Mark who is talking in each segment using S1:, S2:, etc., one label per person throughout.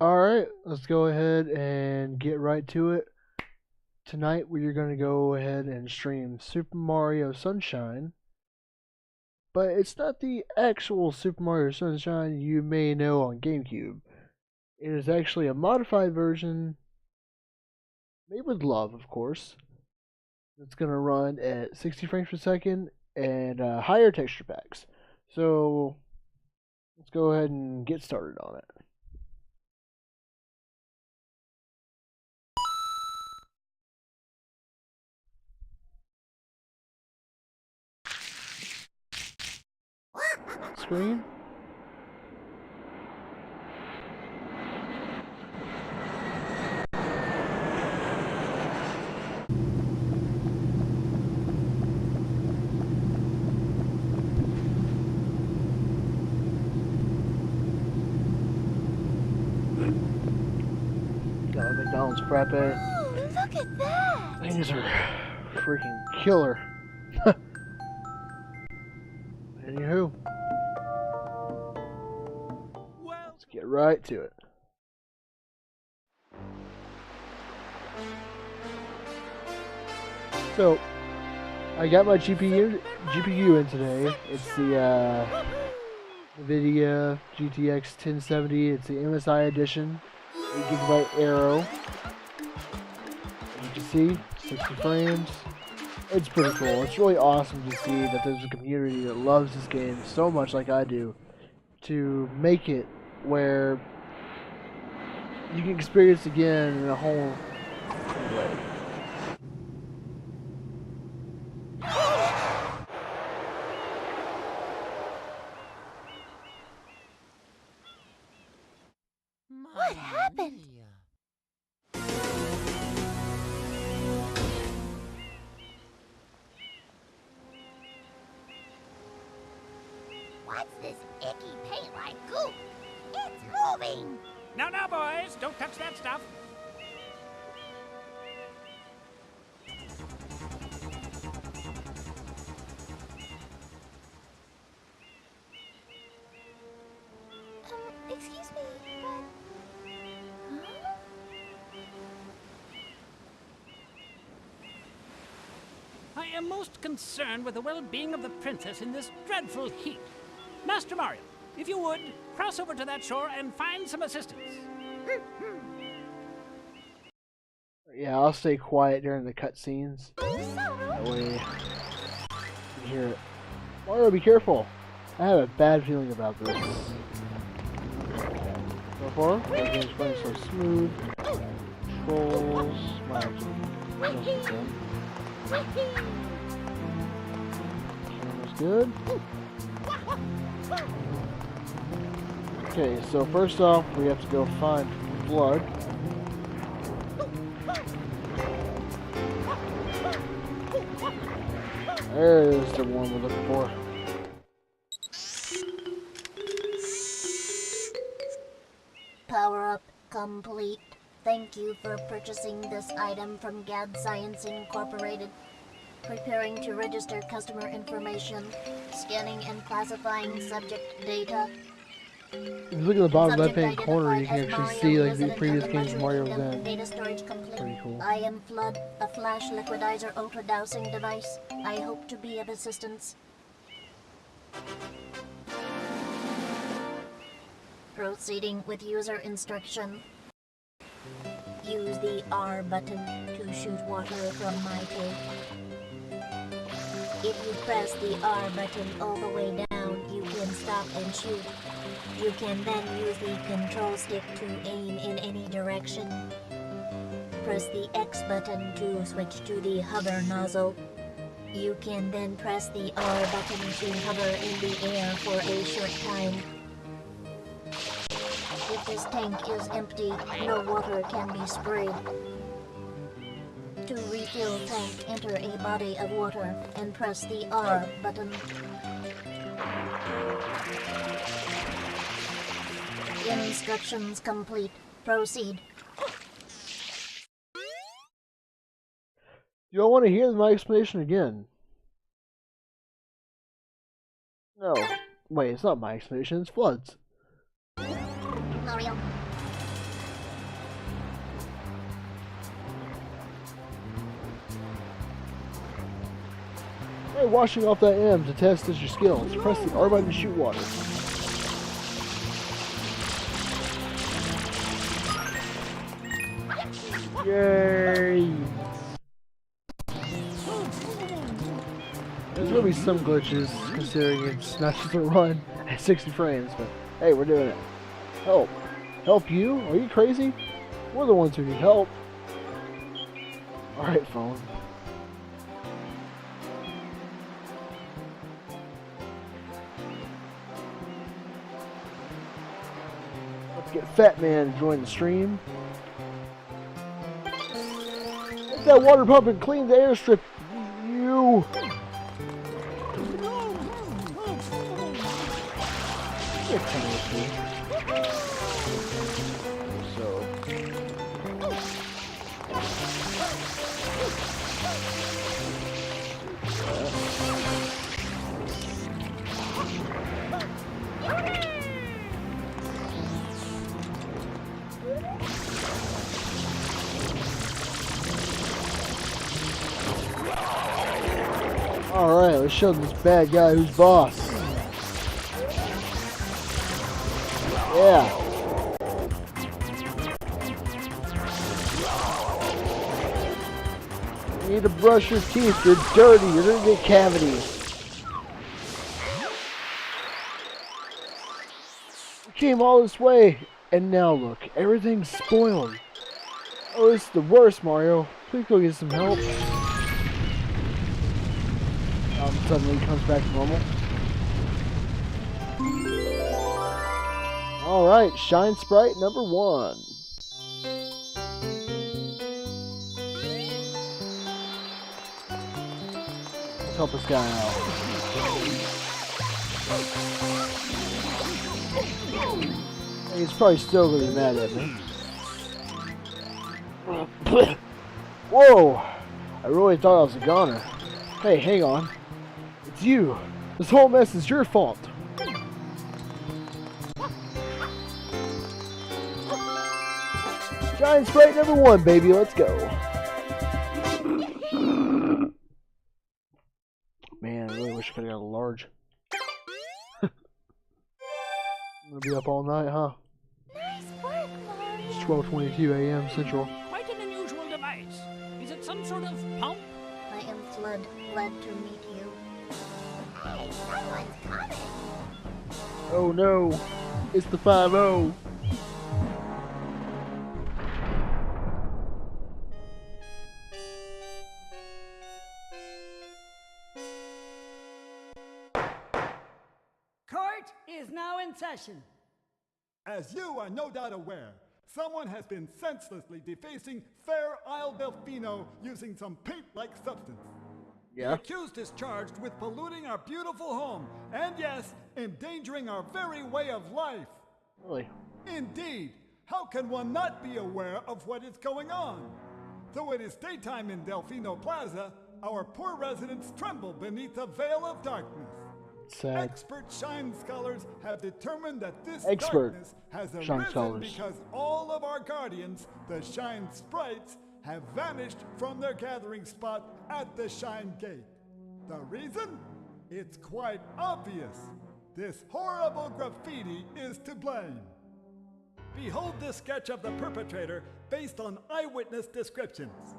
S1: Alright, let's go ahead and get right to it. Tonight we are going to go ahead and stream Super Mario Sunshine, but it's not the actual Super Mario Sunshine you may know on GameCube. It is actually a modified version, made with love, of course. It's going to run at 60 frames per second and higher texture packs. So let's go ahead and get started on it. Screen. Got a McDonald's frappe.
S2: Oh, look at that!
S1: Things are freaking killer. Anywho, let's get right to it. So, I got my GPU in today. It's the NVIDIA GTX 1070. It's the MSI edition, 8GB Aero. As you can see, 60 frames. It's pretty cool. It's really awesome to see that there's a community that loves this game so much like I do, to make it where you can experience it again in a whole new way.
S2: What happened? What's this icky paint-like goop? It's moving!
S3: No, no, boys! Don't touch that stuff!
S2: Excuse me, but... Huh?
S3: I am most concerned with the well-being of the princess in this dreadful heat. Master Mario, if you would, cross over to that shore and find some assistance.
S1: Yeah, I'll stay quiet during the cutscenes.
S2: So
S1: That way you hear it. Mario, be careful! I have a bad feeling about this. So far, the game's playing so smooth. Controls, camera's good. Okay, so first off, we have to go find Flood. There's the one we're looking for.
S2: Power up complete. Thank you for purchasing this item from GAD Science Incorporated. Preparing to register customer information. Scanning and classifying subject data.
S1: If you look at the bottom
S2: Subject
S1: left-hand corner, you can
S2: identified
S1: actually
S2: as
S1: see
S2: Mario,
S1: like the
S2: resident
S1: previous
S2: of the
S1: games
S2: Mushroom
S1: Mario was
S2: Kingdom.
S1: in.
S2: Data storage complete.
S1: Pretty cool.
S2: I am Flood, a flash liquidizer ultra dowsing device. I hope to be of assistance. Proceeding with user instruction. Use the R button to shoot water from my tank. If you press the R button all the way down, you can stop and shoot. You can then use the control stick to aim in any direction. Press the X button to switch to the hover nozzle. You can then press the R button to hover in the air for a short time. If this tank is empty, no water can be sprayed. To refill tank, enter a body of water and press the R button. Instructions complete. Proceed.
S1: You all want to hear my explanation again? No. Wait, it's not my explanation, it's Flood's.
S2: Mario.
S1: Try washing off that M to test your skills. Press the R button to shoot water. Yay! There's gonna be some glitches, considering it's not just a run at 60 frames, but hey, we're doing it. Help. Help you? Are you crazy? We're the ones who need help. Alright, phone. Let's get Fat Man to join the stream. Get that water pump and clean the airstrip, you! So. Alright, let's show this bad guy who's boss. Yeah. You need to brush your teeth. You're dirty. You're gonna get cavities. You came all this way, and now look, everything's spoiled. Oh, it's the worst, Mario. Please go get some help. Suddenly he comes back to normal. Alright, Shine Sprite number 1. Let's help this guy out. He's probably still going to be mad at me. Whoa! I really thought I was a goner. Hey, hang on. It's you. This whole mess is your fault. Giant Sprite number 1, baby. Let's go. Man, I really wish I could have got a large. I'm gonna be up all night, huh?
S2: Nice work, Mario.
S1: It's 12:22 a.m. Central.
S3: Quite an unusual device. Is it some sort of pump?
S2: I am Flood, glad to meet you. Hey, someone's coming.
S1: Oh no, it's the 5-0.
S4: Court is now in session.
S5: As you are no doubt aware, someone has been senselessly defacing Fair Isle Delfino using some paint-like substance.
S1: Yeah.
S5: The accused is charged with polluting our beautiful home, and yes, endangering our very way of life.
S1: Really?
S5: Indeed, how can one not be aware of what is going on? Though it is daytime in Delfino Plaza, our poor residents tremble beneath a veil of darkness.
S1: Sad.
S5: Expert shine scholars have determined that this
S1: Expert
S5: darkness has
S1: shine
S5: arisen
S1: scholars.
S5: because all of our guardians, the Shine Sprites, have vanished from their gathering spot at the Shine Gate. The reason? It's quite obvious. This horrible graffiti is to blame. Behold this sketch of the perpetrator based on eyewitness descriptions.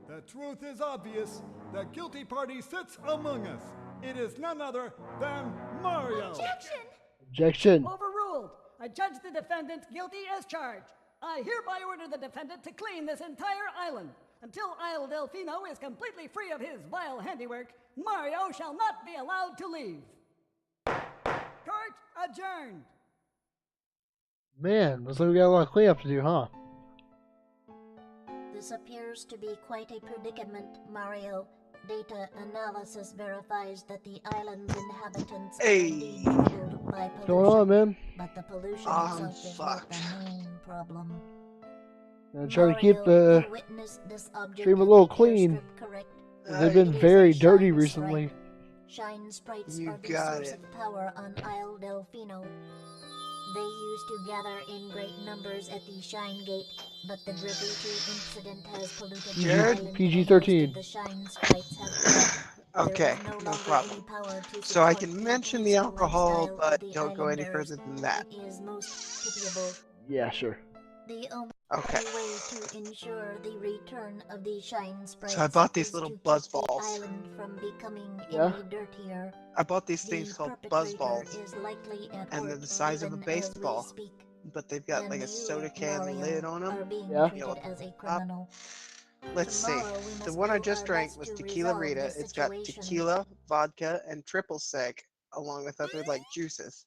S5: The truth is obvious. The guilty party sits among us. It is none other than Mario.
S2: Objection!
S1: Objection.
S4: Overruled. I judge the defendant guilty as charged. I hereby order the defendant to clean this entire island. Until Isle Delfino is completely free of his vile handiwork, Mario shall not be allowed to leave. Court adjourned.
S1: Man, looks like we got a lot of cleanup to do, huh?
S2: This appears to be quite a predicament, Mario. Data analysis verifies that the island's inhabitants are indeed troubled by pollution.
S1: What's going on, man?
S2: But the pollution itself is not the main problem.
S1: Gonna try to keep
S2: Mario,
S1: the
S2: you witnessed this object
S1: stream a
S2: in
S1: little
S2: the
S1: clean.
S2: airstrip, correct?
S1: They've been
S2: It is
S1: very
S2: a
S1: dirty
S2: shine
S1: recently.
S2: sprite. Shine sprites
S6: You
S2: are the
S6: got
S2: source
S6: it.
S2: of power on Isle Delfino. They used to gather in great numbers at the Shine Gate, but the graffiti incident has polluted the
S6: Jared?
S2: island.
S1: PG-13.
S2: And most of the Shine sprites have fled.
S6: Okay,
S2: There is
S6: no
S2: longer
S6: problem.
S2: any power to
S6: So I
S2: support
S6: can
S2: the
S6: mention the
S2: peaceful
S6: alcohol,
S2: lifestyle
S6: but
S2: of the
S6: don't go any
S2: islanders.
S6: further than that.
S2: It is most pitiable.
S1: Yeah, sure.
S2: The only
S6: Okay.
S2: way to ensure the return of the shine sprites
S6: So I bought these
S2: is
S6: little
S2: to
S6: buzz
S2: keep the
S6: balls.
S2: island from becoming
S1: Yeah.
S2: any dirtier.
S6: I bought these
S2: The
S6: things called buzz
S2: perpetrator
S6: balls,
S2: is likely at
S6: and they're
S2: work
S6: the size of a
S2: even as we
S6: baseball,
S2: speak,
S6: but they've got
S2: and
S6: like a
S2: you,
S6: soda can
S2: Mario,
S6: lid on them.
S2: are being
S1: Yeah.
S2: treated as a
S6: Top.
S2: criminal.
S6: Let's see.
S2: Tomorrow we
S6: The
S2: must
S6: one I
S2: do
S6: just
S2: our
S6: drank
S2: best
S6: was
S2: to
S6: Tequila
S2: resolve
S6: Rita.
S2: this
S6: It's got
S2: situation.
S6: tequila, vodka, and triple sec, along with other like juices.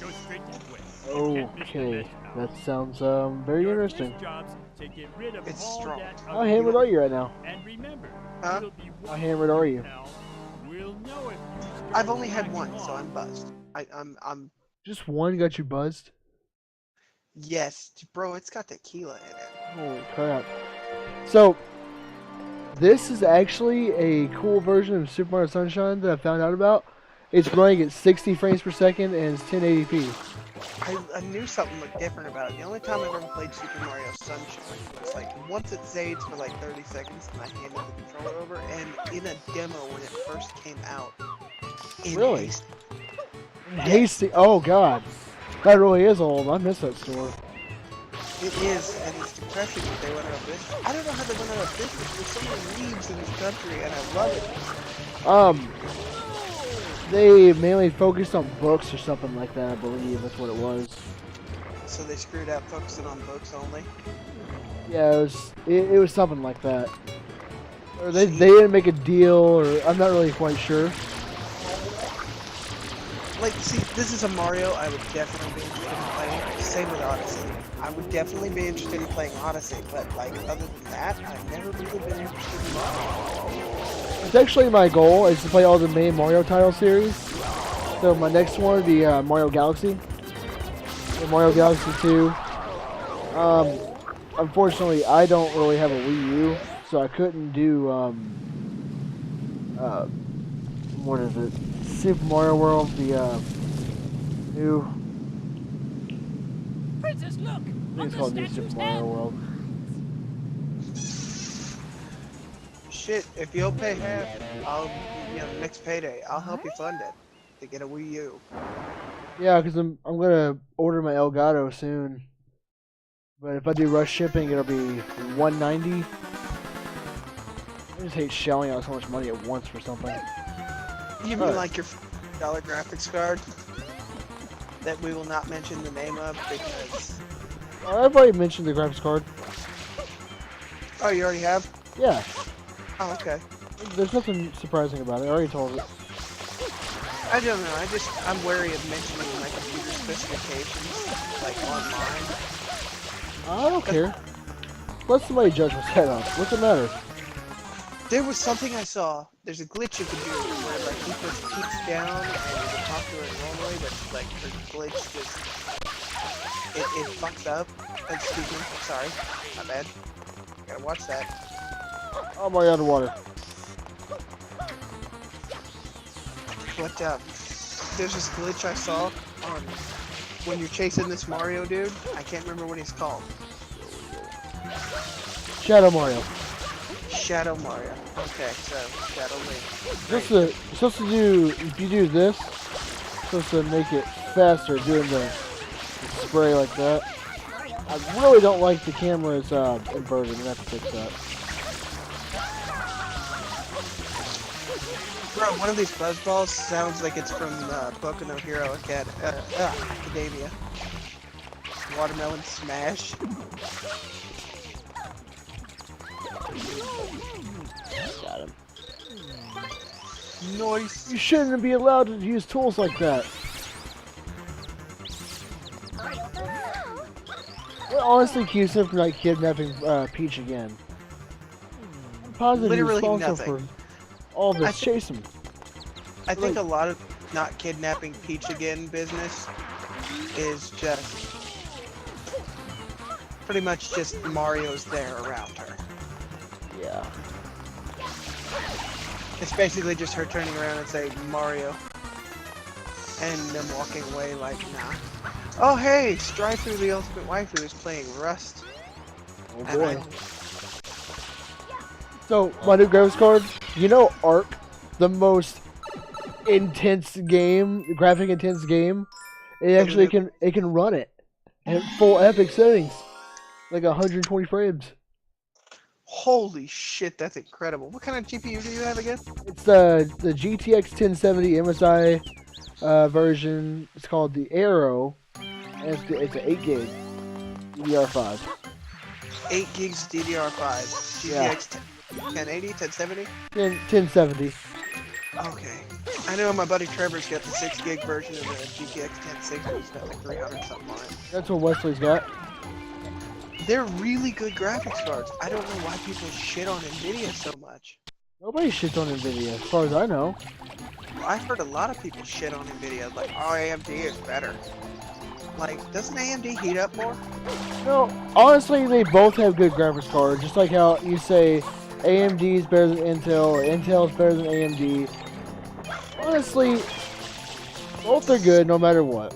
S7: Go straight that way. You can't miss the
S1: Okay,
S7: next house.
S1: that sounds very
S7: Your
S1: interesting.
S7: first job's to get rid of
S6: It's
S7: all
S6: strong.
S7: that
S1: How hammered are you right now?
S7: And remember,
S6: Huh?
S7: it'll be
S1: How hammered are you?
S7: hell. We'll know if you start
S6: I've only had
S7: slacking
S6: one, so
S7: off.
S6: I'm buzzed. I'm
S1: Just one got you buzzed?
S6: yes, bro. It's got tequila in it.
S1: Holy crap. So, this is actually a cool version of Super Mario Sunshine that I found out about. It's running at 60 frames per second and it's 1080p.
S6: I knew something looked different about it. The only time I've ever played Super Mario Sunshine was like once it saves for like 30 seconds and I handed the controller over, and in a demo when it first came out.
S1: Really?
S6: Haste.
S1: Hasty. Oh god. That really is old. I miss that store.
S6: It is, and it's depressing that they went out of business. I don't know how they went out of business. There's so many leagues in this country, and I love it.
S1: They mainly focused on books or something like that, I believe. That's what it was.
S6: So they screwed out focusing on books only.
S1: Yeah, it was something like that. Or they didn't make a deal, or I'm not really quite sure.
S6: Like, see, this is a Mario I would definitely be interested in playing. Same with Odyssey. I would definitely be interested in playing Odyssey, but like other than that, I've never really been interested in Mario.
S1: It's actually my goal is to play all the main Mario title series. So my next one would be Mario Galaxy. And Mario Galaxy 2. Unfortunately, I don't really have a Wii U, so I couldn't do what is it? Super Mario World, the new.
S3: Princess, look!
S1: I think
S3: On
S1: it's
S3: the
S1: called New
S3: statue's
S1: Super Mario
S3: head!
S1: World.
S6: Shit, if you'll pay half, I'll, next payday, I'll help you fund it to get a Wii U.
S1: Yeah, because I'm gonna order my Elgato soon. But if I do rush shipping, it'll be $190. I just hate shelling out so much money at once for something.
S6: You mean
S1: Alright.
S6: like your $50 graphics card that we will not mention the name of because...
S1: I've already mentioned the graphics card.
S6: Oh, you already have?
S1: Yeah,
S6: Oh, okay.
S1: there's nothing surprising about it. I already told it.
S6: I don't know, I'm wary of mentioning my computer specifications, like online.
S1: I don't care. Let somebody judge my setup. What's the matter?
S6: There was something I saw, there's a glitch you can do where like he puts peaks down and you can talk to her normally, but like her glitch just, it fucks up. Excuse me, sorry, my bad. Gotta watch that.
S1: I'm already out of water.
S6: But there's this glitch I saw on when you're chasing this Mario dude. I can't remember what he's called.
S1: Shadow Mario.
S6: Shadow Mario. Okay, so Shadow Link.
S1: Supposed to do, if you do this, supposed to make it faster doing the spray like that. I really don't like the camera's inverted. I'm gonna have to fix that.
S6: Bro, one of these buzz balls sounds like it's from Boku no Hero Academia. Watermelon Smash.
S1: Got him.
S6: Nice.
S1: You shouldn't be allowed to use tools like that. What honestly keeps him from like kidnapping Peach again? I'm positive he's
S6: Literally
S1: responsible
S6: nothing.
S1: for all this chasing.
S6: I think a lot of not kidnapping Peach again business is just pretty much just Mario's there around her.
S1: Yeah.
S6: It's basically just her turning around and saying Mario, and them walking away like nah. Oh hey, Strive Through the Ultimate Waifu is playing Rust.
S1: Oh
S6: And
S1: boy. So my new graphics card, you know, Ark, the most intense game, graphic intense game. It actually can run it at full epic settings, like 120 frames.
S6: Holy shit, that's incredible. What kind of GPU do you have again?
S1: It's the GTX 1070 MSI version. It's called the Arrow, and it's an 8 gig DDR5.
S6: 8 gigs DDR5.
S1: Yeah.
S6: GTX 1080, 1070?
S1: 1070.
S6: Okay. I know my buddy Trevor's got the 6 gig version of the GTX 1060. He's got like 300 something on it.
S1: That's what Wesley's got.
S6: They're really good graphics cards. I don't know why people shit on Nvidia so much.
S1: Nobody shits on Nvidia, as far as I know.
S6: I've heard a lot of people shit on Nvidia, like, oh, AMD is better. Like, doesn't AMD heat up more?
S1: No, honestly, they both have good graphics cards. Just like how you say AMD is better than Intel, or Intel is better than AMD. Honestly, both are good no matter what.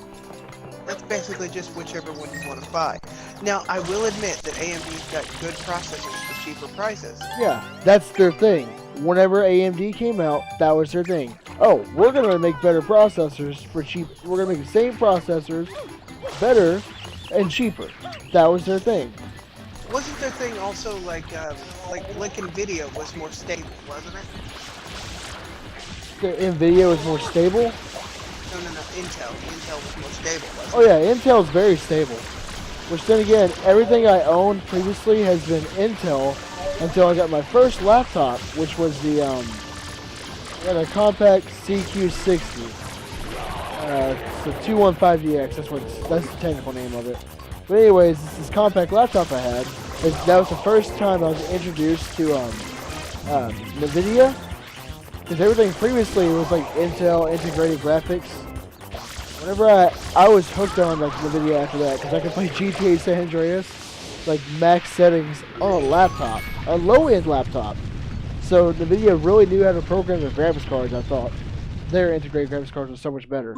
S6: That's basically just whichever one you want to buy. Now, I will admit that AMD's got good processors for cheaper prices.
S1: Yeah, that's their thing. Whenever AMD came out, that was their thing. Oh, we're gonna make better processors for cheap. We're gonna make the same processors better and cheaper. That was their thing.
S6: Wasn't their thing also like NVIDIA was more stable, wasn't it?
S1: The Nvidia was more stable.
S6: No, Intel. Intel was more stable, wasn't
S1: Oh yeah, Intel's very stable. Which then again, everything I owned previously has been Intel until I got my first laptop, which was the a compact CQ60. It's the 215DX. That's the technical name of it. But anyways, this compact laptop I had. That was the first time I was introduced to NVIDIA. Because everything previously was like Intel integrated graphics. Whenever I was hooked on like NVIDIA after that, because I could play GTA San Andreas, like max settings on a laptop, a low-end laptop. So NVIDIA really knew how to program their graphics cards. I thought their integrated graphics cards were so much better.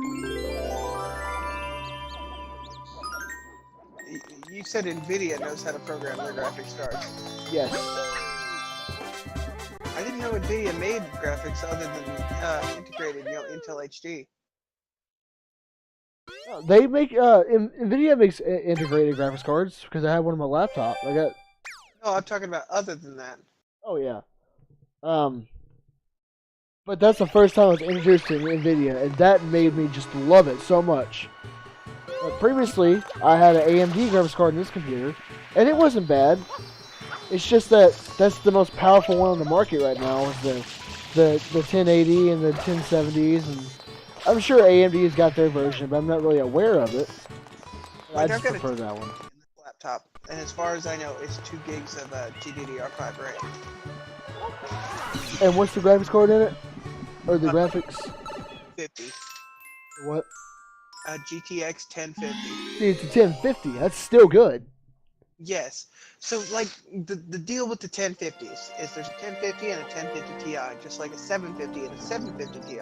S6: You said NVIDIA knows how to program their graphics cards.
S1: Yes.
S6: I didn't know NVIDIA made graphics other than integrated, Intel HD.
S1: They make NVIDIA makes integrated graphics cards because I have one on my laptop. I got.
S6: No, I'm talking about other than that.
S1: Oh yeah. But that's the first time I was introduced to NVIDIA, and that made me just love it so much. Previously, I had an AMD graphics card in this computer, and it wasn't bad. It's just that that's the most powerful one on the market right now is the 1080 and the 1070s, and I'm sure AMD's got their version, but I'm not really aware of it. I just prefer that one.
S6: Laptop, and as far as I know, it's 2 gigs of GDDR5 RAM.
S1: And what's the graphics card in it? Or the graphics?
S6: 50.
S1: What?
S6: GTX 1050.
S1: See, it's a 1050. That's still good.
S6: Yes. So, like, the deal with the 1050s is there's a 1050 and a 1050 Ti, just like a 750 and a 750 Ti.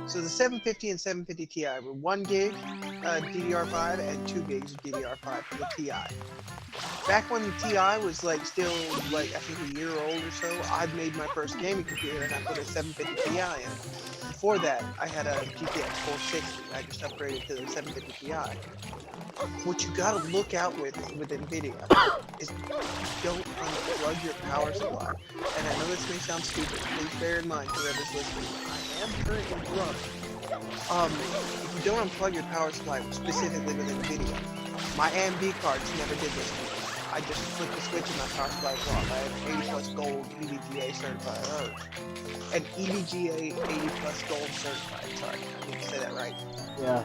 S6: So the 750 and 750 Ti were 1 gig DDR5 and 2 gigs of DDR5 for the Ti. Back when the Ti was like still like I think a year old or so, I'd made my first gaming computer and I put a 750 Ti in. Before that, I had a GTX 460. I just upgraded to the 750 Ti. What you gotta look out with NVIDIA is don't unplug your power supply. And I know this may sound stupid. Please bear in mind, whoever's listening, I am currently drunk. If you don't unplug your power supply, specifically with NVIDIA, my AMD cards never did this to me. I just flipped the switch and my power supply was off. I have 80 plus gold EVGA certified. An EVGA 80 plus gold certified. Sorry, I didn't say that right.
S1: Yeah.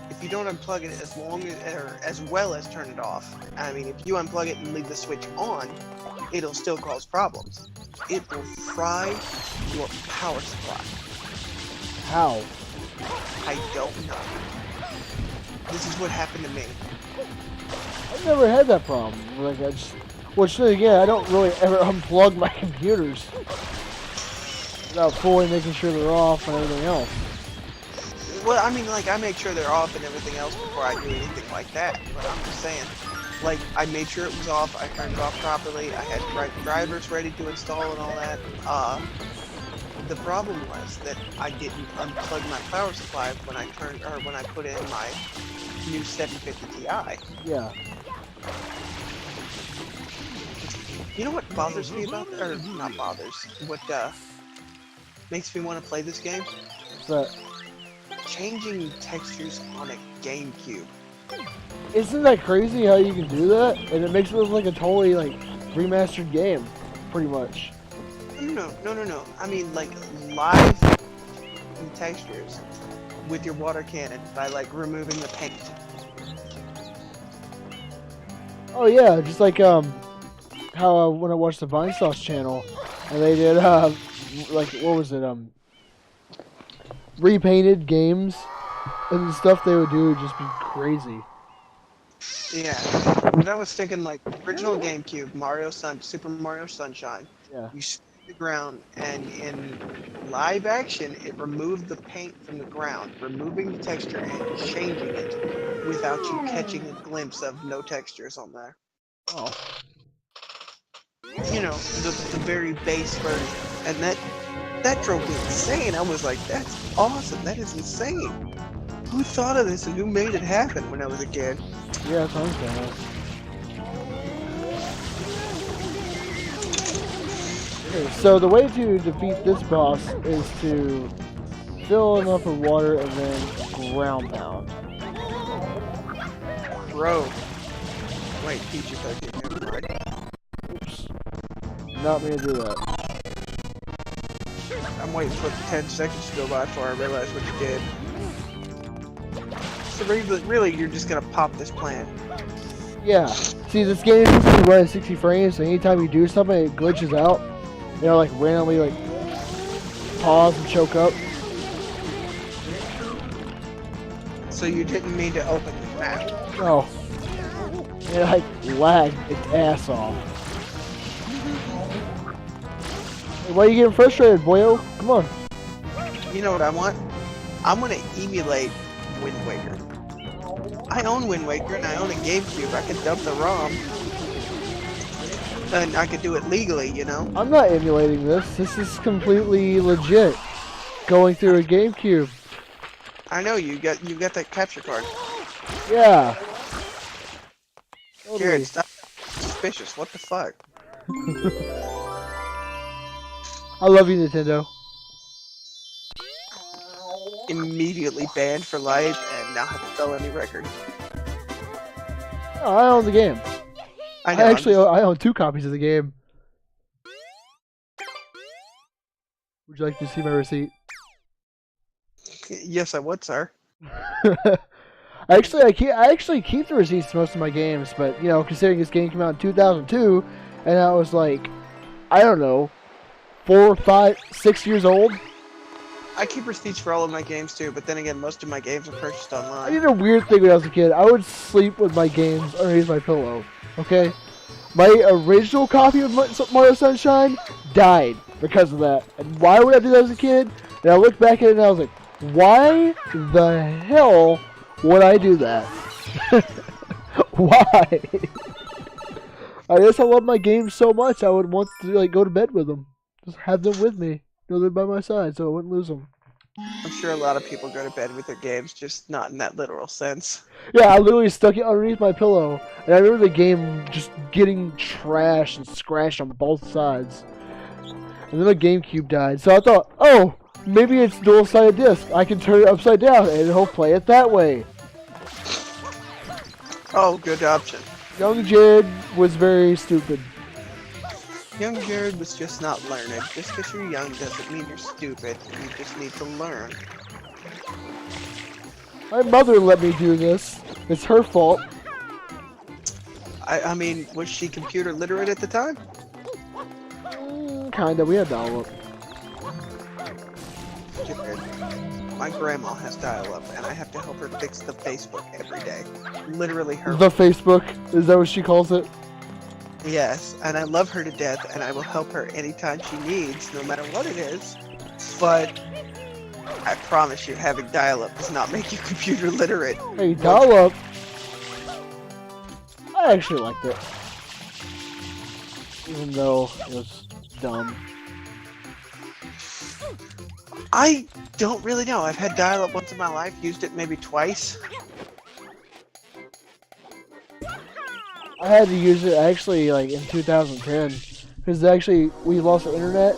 S6: If you don't unplug it as well as turn it off, I mean, if you unplug it and leave the switch on, it'll still cause problems. It will fry your power supply.
S1: How?
S6: I don't know. This is what happened to me.
S1: I've never had that problem. Like which then again, I don't really ever unplug my computers without fully making sure they're off and everything else.
S6: Well, I mean, like, I make sure they're off and everything else before I do anything like that, but I'm just saying, like, I made sure it was off, I turned it off properly, I had right drivers ready to install and all that. The problem was that I didn't unplug my power supply when I put in my new 750 Ti.
S1: Yeah.
S6: You know what bothers me about that? Or not bothers. What makes me want to play this game?
S1: But
S6: Changing textures on a GameCube.
S1: isn't that crazy how you can do that? And it makes it look like a totally like remastered game, pretty much.
S6: No. I mean, like, live textures with your water cannon by, like, removing the paint.
S1: Oh yeah, just like how when I watched the Vine Sauce channel, and they did like what was it repainted games and the stuff they would do would just be crazy.
S6: Yeah. But I was thinking, like, original GameCube, Super Mario Sunshine.
S1: Yeah.
S6: You spin the ground, and in live action, it removed the paint from the ground, removing the texture and changing it without you catching a glimpse of no textures on there.
S1: Oh.
S6: You know, the very base version. And that drove me insane. I was like, that's awesome. That is insane. Who thought of this and who made it happen when I was a kid?
S1: Yeah, that's what I'm saying. Okay, so the way to defeat this boss is to fill him up with water and then ground pound.
S6: Bro. Wait, Peach, if I can hear right.
S1: Oops. Not me to do that.
S6: I'm waiting for 10 seconds to go by before I realize what you did. So really, you're just gonna pop this plant.
S1: Yeah. See, this game is supposed to run at 60 frames, so anytime you do something, it glitches out. You know, like randomly, like pause and choke up.
S6: So you didn't mean to open the map.
S1: No. It like lagged its ass off. Hey, why are you getting frustrated, boyo? Come on.
S6: You know what I want? I'm gonna emulate Wind Waker. I own Wind Waker and I own a GameCube. I can dump the ROM. And I could do it legally, you know?
S1: I'm not emulating this. This is completely legit. Going through a GameCube.
S6: I know you got that capture card.
S1: Yeah. Totally.
S6: Jared, stop. Suspicious. What the fuck?
S1: I love you, Nintendo.
S6: Immediately banned for life and now have a felony record.
S1: Oh, I own the game.
S6: I know.
S1: I own 2 copies of the game. Would you like to see my receipt?
S6: Yes, I would, sir.
S1: I actually keep the receipts to most of my games, but you know, considering this game came out in 2002, and I was like, I don't know, 4, 5, 6 years old.
S6: I keep receipts for all of my games too, but then again, most of my games are purchased
S1: I
S6: online.
S1: did a weird thing when I was a kid. I would sleep with my games underneath my pillow. Okay, my original copy of Mario Sunshine died because of that. And why would I do that as a kid? And I look back at it and I was like, why the hell would I do that? Why? I guess I love my games so much I would want to like go to bed with them. Just have them with me. Know they're by my side so I wouldn't lose them.
S6: I'm sure a lot of people go to bed with their games, just not in that literal sense.
S1: Yeah, I literally stuck it underneath my pillow. And I remember the game just getting trashed and scratched on both sides. And then the GameCube died. So I thought, oh, maybe it's dual-sided disc. I can turn it upside down and it'll play it that way.
S6: Oh, good option.
S1: Young Jared was very stupid.
S6: Young Jared was just not learned. Just because you're young doesn't mean you're stupid. You just need to learn.
S1: My mother let me do this. It's her fault.
S6: I mean, was she computer literate at the time?
S1: Kinda. We had dial-up.
S6: Jared, my grandma has dial-up, and I have to help her fix the Facebook every day. Literally her.
S1: The Facebook? Is that what she calls it?
S6: Yes, and I love her to death, and I will help her anytime she needs, no matter what it is. But I promise you, having dial-up does not make you computer literate.
S1: Hey, dial-up. I actually liked it. Even though it was dumb.
S6: I don't really know. I've had dial-up once in my life, used it maybe twice.
S1: I had to use it actually like in 2010 because actually we lost the internet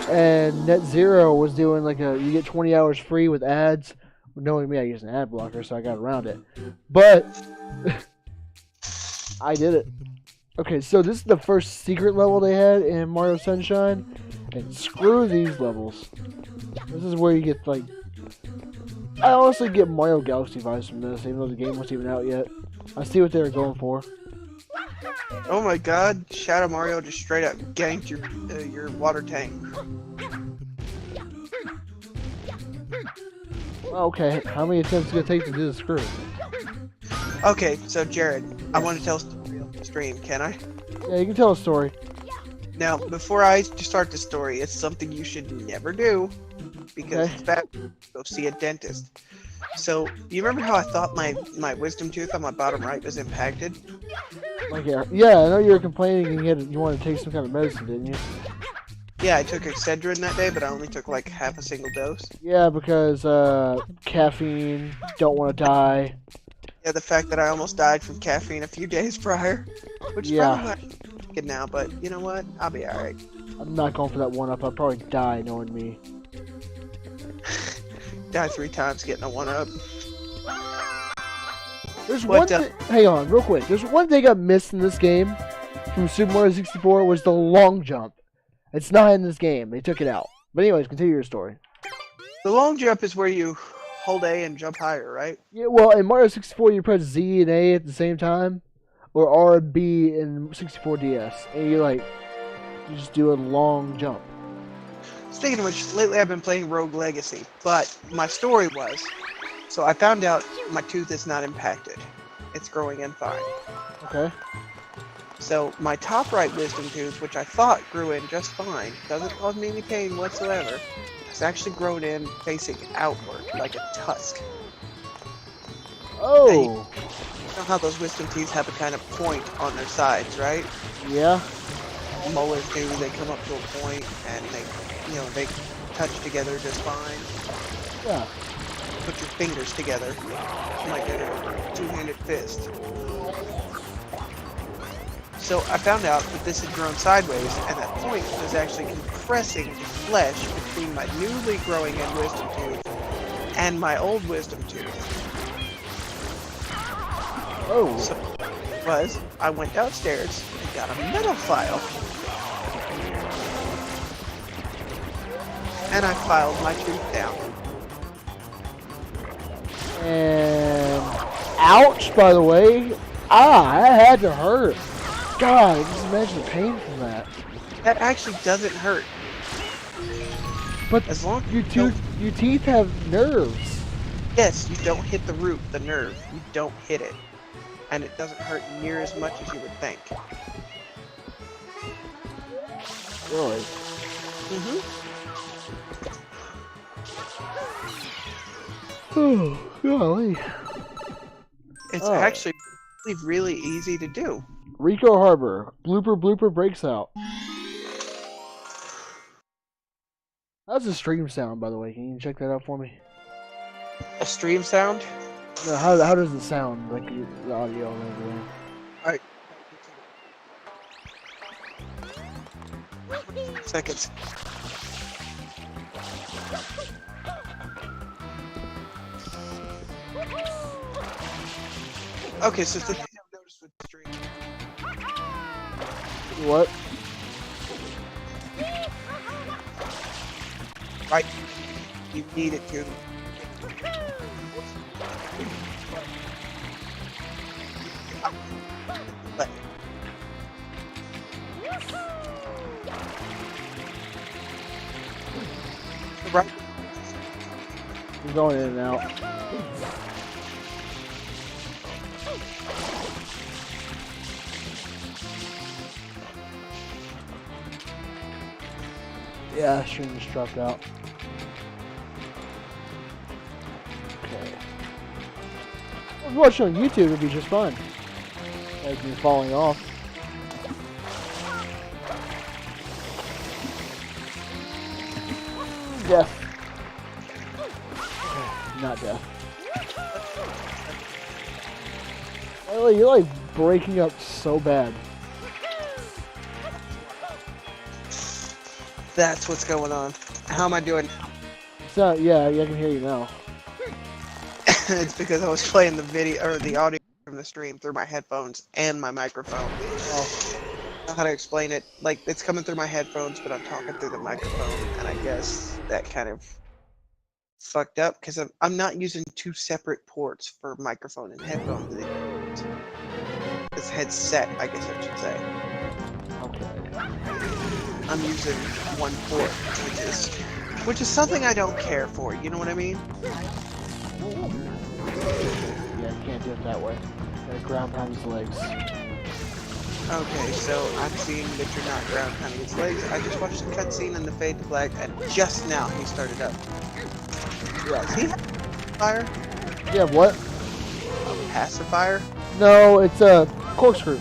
S1: and Net Zero was doing like you get 20 hours free with ads. Knowing me, I use an ad blocker, so I got around it. But I did it. Okay, so this is the first secret level they had in Mario Sunshine, and screw these levels. This is where you get like. I honestly get Mario Galaxy vibes from this, even though the game wasn't even out yet. I see what they were going for.
S6: Oh my god, Shadow Mario just straight up ganked your water tank.
S1: Okay, how many attempts is it gonna take to do the screw?
S6: Okay, so Jared, I want to tell a story on the stream, can I?
S1: Yeah, you can tell a story.
S6: Now, before I start the story, it's something you should never do, because
S1: Okay.
S6: it's bad. Go see a dentist. So, you remember how I thought my wisdom tooth on my bottom right was impacted?
S1: Like, yeah, I know you were complaining and you wanted to take some kind of medicine, didn't you?
S6: Yeah, I took Excedrin that day, but I only took like half a single dose.
S1: Yeah, because caffeine, don't want to die.
S6: Yeah, the fact that I almost died from caffeine a few days prior, which is
S1: Yeah.
S6: probably why I'm thinking now, but you know what? I'll be alright.
S1: I'm not going for that one up. I'll probably die knowing me.
S6: Die 3 times getting a 1-up.
S1: There's
S6: What
S1: one
S6: the-
S1: thing. Hang on, real quick. There's one thing I missed in this game from Super Mario 64 was the long jump. It's not in this game. They took it out. But anyways, continue your story.
S6: The long jump is where you hold A and jump higher, right?
S1: Yeah, well, in Mario 64, you press Z and A at the same time, or R and B in 64 DS, and you just do a long jump.
S6: Speaking of which, lately I've been playing Rogue Legacy, but my story was, so I found out my tooth is not impacted. It's growing in fine.
S1: Okay.
S6: So my top right wisdom tooth, which I thought grew in just fine, doesn't cause me any pain whatsoever, has actually grown in facing outward, like a tusk.
S1: Oh.
S6: You know how those wisdom teeth have a kind of point on their sides, right?
S1: Yeah.
S6: Molars do, they come up to a point and they touch together just fine.
S1: Yeah.
S6: Put your fingers together like a two-handed fist. So I found out that this had grown sideways, and that point was actually compressing the flesh between my newly growing in wisdom tooth and my old wisdom tooth.
S1: Oh.
S6: So I went downstairs and got a metal file, and I filed my tooth down.
S1: And ouch, by the way. That had to hurt. God, just imagine the pain from that.
S6: That actually doesn't hurt.
S1: But
S6: As long as
S1: your teeth have nerves.
S6: Yes, you don't hit the root, the nerve. You don't hit it. And it doesn't hurt near as much as you would think.
S1: Really? Oh, golly.
S6: It's
S1: Oh.
S6: actually really easy to do.
S1: Rico Harbor. Blooper breaks out. How's the stream sound, by the way? Can you check that out for me?
S6: A stream sound?
S1: No, how does it sound? Like the audio and everything.
S6: Alright. Seconds. Okay, so the thing I've noticed with the stream.
S1: What?
S6: Right. You need it to. But right.
S1: You're going in and out. Yeah, stream just dropped out. Okay. If you watch it on YouTube, it'd be just fine. as you're falling off. Death. Not death. Ellie, you're like breaking up so bad.
S6: That's what's going on. How am I doing?
S1: So yeah, I can hear you now.
S6: It's because I was playing the video or the audio from the stream through my headphones and my microphone.
S1: Oh.
S6: I don't know how to explain it. Like, it's coming through my headphones, but I'm talking through the microphone, and I guess that kind of fucked up because I'm not using two separate ports for microphone and headphones. It's headset, I guess I should say.
S1: Okay.
S6: I'm using one port, which is something I don't care for. You know what I mean?
S1: Yeah, you can't do it that way. Gotta ground pound his legs.
S6: Okay, so I'm seeing that you're not ground pounding his legs. I just watched the cutscene and the fade to black, and just now he started up.
S1: Yeah.
S6: Does he have fire?
S1: Yeah, what?
S6: Pacifier?
S1: No, it's a corkscrew.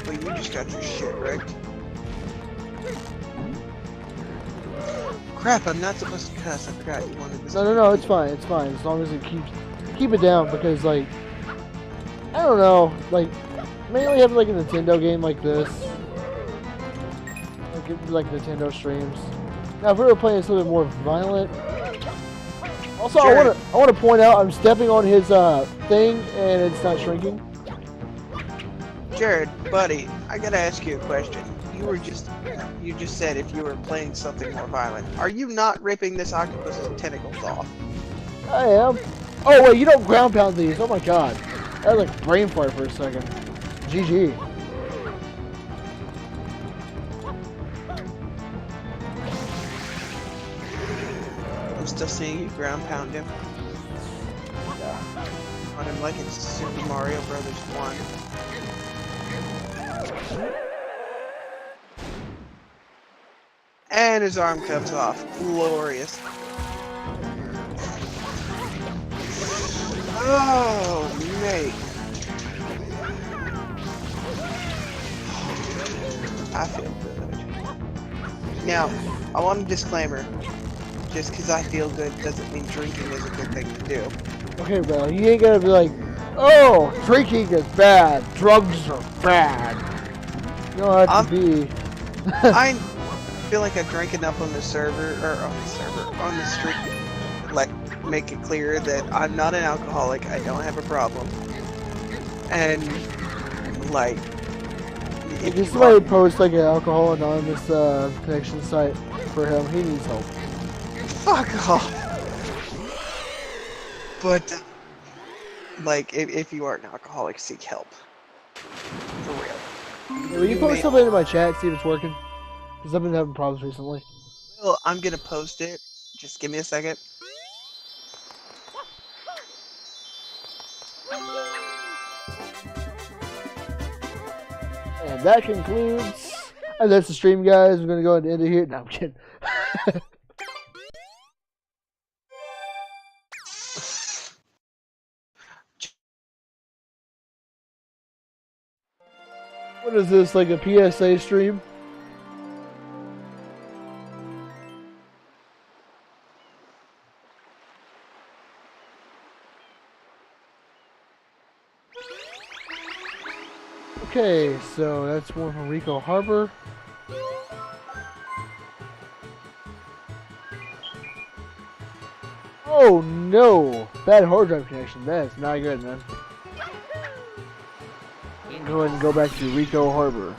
S6: Well, you just got your shit wrecked. Crap, I'm not supposed to cuss. I forgot you wanted this.
S1: No, it's fine. It's fine as long as it keep it down because like I don't know, like mainly having like a Nintendo game like this, like Nintendo streams. Now, if we were playing something more violent. Also,
S6: Jared.
S1: I want to point out I'm stepping on his thing and it's not shrinking.
S6: Jared, buddy, I gotta ask you a question. You just said if you were playing something more violent. Are you not ripping this octopus's tentacles off?
S1: I am. Oh wait, you don't ground pound these. Oh my god, I had like brain fart for a second. GG.
S6: I'm still seeing you ground pound him.
S1: Yeah.
S6: On him like it's Super Mario Brothers 1. And his arm comes off. Glorious. Oh, mate. I feel good. Now, I want a disclaimer. Just because I feel good doesn't mean drinking is a good thing to do.
S1: Okay, bro, you ain't gonna be like, oh, drinking is bad, drugs are bad. You don't have to be.
S6: I feel like I drank enough on the street, like, make it clear that I'm not an alcoholic, I don't have a problem. And, like,
S1: If you somebody post like an Alcohol Anonymous connection site for him, he needs help.
S6: fuck off. But, like, if you are an alcoholic, seek help. For real.
S1: Will you post something in my chat, see if it's working? Because I've been having problems recently.
S6: Well, I'm gonna post it. Just give me a second.
S1: And that concludes. And that's the stream, guys. We're gonna go ahead and end it here. No, I'm kidding. What is this, like a PSA stream? Okay, so that's one from Rico Harbor. Oh no! Bad hard drive connection. That's not good, man. Go ahead and go back to Rico Harbor.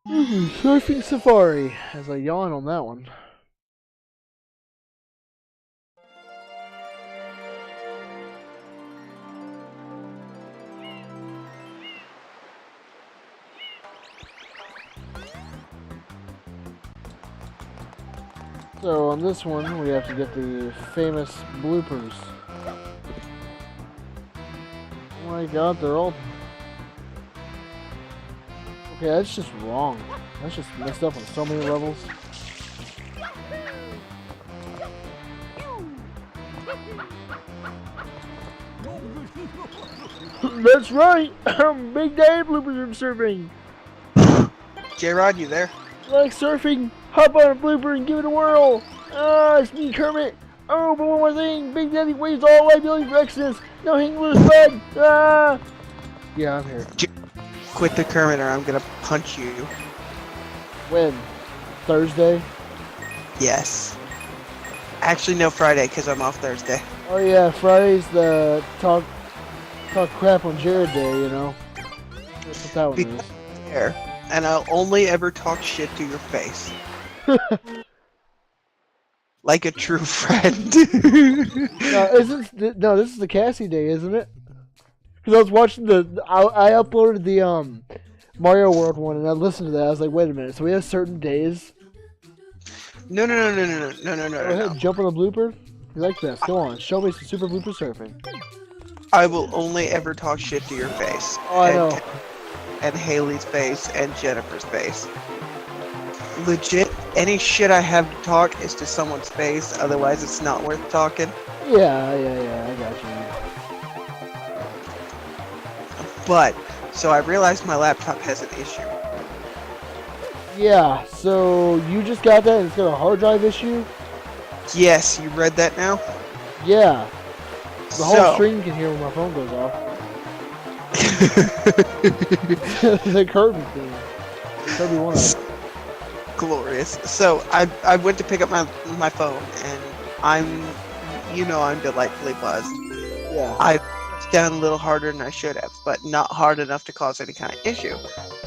S1: Surfing Safari. As I yawn on that one. So on this one, we have to get the famous bloopers. Oh my god, they're all Okay, that's just wrong. That's just messed up on so many levels. That's right! Big Daddy Bloopers are surfing!
S6: J-Rod, you there?
S1: Like surfing, hop on a blooper and give it a whirl! Ah, it's me, Kermit! Oh, but one more thing! Big Daddy waives all liability for accidents! No hang loose, bud! Ah! Yeah, I'm here.
S6: Quit the Kermit or I'm gonna punch you.
S1: When? Thursday?
S6: Yes. Actually, no, Friday, because I'm off Thursday.
S1: Oh yeah, Friday's the talk crap on Jared Day, you know. That's what that one is.
S6: There. And I'll only ever talk shit to your face. Like a true friend.
S1: No, this is the Cassie Day, isn't it? Because I was watching I uploaded the Mario World one and I listened to that. I was like, wait a minute, so we have certain days?
S6: No.
S1: Go ahead, jump on the blooper. You like this? Go on, show me some super blooper surfing.
S6: I will only ever talk shit to your face.
S1: Oh, I know.
S6: And Haley's face and Jennifer's face. Legit, any shit I have to talk is to someone's face, otherwise it's not worth talking.
S1: Yeah, I got you.
S6: But, so I realized my laptop has an issue.
S1: Yeah, so you just got that and it's got a hard drive issue?
S6: Yes, you read that now?
S1: Yeah. The whole stream can hear when my phone goes off. The Kirby thing. Kirby one of
S6: Glorious. So I went to pick up my phone and I'm delightfully buzzed.
S1: Yeah.
S6: I pressed down a little harder than I should have, but not hard enough to cause any kind of issue.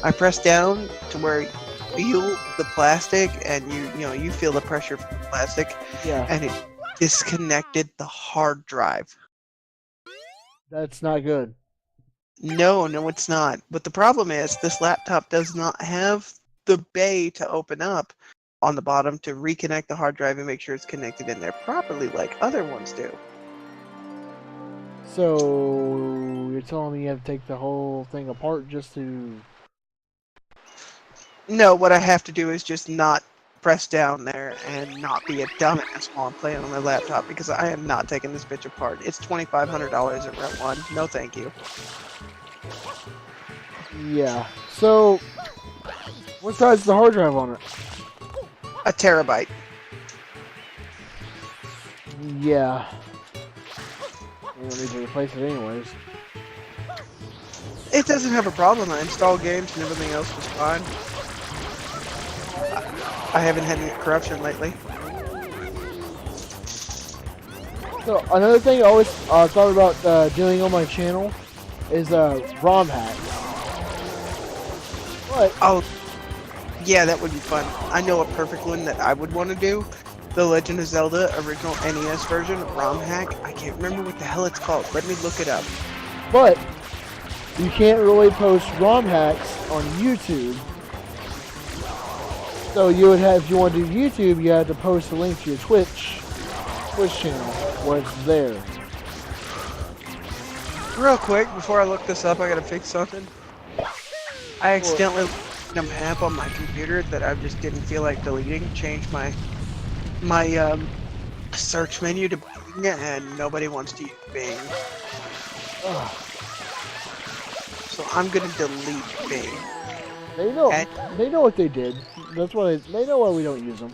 S6: I pressed down to where you feel the plastic and you feel the pressure from the plastic.
S1: Yeah.
S6: And it disconnected the hard drive.
S1: That's not good.
S6: No, it's not. But the problem is this laptop does not have the bay to open up on the bottom to reconnect the hard drive and make sure it's connected in there properly like other ones do.
S1: So you're telling me you have to take the whole thing apart just to...
S6: No, what I have to do is just not press down there and not be a dumbass while I'm playing on my laptop because I am not taking this bitch apart. It's $2,500 at Rent 1. No thank you.
S1: Yeah. So, what size is the hard drive on it?
S6: A terabyte.
S1: Yeah. You don't need to replace it anyways.
S6: It doesn't have a problem. I installed games and everything else was fine. I haven't had any corruption lately.
S1: So, another thing I always thought about doing on my channel is ROM hack. What?
S6: Oh, yeah, that would be fun. I know a perfect one that I would want to do. The Legend of Zelda original NES version, ROM hack. I can't remember what the hell it's called. Let me look it up.
S1: But you can't really post ROM hacks on YouTube. So you would have, if you want to do YouTube, you have to post a link to your Twitch channel where it's there.
S6: Real quick, before I look this up, I gotta fix something. I accidentally deleted a map on my computer that I just didn't feel like deleting. Changed my search menu to Bing, and nobody wants to use Bing.
S1: Ugh.
S6: So I'm gonna delete Bing.
S1: They know what they did. That's why they know why we don't use them.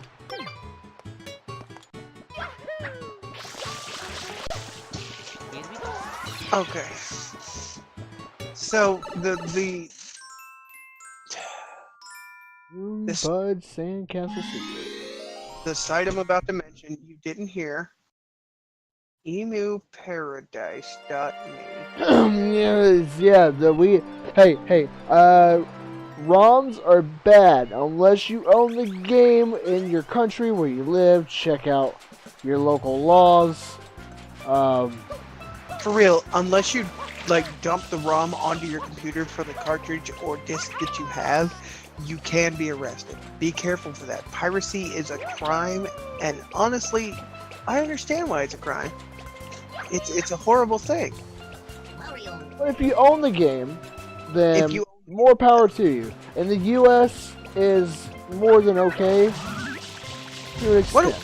S6: Okay. So
S1: Bud Sandcastle Secret.
S6: the site I'm about to mention, you didn't hear. emuparadise.me.
S1: Hey, ROMs are bad unless you own the game in your country where you live. Check out your local laws.
S6: For real, unless you dump the ROM onto your computer for the cartridge or disc that you have, you can be arrested. Be careful for that. Piracy is a crime, and honestly, I understand why it's a crime. It's a horrible thing.
S1: But if you own the game, then
S6: if you own
S1: more power to you. And the U.S. is more than okay to an
S6: What?
S1: extent.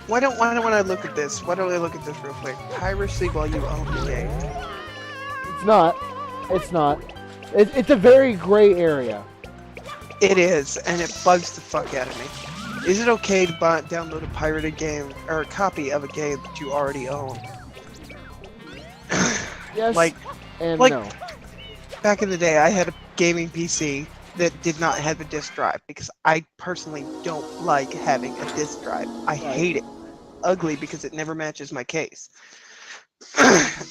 S6: Why don't I look at this? Why don't I look at this real quick? Piracy while you own the game.
S1: It's not. It's not. It's a very gray area.
S6: It is, and it bugs the fuck out of me. Is it okay to download a pirated game or a copy of a game that you already own?
S1: Yes
S6: like
S1: and no.
S6: Back in the day, I had a gaming PC that did not have a disk drive because I personally don't like having a disk drive. I hate it. Ugly because it never matches my case.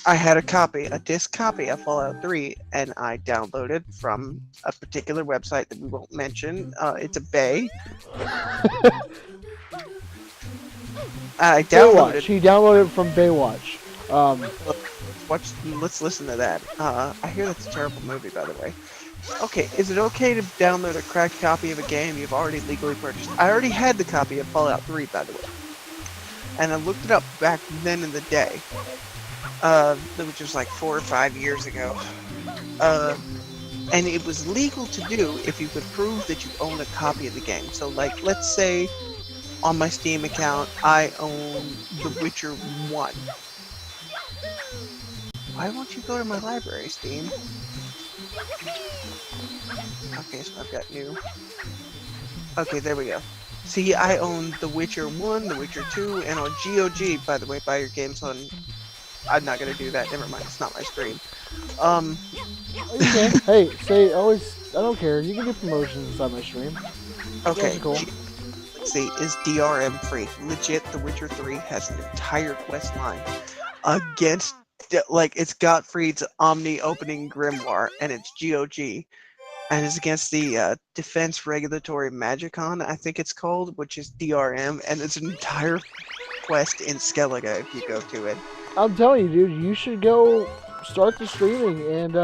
S6: I had a disc copy of Fallout 3, and I downloaded from a particular website that we won't mention. It's a bay. I downloaded.
S1: He downloaded it from Baywatch.
S6: Let's listen to that. I hear that's a terrible movie, by the way. Okay, is it okay to download a cracked copy of a game you've already legally purchased? I already had the copy of Fallout 3, by the way. And I looked it up back then in the day. Which was like 4 or 5 years ago. And it was legal to do if you could prove that you own a copy of the game. So, like, let's say on my Steam account, I own The Witcher 1. Why won't you go to my library, Steam? Okay, so I've got new. Okay, there we go. See, I own The Witcher 1, The Witcher 2, and on GOG, by the way, buy your games on... I'm not gonna do that, never mind, it's not my stream.
S1: Okay. Hey, say, always, I don't care, you can do promotions inside my stream.
S6: Okay,
S1: cool.
S6: Let's see, is DRM free? Legit, The Witcher 3 has an entire quest line against, like, it's Gottfried's Omni opening grimoire, and it's GOG. And it's against the Defense Regulatory Magicon, I think it's called, which is DRM, and it's an entire quest in Skellige if you go to it.
S1: I'm telling you, dude, you should go start the streaming, and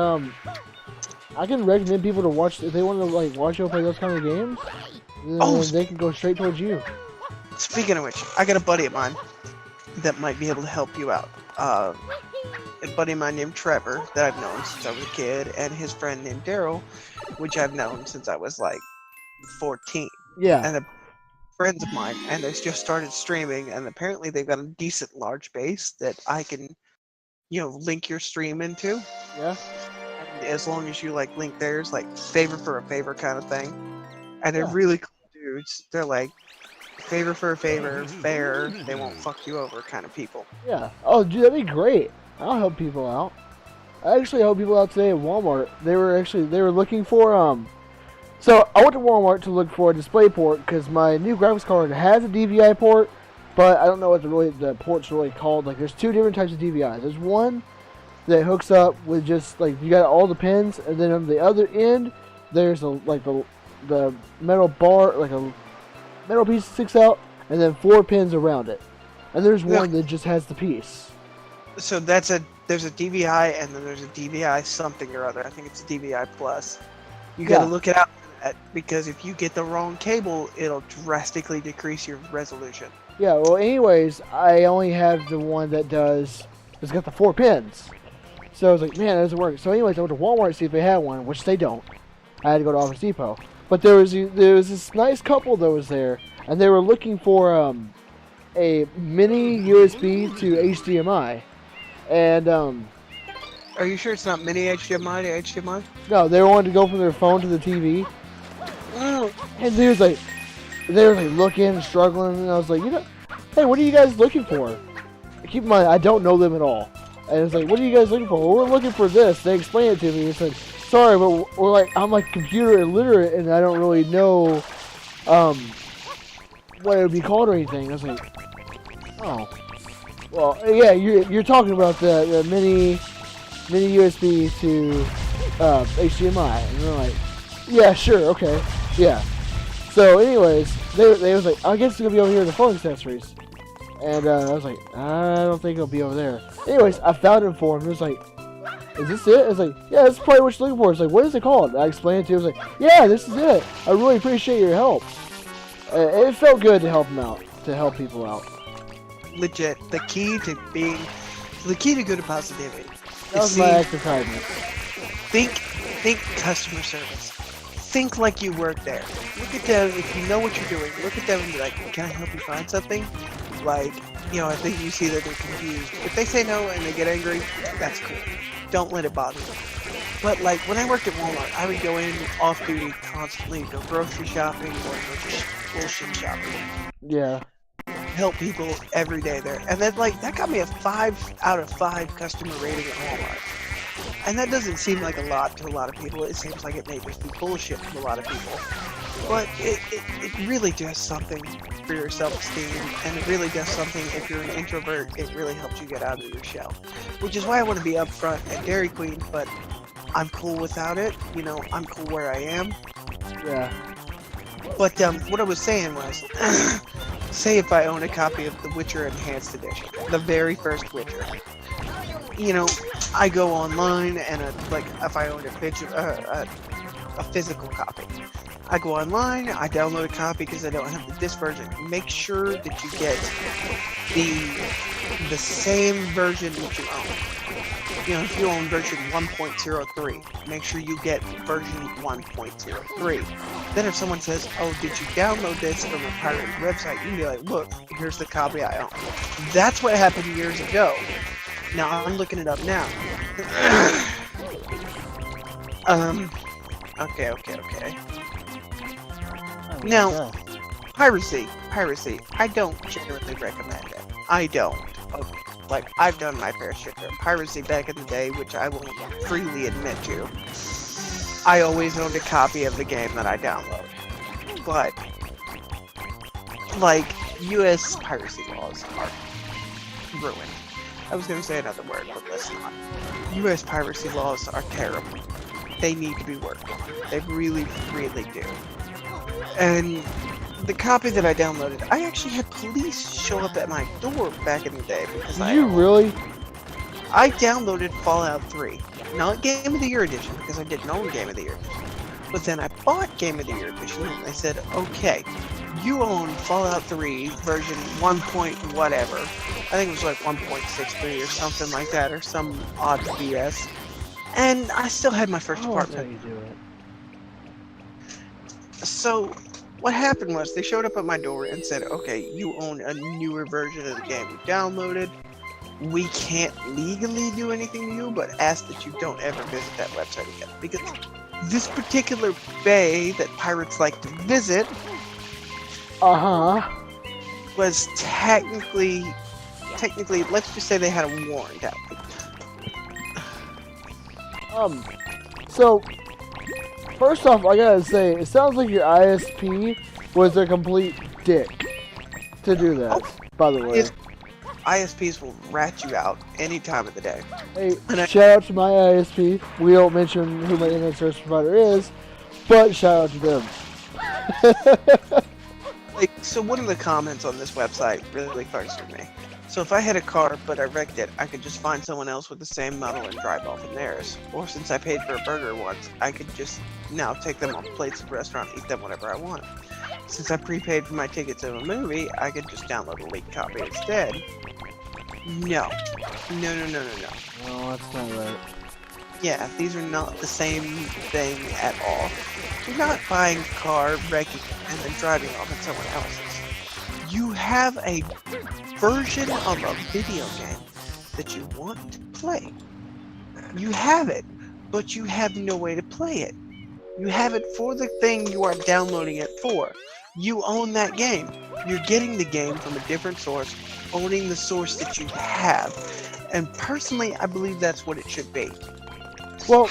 S1: I can recommend people to watch, if they want to, like, watch you play those kind of games, then they can go straight towards you.
S6: Speaking of which, I got a buddy of mine that might be able to help you out. A buddy of mine named Trevor that I've known since I was a kid, and his friend named Daryl, which I've known since I was like 14.
S1: Yeah.
S6: And they're friends of mine, and they just started streaming, and apparently they've got a decent large base that I can, link your stream into.
S1: Yeah.
S6: And as long as you like link theirs, like favor for a favor kind of thing. And they're really cool dudes. They're like favor for a favor, fair, they won't fuck you over kind of people.
S1: Yeah. Oh, dude, that'd be great. I'll help people out. I actually helped people out today at Walmart. They were looking for, so I went to Walmart to look for a display port because my new graphics card has a DVI port, but I don't know what the port's really called. Like, there's two different types of DVIs. There's one that hooks up with just, like, you got all the pins, and then on the other end, there's the metal bar, like a metal piece sticks out, and then 4 pins around it. And there's one that just has the piece.
S6: So there's a DVI, and then there's a DVI something or other. I think it's a DVI Plus. You gotta look it out for that, because if you get the wrong cable, it'll drastically decrease your resolution.
S1: Yeah, well, anyways, I only have the one that it's got the 4 pins. So I was like, man, that doesn't work. So anyways, I went to Walmart to see if they had one, which they don't. I had to go to Office Depot. But there was this nice couple that was there, and they were looking for a mini USB to HDMI. And
S6: are you sure it's not mini HDMI to HDMI?
S1: No, they wanted to go from their phone to the TV. And they were like looking and struggling, and I was like, hey, what are you guys looking for? Keep in mind, I don't know them at all. And it's like, what are you guys looking for? Well, we're looking for this. They explained it to me. It's like, sorry, but I'm like computer illiterate, and I don't really know what it would be called or anything. I was like, oh. Well, yeah, you're talking about the mini USB to HDMI, and they're like, yeah, sure, okay, yeah. So, anyways, they was like, I guess it's gonna be over here in the phone accessories, and I was like, I don't think it'll be over there. Anyways, I found it for him. It was like, is this it? I was like, yeah, that's probably what you're looking for. It's like, what is it called? I explained it to him. I was like, yeah, this is it. I really appreciate your help. It felt good to help him out, to help people out.
S6: Legit, the key to good positivity.
S1: That was my act of kindness.
S6: think customer service. Think like you work there. Look at them, if you know what you're doing, look at them and be like, can I help you find something? Like, I think you see that they're confused. If they say no and they get angry, that's cool. Don't let it bother you. But like, when I worked at Walmart, I would go in off-duty constantly, go grocery shopping, or go just bullshit shopping.
S1: Yeah.
S6: Help people every day there. And then like, that got me a 5 out of 5 customer rating at Walmart. And that doesn't seem like a lot to a lot of people. It seems like it may just be bullshit to a lot of people. But it really does something for your self-esteem, and it really does something if you're an introvert. It really helps you get out of your shell. Which is why I want to be upfront at Dairy Queen, but I'm cool without it. I'm cool where I am.
S1: Yeah.
S6: But what I was saying was, say if I own a copy of The Witcher Enhanced Edition, the very first Witcher. I go online and if I own a physical copy, I go online, I download a copy because I don't have the disc version. Make sure that you get the same version that you own. If you own version 1.03, make sure you get version 1.03. Then if someone says, oh, did you download this from a pirate website, you can be like, look, here's the copy I own. That's what happened years ago. Now, I'm looking it up now. Okay. Now, piracy. I don't generally recommend it. I don't. Okay. Like, I've done my fair share of piracy back in the day, which I will freely admit to. I always owned a copy of the game that I download. But, like, US piracy laws are ruined. I was going to say another word, but let's not. US piracy laws are terrible. They need to be worked on. They really, really do. And the copy that I downloaded, I actually had police show up at my door back in the day because
S1: Really?
S6: I downloaded Fallout 3. Not Game of the Year Edition, because I didn't own Game of the Year Edition. But then I bought Game of the Year Edition, and they said, okay, you own Fallout 3 version 1. Whatever. I think it was like 1.63 or something like that, or some odd BS. And I still had my first apartment.
S1: That's how you do it.
S6: So, what happened was, they showed up at my door and said, okay, you own a newer version of the game you downloaded. We can't legally do anything to you, but ask that you don't ever visit that website again. Because this particular bay that pirates like to visit was technically, let's just say they had a warrant out.
S1: So, first off, I gotta say, it sounds like your ISP was a complete dick to do that, by the way.
S6: ISPs will rat you out any time of the day.
S1: Hey, shout out to my ISP. We don't mention who my internet service provider is, but shout out to them.
S6: So one of the comments on this website really fucks with me. So if I had a car but I wrecked it, I could just find someone else with the same model and drive off in theirs. Or since I paid for a burger once, I could just now take them off plates at the restaurant and eat them whenever I want. Since I prepaid for my ticket to a movie, I could just download a leaked copy instead. No. No.
S1: No, that's not right.
S6: Yeah, these are not the same thing at all. You're not buying a car, wrecking it, and then driving off in someone else's. You have a version of a video game that you want to play. You have it, but you have no way to play it. You have it for the thing you are downloading it for. You own that game. You're getting the game from a different source, owning the source that you have. And personally, I believe that's what it should be.
S1: Well,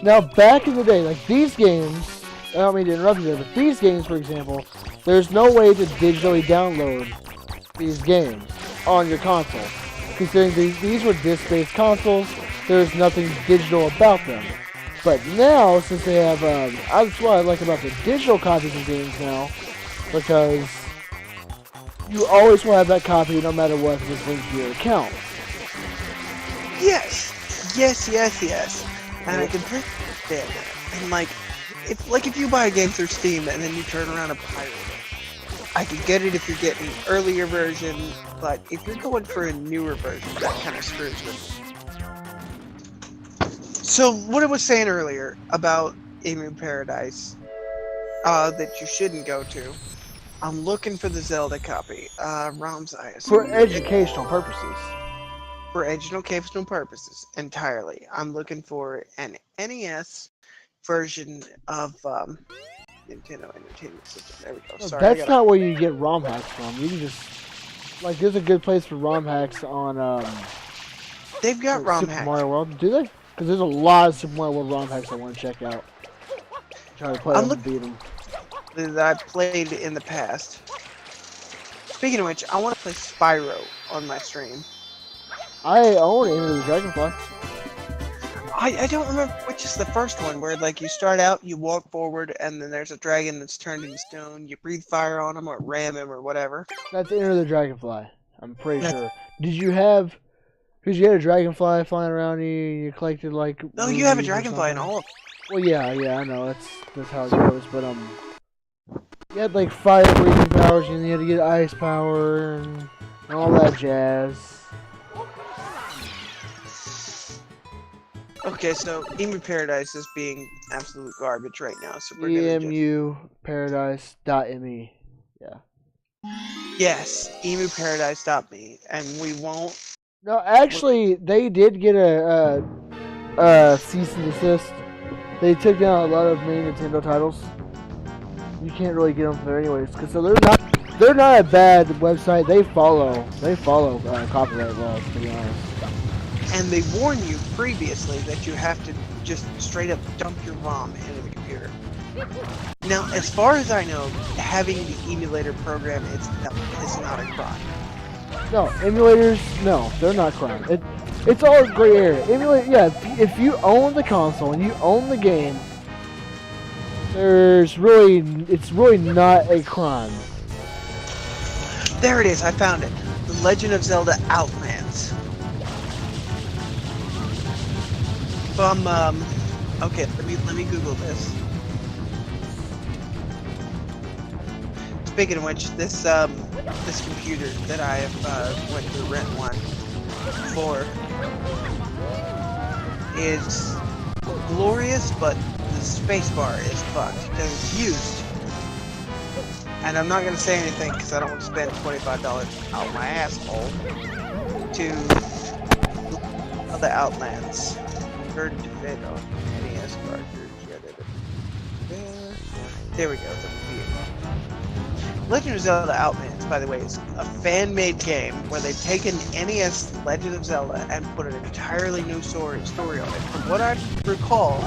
S1: now back in the day, like these games, I don't mean to interrupt you there, but these games, for example, there's no way to digitally download these games on your console. Considering these were disc-based consoles, there's nothing digital about them. But now, since they have, that's what I like about the digital copies of games now, because you always will have that copy no matter what if it's linked to your account.
S6: Yes. And I completely understand that. And if you buy a game through Steam and then you turn around and pirate it, I could get it if you're getting an earlier version, but if you're going for a newer version, that kind of screws with me. So what I was saying earlier about Emu Paradise, that you shouldn't go to. I'm looking for the Zelda copy. ROMs, I
S1: For
S6: assume.
S1: educational purposes.
S6: For educational purposes entirely. I'm looking for an NES version of Nintendo Entertainment System. There we go.
S1: No,
S6: Sorry, I
S1: that's
S6: gotta.
S1: not where you get ROM hacks from. You can just like there's a good place for ROM hacks on
S6: They've got
S1: like
S6: ROM
S1: Super
S6: hacks.
S1: Mario World. Do they? Because there's a lot of Super Mario World ROM hacks I want to check out. Try to play
S6: I'm
S1: them and
S6: looking
S1: beat them.
S6: that I've played in the past. Speaking of which, I want to play Spyro on my stream.
S1: I own Enter the Dragonfly.
S6: I don't remember which is the first one where like you start out, you walk forward, and then there's a dragon that's turned into stone. You breathe fire on him or ram him or whatever.
S1: That's Enter the Dragonfly. I'm pretty
S6: That's-
S1: sure. Did you have? Because you had a dragonfly flying around you. You collected like.
S6: No, you have a
S1: rubies or
S6: dragonfly in
S1: something.
S6: all of
S1: Well, yeah, I know. That's how it goes. But you had like fire breathing powers, and you had to get ice power and all that jazz.
S6: Okay, so Emu Paradise is being absolute garbage right now, so we're gonna just...
S1: EMUparadise.me. Yeah.
S6: Yes, emuparadise.me, and we won't...
S1: No, actually, they did get a cease and desist. They took down a lot of main Nintendo titles. You can't really get them from there anyways, because so they're not a bad website. They follow copyright laws, to be honest.
S6: And they warn you previously that you have to just straight up dump your ROM into the computer. Now, as far as I know, having the emulator program itself is not a crime.
S1: No, emulators, no, they're not crime. It's all gray area. Yeah, if you own the console and you own the game, it's really not a crime.
S6: There it is, I found it. The Legend of Zelda Outlands. Okay, let me Google this. Speaking of which, this computer that I have went to rent one for is glorious, but the spacebar is fucked because it's used. And I'm not gonna say anything because I don't want to spend $25 out my asshole to the Outlands. Third to fit on NES cartridge. There we go. Legend of Zelda Outlands, by the way, is a fan-made game where they've taken NES Legend of Zelda and put an entirely new story on it. From what I recall,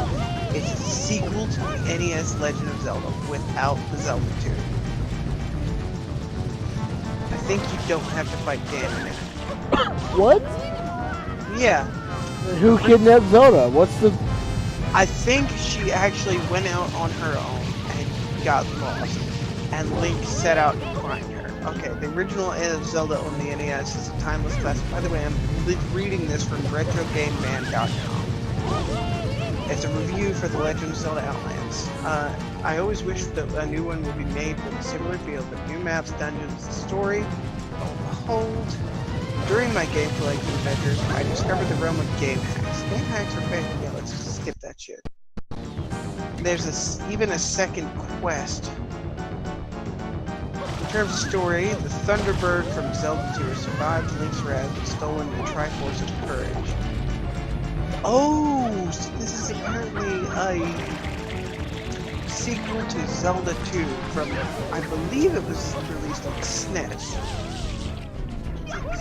S6: it's a sequel to the NES Legend of Zelda without the Zelda 2. I think you don't have to fight Ganon in it.
S1: What?
S6: Yeah.
S1: Who kidnapped Zelda? What's the...
S6: I think she actually went out on her own and got lost. And Link set out to find her. Okay, the original Zelda on the NES is a timeless classic. By the way, I'm reading this from RetroGameMan.com. It's a review for The Legend of Zelda Outlands. I always wish that a new one would be made with a similar feel, but new maps, dungeons, story. Oh, behold. During my game collecting adventures, I discovered the realm of game hacks. Game hacks are fake. Yeah, let's just skip that shit. There's even a second quest. In terms of story, the Thunderbird from Zelda 2 survived Link's wrath and stolen the Triforce of Courage. Oh, so this is apparently a sequel to Zelda 2 from, I believe it was released on SNES.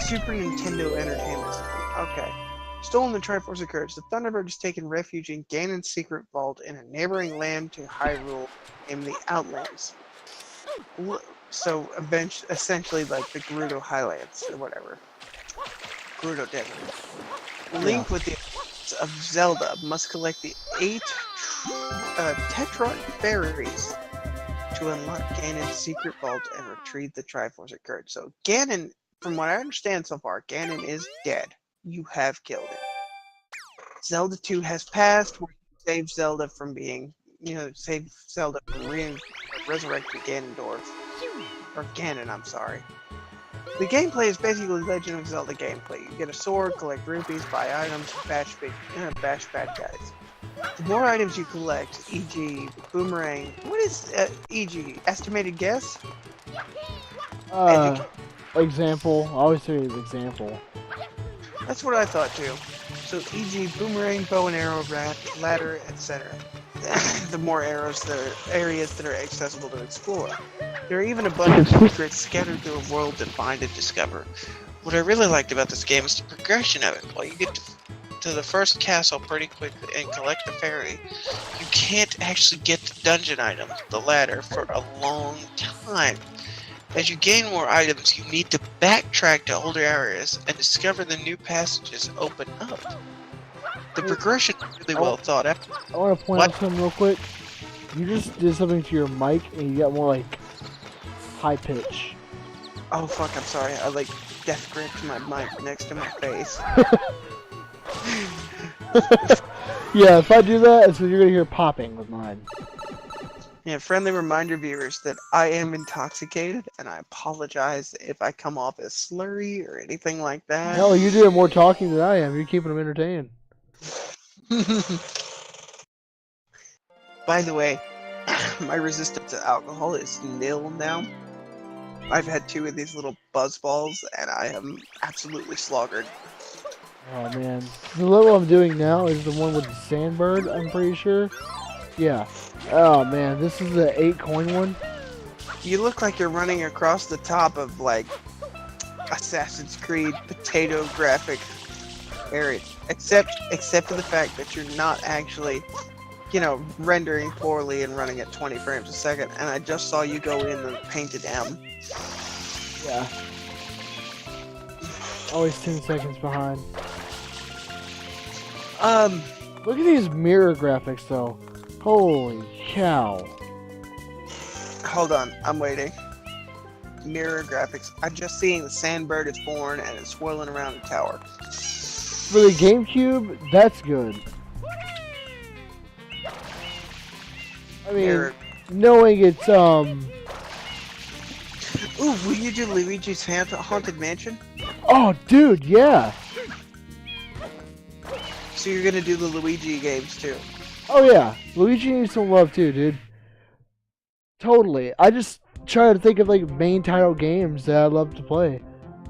S6: Super Nintendo Entertainment System. Okay. Stolen the Triforce of Courage. The Thunderbird has taken refuge in Ganon's secret vault in a neighboring land to Hyrule in the Outlands. So, essentially like the Gerudo Highlands, or whatever. Gerudo Desert. Link with the of Zelda must collect the 8 Tetrarch Fairies to unlock Ganon's secret vault and retrieve the Triforce of Courage. So, Ganon, from what I understand so far, Ganon is dead. You have killed him. Zelda 2 has passed, where you saved Zelda from being, saved Zelda from resurrecting Ganondorf. Or Ganon, I'm sorry. The gameplay is basically Legend of Zelda gameplay. You get a sword, collect rupees, buy items, bash bad guys. The more items you collect, e.g. boomerang, what is e.g. estimated guess?
S1: Example. I always say it's example.
S6: That's what I thought too. So e.g. boomerang, bow and arrow, ladder, etc. The more areas that are accessible to explore. There are even a bunch of secrets scattered through a world to find and discover. What I really liked about this game is the progression of it. While you get to the first castle pretty quickly and collect the fairy, you can't actually get the dungeon items, the ladder, for a long time. As you gain more items, you need to backtrack to older areas and discover the new passages open up. The progression is really well thought out.
S1: I want to point out something real quick. You just did something to your mic and you got more like high pitch.
S6: Oh fuck, I'm sorry. I like death gripped my mic next to my face.
S1: Yeah, if I do that, it's you're gonna hear popping with mine.
S6: Yeah, friendly reminder viewers that I am intoxicated and I apologize if I come off as slurry or anything like that.
S1: Hell, you're doing more talking than I am. You're keeping them entertained.
S6: By the way, my resistance to alcohol is nil now. I've had 2 of these little buzz balls and I am absolutely sloggered.
S1: Oh man, the level I'm doing now is the one with the sandbird. I'm pretty sure. Yeah. Oh man, this is the 8 coin one.
S6: You look like you're running across the top of like Assassin's Creed potato graphic area, except for the fact that you're not actually, you know, rendering poorly and running at 20 frames a second. And I just saw you go in the painted M.
S1: Yeah. Always 10 seconds behind. Look at these mirror graphics though. Holy cow.
S6: Hold on, I'm waiting. Mirror graphics. I'm just seeing the sandbird is born and it's swirling around the tower.
S1: For the GameCube, that's good. I mean, knowing it's
S6: Ooh, will you do Luigi's Haunted Mansion?
S1: Oh, dude, yeah.
S6: So you're gonna do the Luigi games too?
S1: Oh yeah, Luigi needs some love too, dude. Totally. I just try to think of like main title games that I love to play,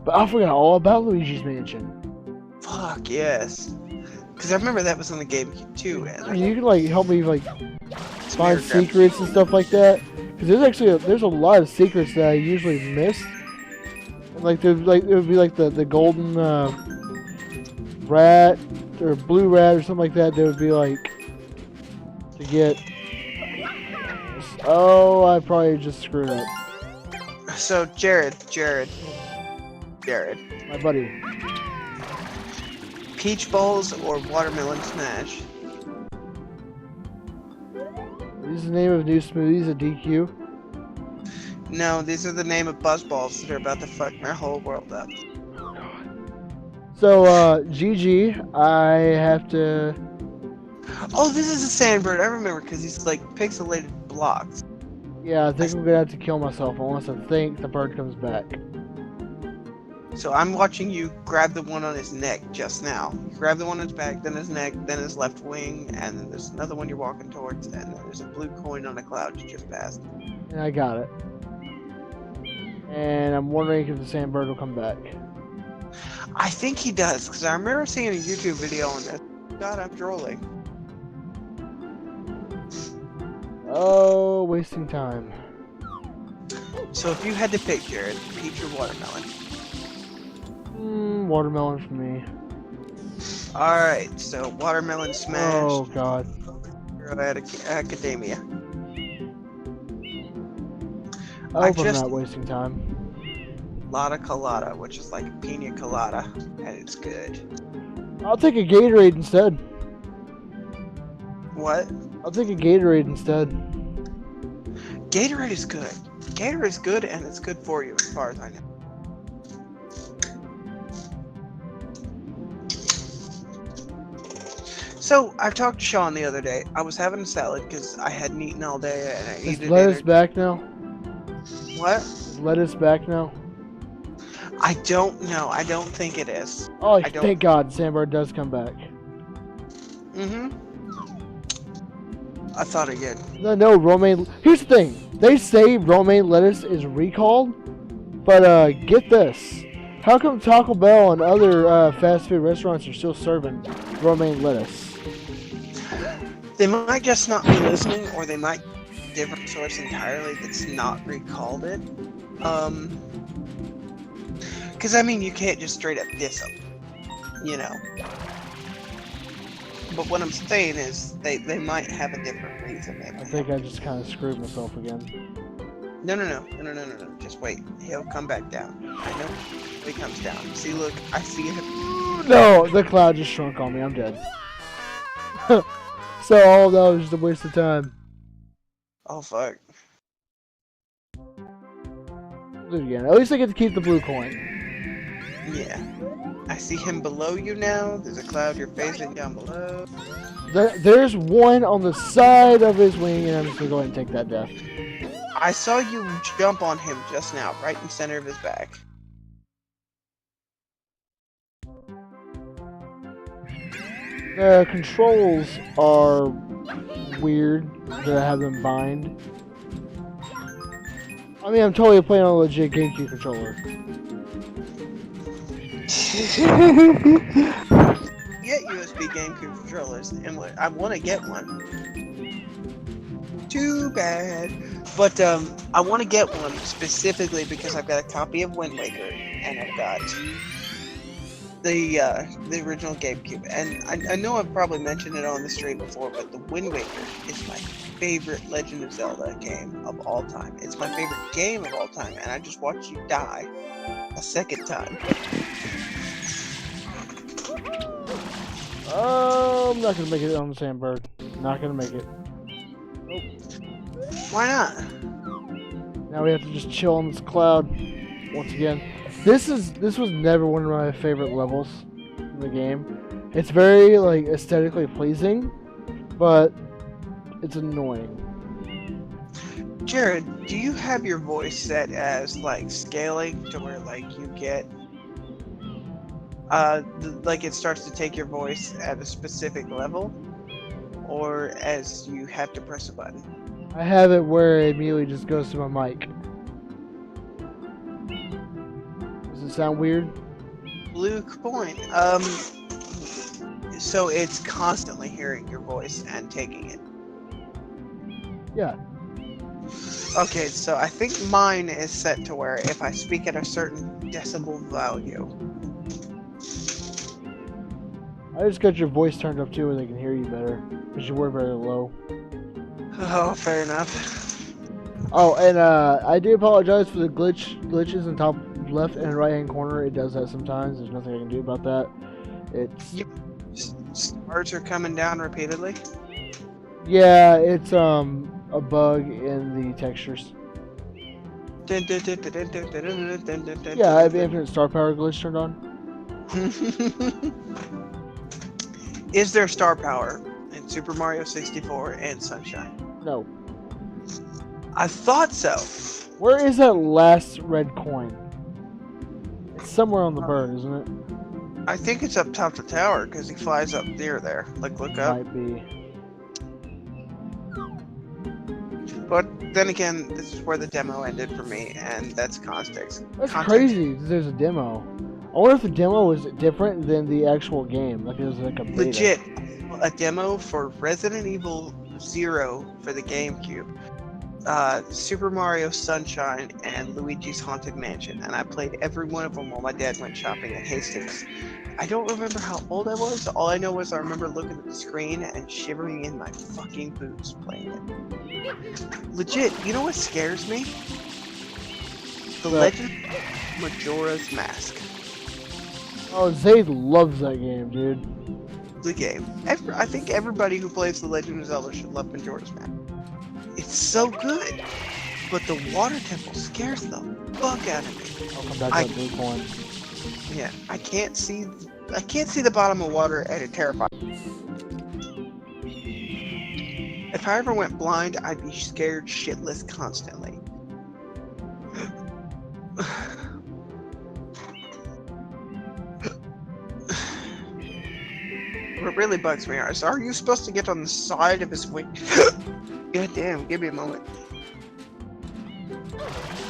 S1: but I forgot all about Luigi's Mansion.
S6: Fuck yes, because I remember that was on the GameCube too. And
S1: I mean, you can like help me like find secrets and stuff like that. Because there's actually there's a lot of secrets that I usually miss. Like it would be like the golden rat or blue rat or something like that. That would be like to get. Oh, I probably just screwed up.
S6: So Jared,
S1: My buddy.
S6: Peach Balls or Watermelon Smash?
S1: Is the name of new smoothies a DQ?
S6: No, these are the name of Buzz Balls that are about to fuck my whole world up.
S1: So, GG, I have to...
S6: Oh, this is a sandbird. I remember because he's like pixelated blocks.
S1: Yeah, I think I'm gonna have to kill myself unless I think the bird comes back.
S6: So I'm watching you grab the one on his neck just now. You grab the one on his back, then his neck, then his left wing, and then there's another one you're walking towards, and then there's a blue coin on a cloud you just passed.
S1: And I got it. And I'm wondering if the sandbird will come back.
S6: I think he does, because I remember seeing a YouTube video on this. God, I'm drooling.
S1: Oh, wasting time.
S6: So if you had to pick, Jared, peach or watermelon?
S1: Watermelon for me.
S6: Alright, so watermelon smash.
S1: Oh, God.
S6: Academia.
S1: I hope I'm not wasting time.
S6: Lotta Colada, which is like pina colada, and it's good.
S1: I'll take a Gatorade instead.
S6: What?
S1: I'll take a Gatorade instead.
S6: Gatorade is good. Gatorade is good, and it's good for you as far as I know. So, I talked to Sean the other day. I was having a salad because I hadn't eaten all day, and I
S1: Is
S6: ate it.
S1: lettuce back now?
S6: What?
S1: Is lettuce back now?
S6: I don't know. I don't think it is.
S1: Oh,
S6: I don't-
S1: thank God, Sandbar does come back.
S6: Mm-hmm. I thought again.
S1: No, romaine. Here's the thing. They say romaine lettuce is recalled, but get this. How come Taco Bell and other fast food restaurants are still serving romaine lettuce?
S6: They might just not be listening, or they might different source entirely that's not recalled it. Because I mean, you can't just straight up diss them, you know. But what I'm saying is, they might have a different reason.
S1: I think I just kind of screwed myself again.
S6: No. Just wait. He'll come back down. I know he comes down. See, look, I see him.
S1: No, the cloud just shrunk on me. I'm dead. So all that was just a waste of time.
S6: Oh fuck.
S1: Do it again. At least I get to keep the blue coin.
S6: Yeah. I see him below you now. There's a cloud you're facing down below.
S1: There's one on the side of his wing, and I'm just gonna go ahead and take that death.
S6: I saw you jump on him just now, right in the center of his back.
S1: The controls are weird that I have them bind. I mean, I'm totally playing on a legit GameCube controller.
S6: Get USB GameCube controllers, and I want to get one. Too bad. But I want to get one specifically because I've got a copy of Wind Waker, and I've got the original GameCube. And I know I've probably mentioned it on the stream before, but the Wind Waker is my favorite Legend of Zelda game of all time. It's my favorite game of all time, and I just watched you die a second time.
S1: Oh, I'm not gonna make it on the Sandberg. Not gonna make it.
S6: Why not?
S1: Now we have to just chill on this cloud once again. This was never one of my favorite levels in the game. It's very like aesthetically pleasing, but it's annoying.
S6: Jared, do you have your voice set as like scaling to where like you get like it starts to take your voice at a specific level, or as you have to press a button?
S1: I have it where it immediately just goes to my mic. Does it sound weird?
S6: Blue coin. So it's constantly hearing your voice and taking it.
S1: Yeah.
S6: Okay, so I think mine is set to where if I speak at a certain decibel value.
S1: I just got your voice turned up too where they can hear you better. Because you were very low.
S6: Oh, fair enough.
S1: Oh, and I do apologize for the glitches in top left and right hand corner. It does that sometimes. There's nothing I can do about that. It's
S6: Stars are coming down repeatedly.
S1: yeah, it's a bug in the textures. Yeah, I have infinite star power glitch turned on.
S6: Is there star power in Super Mario 64 and Sunshine?
S1: No.
S6: I thought so.
S1: Where is that last red coin? It's somewhere on the bird, isn't it?
S6: I think it's up top the tower because he flies up near there. Like, look up.
S1: Might be.
S6: But then again, this is where the demo ended for me, and that's context.
S1: That's crazy. There's a demo. I wonder if the demo was different than the actual game. Like it was like a beta.
S6: Legit, a demo for Resident Evil 0 for the GameCube, Super Mario Sunshine, and Luigi's Haunted Mansion, and I played every one of them while my dad went shopping at Hastings. I don't remember how old I was. All I know was I remember looking at the screen and shivering in my fucking boots playing it. Legit, you know what scares me? The Legend of Majora's Mask.
S1: Oh, Zayd loves that game, dude.
S6: The game. I think everybody who plays The Legend of Zelda should love Majora's Mask. It's so good, but the water temple scares the fuck out of me.
S1: I'll come back to that blue coin.
S6: Yeah, I can't see the bottom of water and it terrifies me. If I ever went blind, I'd be scared shitless constantly. what really bugs me is, are you supposed to get on the side of his wing? God damn, give me a moment.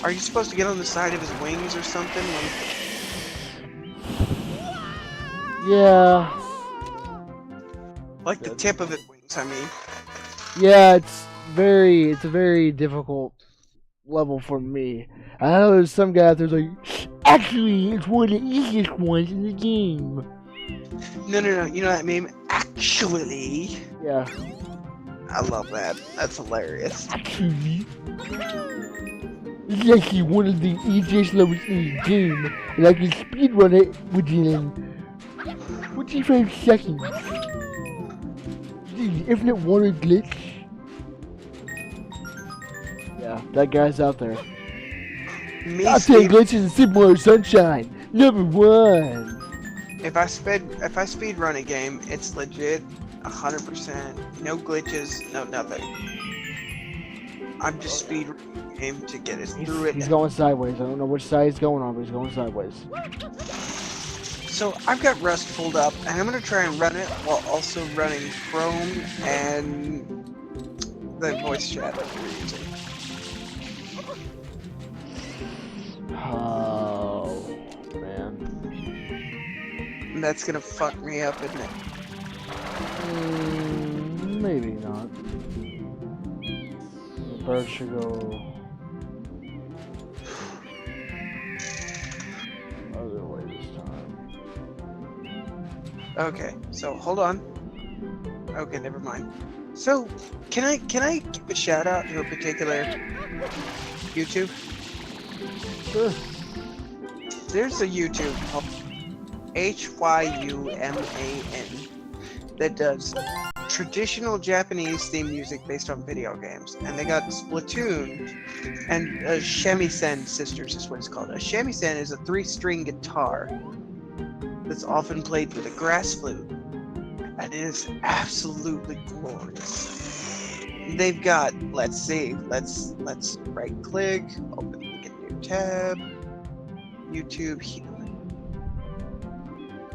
S6: Are you supposed to get on the side of his wings or something?
S1: Yeah.
S6: Like the tip of his wings, I mean.
S1: Yeah, it's a very difficult level for me. I know there's some guy out there's like, actually, it's one of the easiest ones in the game.
S6: No, you know that meme? Actually.
S1: Yeah.
S6: I love that. That's hilarious.
S1: Actually, it's actually one of the easiest levels in the game, and I can speedrun it within 25 seconds. The infinite water glitch. Yeah, that guy's out there. Top 10 glitches in Super Mario Sunshine. Number 1.
S6: If I speed run a game, it's legit 100%. No glitches, no nothing. I'm just speed running the game to get it through it.
S1: He's going sideways. I don't know which side he's going on, but he's going sideways.
S6: So I've got Rust pulled up, and I'm gonna try and run it while also running Chrome and the voice chat that we're using.
S1: Oh man,
S6: And that's gonna fuck me up, isn't it?
S1: maybe not. The bird should go other way this time.
S6: Okay, so hold on. Okay, never mind. So, can I give a shout out to a particular YouTube?
S1: Sure.
S6: There's a YouTube called HYUMAN that does traditional Japanese theme music based on video games, and they got Splatoon and shamisen sisters is what it's called. A shamisen is a 3-string guitar that's often played with a grass flute, and it is absolutely glorious. They've got, let's see, let's right click, open a new tab, YouTube here.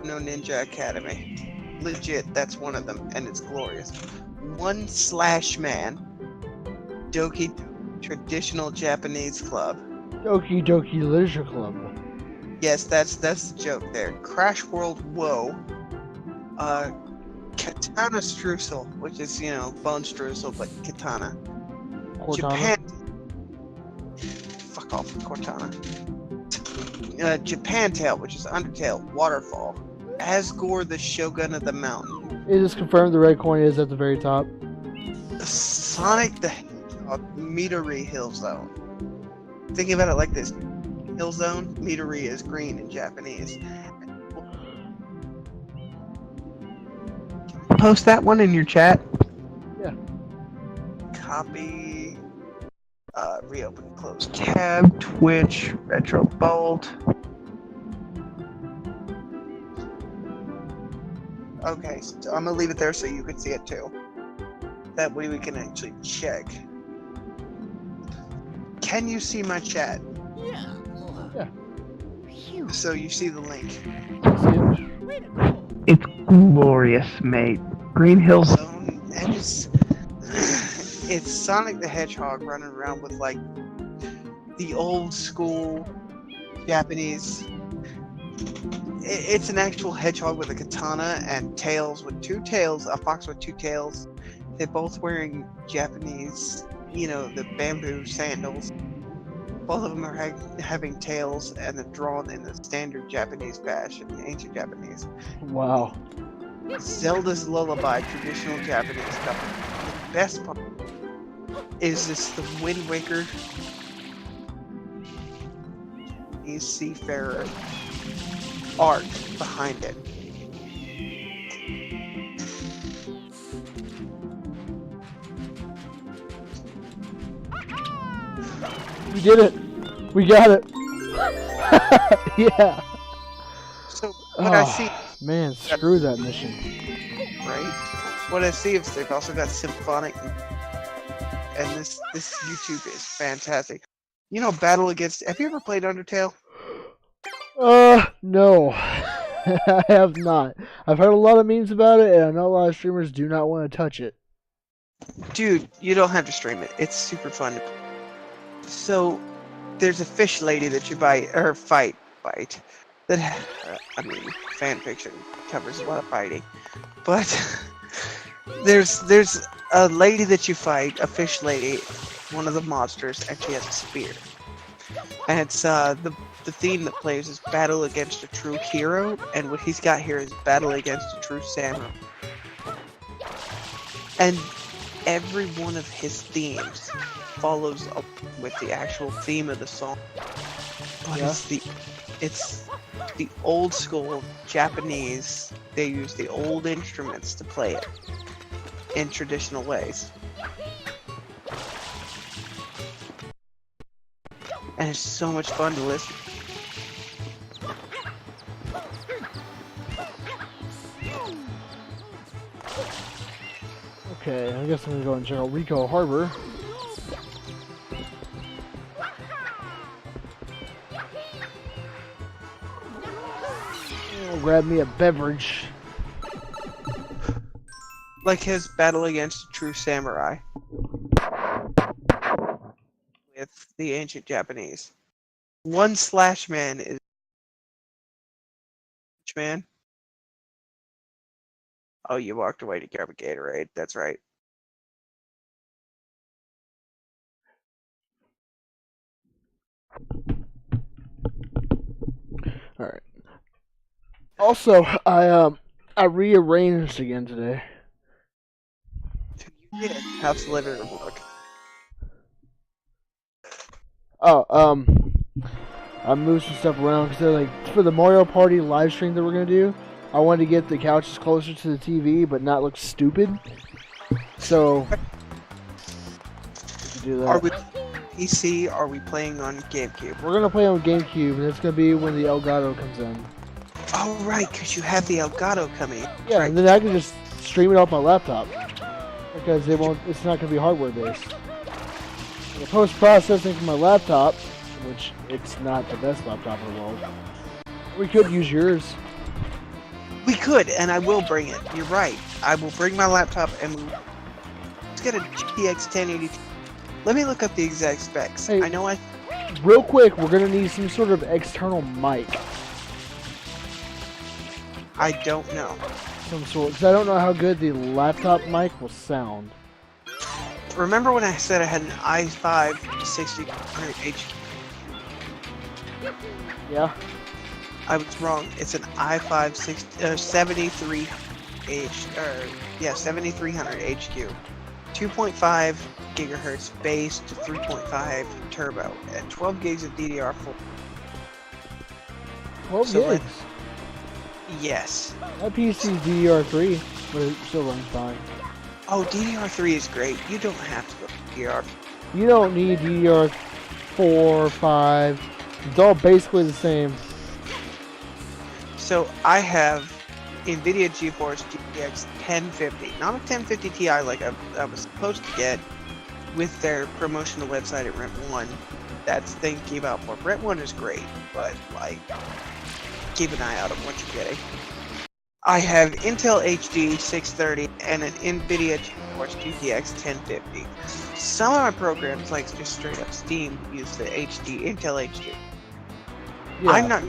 S6: No Ninja Academy. Legit, that's one of them, and it's glorious. 1/man, Doki Traditional Japanese Club.
S1: Doki Doki Literature Club.
S6: Yes, that's the joke there. Crash World Whoa. Katana Streusel, which is, you know, bone streusel, but katana.
S1: Cortana.
S6: Japan. Fuck off, Cortana. Japan Tail, which is Undertale, Waterfall. Asgore, the Shogun of the Mountain.
S1: It is confirmed the red coin is at the very top.
S6: Sonic the Hedgehog, Midori Hill Zone. Thinking about it like this. Hill Zone, Midori is green in Japanese. Post that one in your chat.
S1: Yeah.
S6: Copy. Reopen, close tab. Twitch, RetroBolt. Okay, so I'm gonna leave it there so you can see it too. That way we can actually check. Can you see my chat?
S3: Yeah.
S1: Yeah.
S6: So you see the link.
S1: See it?
S3: Way to go.
S6: It's glorious, mate. Green Hill Zone, and it's Sonic the Hedgehog running around with like the old school Japanese. It's an actual hedgehog with a katana and tails with 2 tails, a fox with 2 tails. They're both wearing Japanese, you know, the bamboo sandals. Both of them are having tails, and they're drawn in the standard Japanese fashion, ancient Japanese.
S1: Wow.
S6: Zelda's Lullaby, traditional Japanese stuff. The best part is this the Wind Waker seafarer art behind it.
S1: We did it. We got it. Yeah.
S6: So what I see,
S1: Man, screw that mission.
S6: right? What I see is they've also got symphonic, and this YouTube is fantastic. You know, Battle Against. Have you ever played Undertale?
S1: No. I have not. I've heard a lot of memes about it, and I know a lot of streamers do not want to touch it.
S6: Dude, you don't have to stream it. It's super fun. So, there's a fish lady that you fight. That, I mean, fan fiction covers a lot of fighting. But, there's a lady that you fight, a fish lady, one of the monsters, and she has a spear. And it's, the theme that plays is battle against a true hero, and what he's got here is battle against a true samurai. And every one of his themes follows up with the actual theme of the song. But
S1: Yeah.
S6: it's the old school Japanese. They use the old instruments to play it in traditional ways. And it's so much fun to listen.
S1: Okay, I guess I'm gonna go and check out Rico Harbor. I'll grab me a beverage.
S6: Like his battle against a true samurai with the ancient Japanese. One slash man is man. Oh, you walked away to grab a Gatorade. That's right.
S1: All right. Also, I rearranged again today.
S6: You did. How's the living room look?
S1: Oh, I moved some stuff around because they're like for the Mario Party live stream that we're gonna do. I wanted to get the couches closer to the TV, but not look stupid. So, do that.
S6: Are we PC? Are we playing on GameCube?
S1: We're gonna play on GameCube, and it's gonna be when the Elgato comes in.
S6: Oh right, because you have the Elgato coming.
S1: Yeah,
S6: Right.
S1: and then I can just stream it off my laptop because it won't. It's not gonna be hardware based. The post processing from my laptop, which it's not the best laptop in the world. We could use yours.
S6: We could, and I will bring it. You're right. I will bring my laptop and let's get a GTX 1080. Let me look up the exact specs.
S1: Hey.
S6: I know
S1: Real quick, we're gonna need some sort of external mic,
S6: I don't know.
S1: some sort, because I don't know how good the laptop mic will sound.
S6: Remember when I said I had an i5 6000H?
S1: Yeah.
S6: I was wrong. It's an i5 73H, 7300 HQ. 2.5 gigahertz base to 3.5 turbo and 12 gigs of DDR4.
S1: 12
S6: So
S1: gigs.
S6: Yes.
S1: My PC is DDR3, but it still runs fine.
S6: Oh, DDR3 is great. You don't have to go DDR.
S1: You don't need DDR4, 5. It's all basically the same.
S6: So I have NVIDIA GeForce GTX 1050, not a 1050 Ti like I was supposed to get with their promotional website at Rent 1. That's the thing to keep out for. Rent 1 is great, but like, keep an eye out on what you're getting. I have Intel HD 630 and an NVIDIA GeForce GTX 1050. Some of my programs, like just straight up Steam, use the Intel HD.
S1: Yeah.
S6: I'm not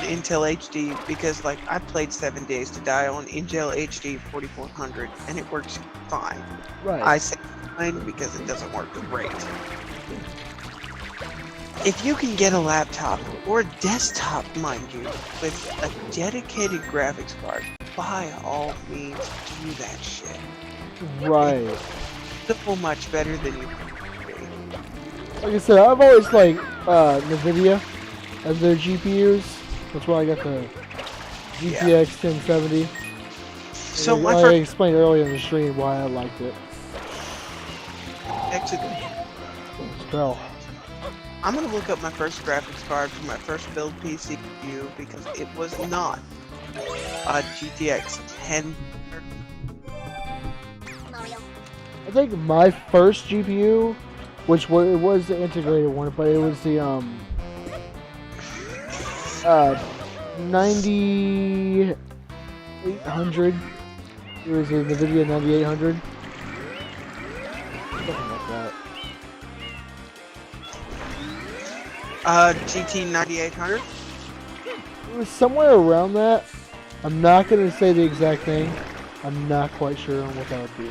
S6: Intel HD because like I played 7 Days to Die on Intel HD 4400 and it works fine.
S1: Right.
S6: I say fine because it doesn't work great. If you can get a laptop or a desktop, mind you, with a dedicated graphics card, by all means do that shit.
S1: Right.
S6: It's so much better than you could be.
S1: Like I said, I've always liked NVIDIA as their GPUs. That's why I got the GTX 1070.
S6: So
S1: And
S6: my
S1: I
S6: first
S1: explained earlier in the stream why I liked it. Spell.
S6: I'm gonna look up my first graphics card for my first build PC because it was not a GTX 10.
S2: Mario.
S1: I think my first GPU, which it was the integrated one, but it was the 9800. It was a NVIDIA 9800. Something like that.
S6: GT 9800.
S1: It was somewhere around that. I'm not going to say the exact thing. I'm not quite sure on what that would be.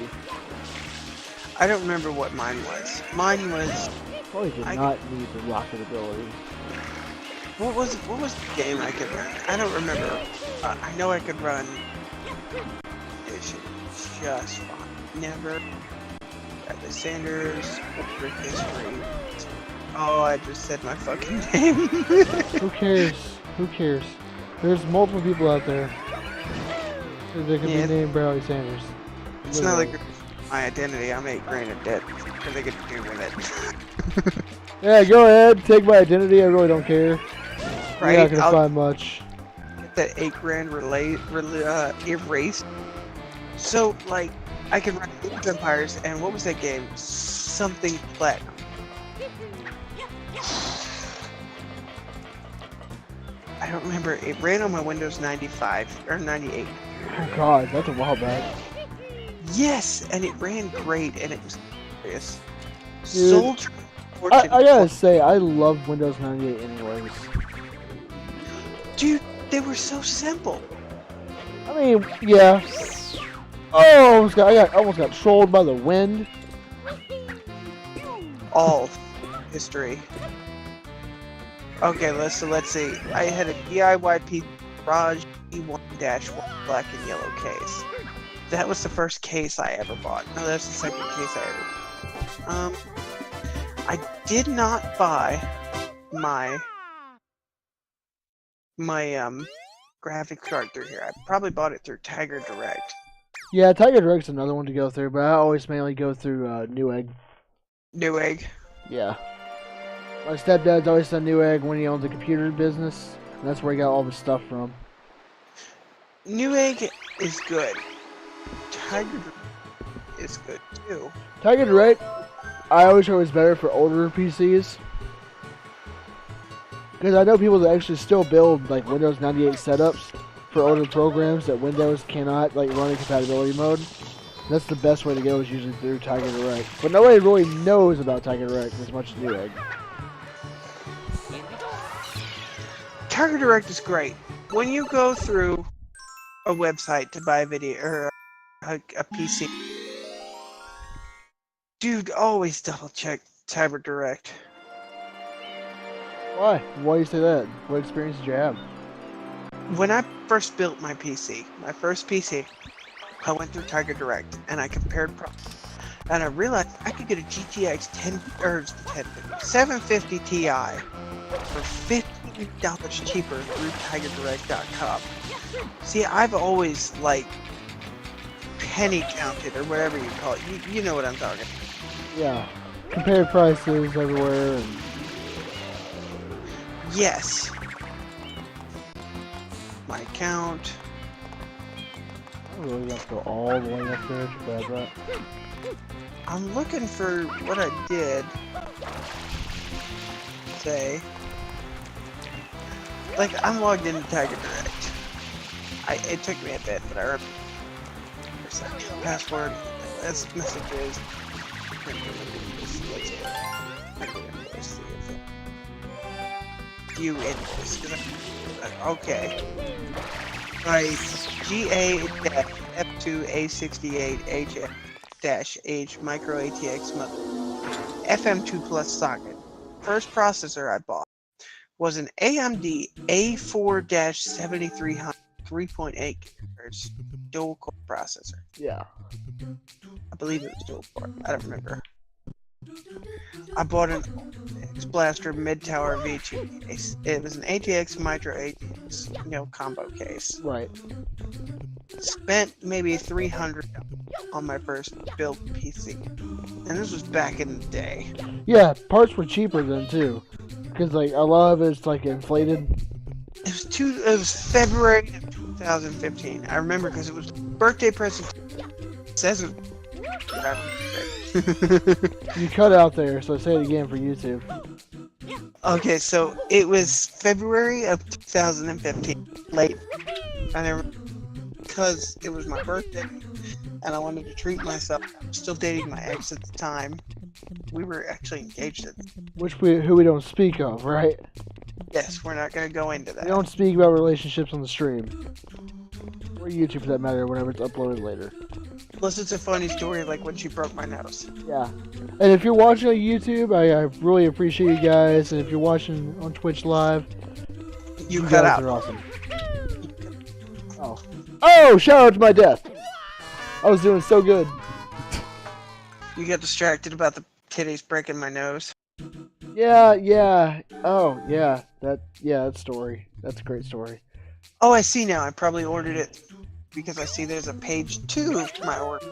S6: I don't remember what mine was. Mine was...
S1: Probably did not need the rocket ability.
S6: What was the game I could run? I don't remember. I know I could run... It's just fine. Never... The Sanders... Work history... Oh, I just said my fucking name.
S1: Who cares? Who cares? There's multiple people out there that could be named Bradley Sanders.
S6: It's not like my identity. I'm 8 grand in debt. What are they gonna do with it?
S1: Yeah, go ahead. Take my identity. I really don't care.
S6: Right?
S1: You're not gonna find much.
S6: Get that 8 grand erased. So, like, I can run Age of Empires, and what was that game? Something Platinum. I don't remember. It ran on my Windows 95 or 98.
S1: Oh god, that's a while back.
S6: Yes, and it ran great, and it was hilarious.
S1: Dude,
S6: Soldier.
S1: I gotta say, I love Windows 98 anyways.
S6: Dude, they were so simple.
S1: I mean, yeah. Oh, I almost got trolled by the wind.
S6: All history. Okay, let's see. I had a DIY PC Garage E1-1 black and yellow case. That was the first case I ever bought. No, that's the second case I ever bought. I did not buy my graphics card through here. I probably bought it through Tiger Direct.
S1: Yeah, Tiger Direct's another one to go through, but I always mainly go through Newegg.
S6: Newegg.
S1: Yeah. My stepdad's always done Newegg when he owned the computer business, and that's where he got all the stuff from.
S6: Newegg is good. Tiger Direct is good too.
S1: Tiger Direct, I always heard was better for older PCs. Because I know people that actually still build like Windows 98 setups for older programs that Windows cannot like run in compatibility mode. That's the best way to go is usually through Tiger Direct. But nobody really knows about Tiger Direct as much as Newegg.
S6: Tiger Direct is great. When you go through a website to buy a video or a PC, dude, always double check Tiger Direct.
S1: Why? Why do you say that? What experience did you have?
S6: When I first built my PC, my first PC, I went through Tiger Direct and I compared and I realized I could get a GTX 750 Ti for $50 cheaper through TigerDirect.com. See, I've always like penny counted or whatever you call it. You know what I'm talking about.
S1: Yeah. Compared prices everywhere and
S6: yes. My account.
S1: I really have to go all the way up there to grab that.
S6: I'm looking for what I did. Say. Like, I'm logged into Tiger Direct. It took me a bit, but I remember. Password. That's messages. View invoice. Okay. Right. GA-F2A68HF-H micro ATX mother. FM2 Plus socket. First processor I bought was an AMD A4-7300 3.8 GHz dual core processor.
S1: Yeah.
S6: I believe it was dual core. I don't remember. I bought an X-Blaster Mid-Tower V2 case. It was an ATX Micro ATX, combo case.
S1: Right.
S6: Spent maybe $300 on my first built PC. And this was back in the day.
S1: Yeah, parts were cheaper then too. Because like a lot of it's like inflated.
S6: It was February of 2015. I remember because it was birthday present. It says it.
S1: You cut out there, so say it again for YouTube.
S6: Okay, so it was February of 2015, late. I never, because it was my birthday, and I wanted to treat myself. I was still dating my ex at the time. We were actually engaged at the time.
S1: Who we don't speak of, right?
S6: Yes, we're not going to go into
S1: We
S6: that.
S1: don't speak about relationships on the stream. Or YouTube for that matter, whenever it's uploaded later.
S6: Plus, it's a funny story, like when she broke my nose.
S1: Yeah. And if you're watching on YouTube, I really appreciate you guys. And if you're watching on Twitch Live,
S6: You
S1: guys
S6: cut out.
S1: are awesome. Oh. Oh, shout out to my death. I was doing so good.
S6: You got distracted about the titties breaking my nose.
S1: Yeah. Oh, yeah. That story. That's a great story.
S6: Oh, I see now. I probably ordered it because I see there's a page 2 to my order.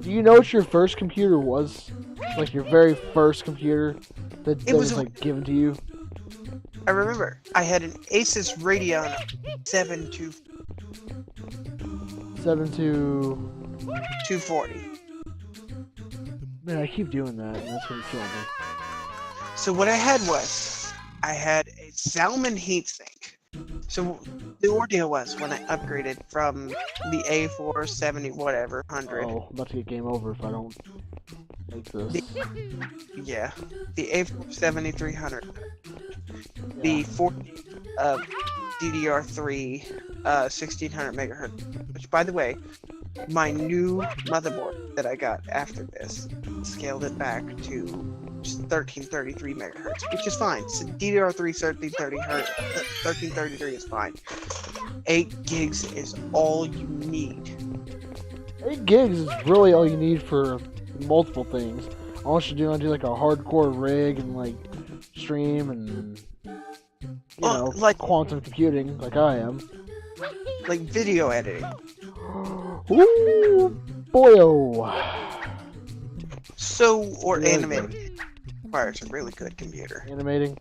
S1: Do you know what your first computer was? Like your very first computer that was like given to you?
S6: I remember. I had an Asus Radeon 240.
S1: Man, I keep doing that, and that's gonna kill me. So
S6: what I had was, I had a Zalman heatsink. So the ordeal was when I upgraded from the A470 whatever 100.
S1: Oh, I'm about to get game over if I don't make this.
S6: The A470 300. The 40 DDR3 1600 megahertz. Which, by the way, my new motherboard that I got after this scaled it back to 1333 megahertz, which is fine. So DDR3 1333 is fine. 8 gigs is all you need.
S1: 8 gigs is really all you need for multiple things. Unless you do like a hardcore rig and like stream and you know,
S6: like
S1: quantum computing, like I am.
S6: Like video editing.
S1: Ooh, boyo.
S6: So, or
S1: really
S6: animating.
S1: Good.
S6: Requires a really good computer.
S1: Animating.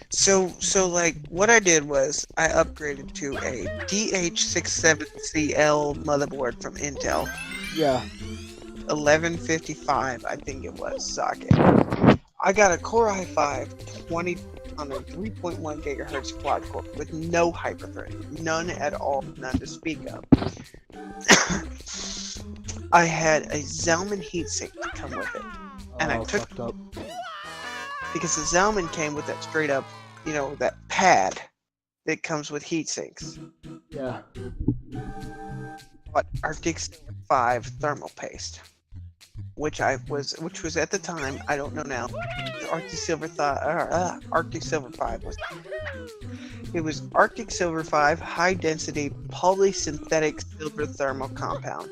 S6: So like what I did was I upgraded to a DH67CL motherboard from Intel.
S1: Yeah.
S6: 1155, I think it was, socket. I got a Core i5 20 on a 3.1 gigahertz quad core with no hyperthreading, none at all, none to speak of. I had a Zalman heatsink to come with it, and I took
S1: up.
S6: because the Zalman came with that straight up, you know, that pad that comes with heatsinks.
S1: Yeah.
S6: But Arctic Silver 5 thermal paste, which was at the time, I don't know now. The Arctic Silver 5 was. It was Arctic Silver 5 high density polysynthetic silver thermal compound.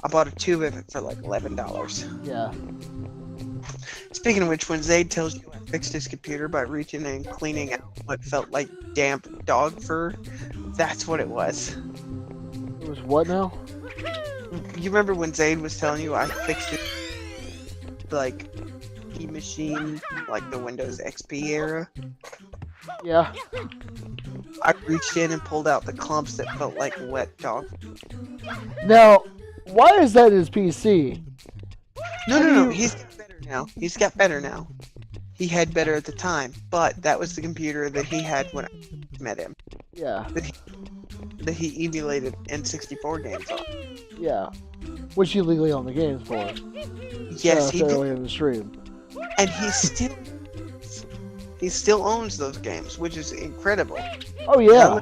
S6: I bought a tube of it for like $11.
S1: Yeah.
S6: Speaking of which, when Zayd tells you I fixed his computer by reaching in and cleaning out what felt like damp dog fur, that's what it was.
S1: It was what now?
S6: You remember when Zayd was telling you I fixed it, like, E-machine, like the Windows XP era?
S1: Yeah.
S6: I reached in and pulled out the clumps that felt like wet dog.
S1: Now, why is that his PC?
S6: No, he's got better now. He's got better now. He had better at the time, but that was the computer that he had when I met him.
S1: Yeah.
S6: That he emulated N64 games on.
S1: Yeah. Which he legally owned the games for.
S6: Yes, he did.
S1: Early in the stream.
S6: And he still owns those games, which is incredible.
S1: Oh yeah.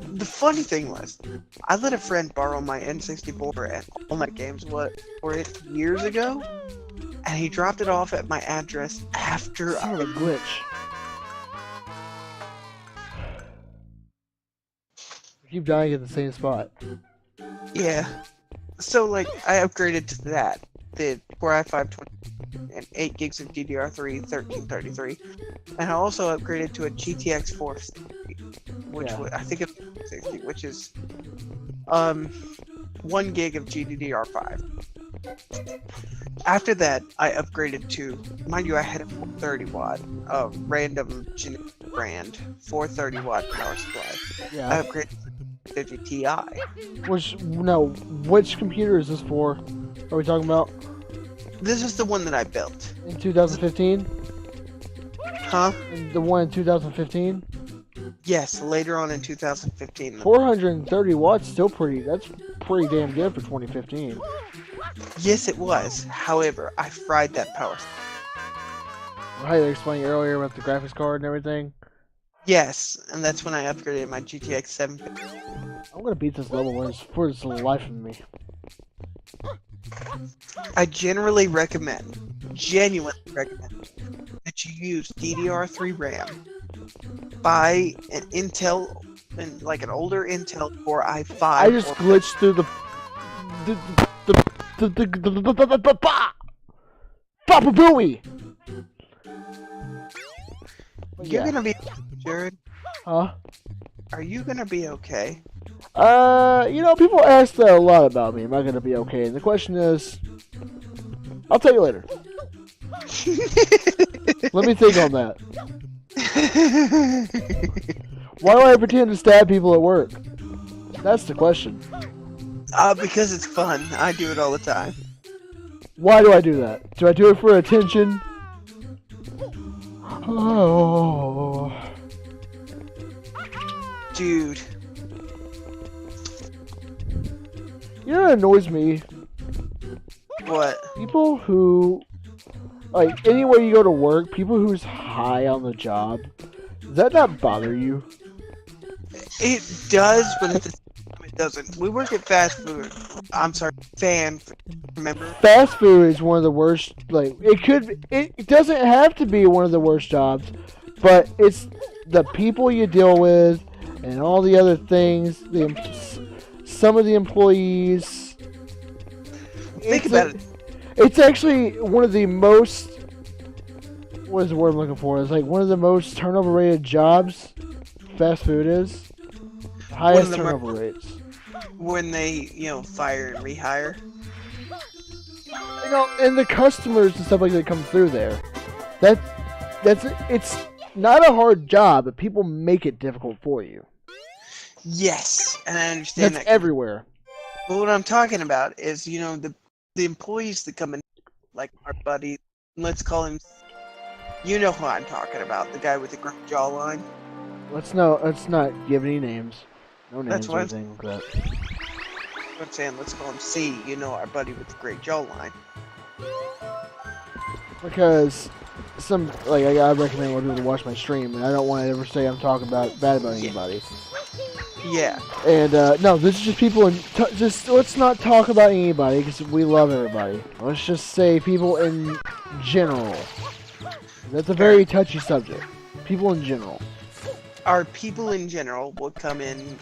S6: The funny thing was, I let a friend borrow my N64 and all my games for it years ago, and he dropped it off at my address after
S1: Son of a glitch. I keep dying at the same spot.
S6: Yeah. So like, I upgraded to that, the Core i5-20 and 8 gigs of DDR3 1333, and I also upgraded to a GTX 460, which
S1: Yeah.
S6: I think it's 460, which is 1 gig of GDDR5. After that, I upgraded to, mind you, I had a 430 watt, random generic brand 430 watt power supply.
S1: Yeah.
S6: I upgraded to 650 Ti.
S1: Which computer is this for? Are we talking about
S6: This is the one that I built.
S1: in 2015?
S6: Huh?
S1: And the one in 2015?
S6: Yes, later on in 2015.
S1: 430 watts, still pretty. That's pretty damn good for 2015.
S6: Yes, it was. However, I fried that power.
S1: How you explained earlier about the graphics card and everything.
S6: Yes, and that's when I upgraded my GTX 750.
S1: I'm gonna beat this level for the life of me.
S6: I genuinely recommend that you use DDR3 RAM. Buy an Intel, like an older Intel Core i5.
S1: I just glitched through the Papa Booey.
S6: You're gonna be, Jared.
S1: Huh?
S6: Are you gonna be okay?
S1: People ask that a lot about me. Am I gonna be okay? And the question is, I'll tell you later. Let me think on that. Why do I pretend to stab people at work? That's the question.
S6: Because it's fun. I do it all the time.
S1: Why do I do that? Do I do it for attention? Oh.
S6: Dude.
S1: You know what annoys me?
S6: What?
S1: People who, like, anywhere you go to work, people who's high on the job, does that not bother you?
S6: It does, but at the same time it doesn't. We work at fast food. I'm sorry, remember?
S1: Fast food is one of the worst, like, it doesn't have to be one of the worst jobs, but it's the people you deal with and all the other things, some of the employees.
S6: Think about it.
S1: It's actually one of the most, what is the word I'm looking for? It's like one of the most turnover rated jobs, fast food is. Highest turnover rates.
S6: When they, fire and rehire.
S1: And the customers and stuff like that come through there. It's not a hard job, but people make it difficult for you.
S6: Yes, and I understand
S1: That's
S6: that.
S1: everywhere.
S6: But what I'm talking about is, the employees that come in, like our buddy, let's call him, you know who I'm talking about, the guy with the great jawline.
S1: Let's not give any names. No names
S6: That's
S1: or
S6: what
S1: anything like that.
S6: I'm saying, let's call him C, our buddy with the great jawline.
S1: Because I recommend more people to watch my stream, and I don't want to ever say I'm talking bad about anybody.
S6: Yeah.
S1: And no, this is just people, just let's not talk about anybody because we love everybody. Let's just say people in general. That's a very touchy subject. People in general.
S6: Our people in general will come in,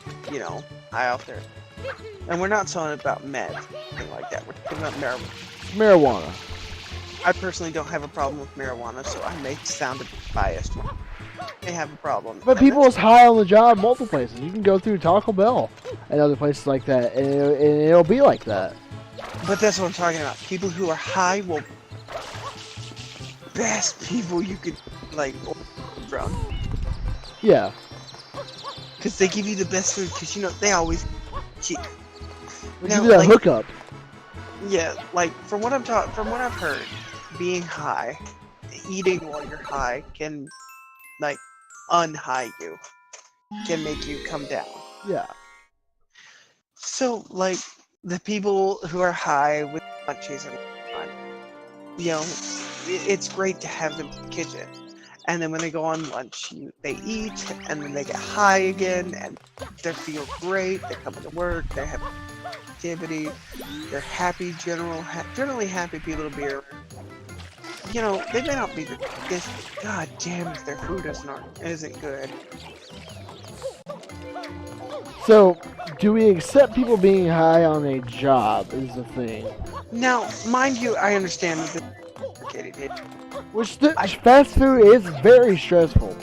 S6: high out there. And we're not talking about meth, anything like that. We're talking about
S1: Marijuana.
S6: I personally don't have a problem with marijuana, so I may sound a bit biased. They have a problem.
S1: But people is high on the job multiple places. You can go through Taco Bell and other places like that, and it'll be like that.
S6: But that's what I'm talking about. People who are high will... Best people you could, order from.
S1: Yeah.
S6: Because they give you the best food, because, they always...
S1: We do that hookup.
S6: Yeah, from what I've heard, being high, eating while you're high can, unhigh you. Can make you come down.
S1: Yeah.
S6: So, the people who are high with lunches and whatnot, it's great to have them in the kitchen. And then when they go on lunch, they eat, and then they get high again, and they feel great. They come to work, they have activity, they're happy, generally happy people to be around. They may not be the biggest, but god damn if their food isn't good.
S1: So, do we accept people being high on a job is the thing.
S6: Now, mind you, I understand that
S1: Fast food is very stressful.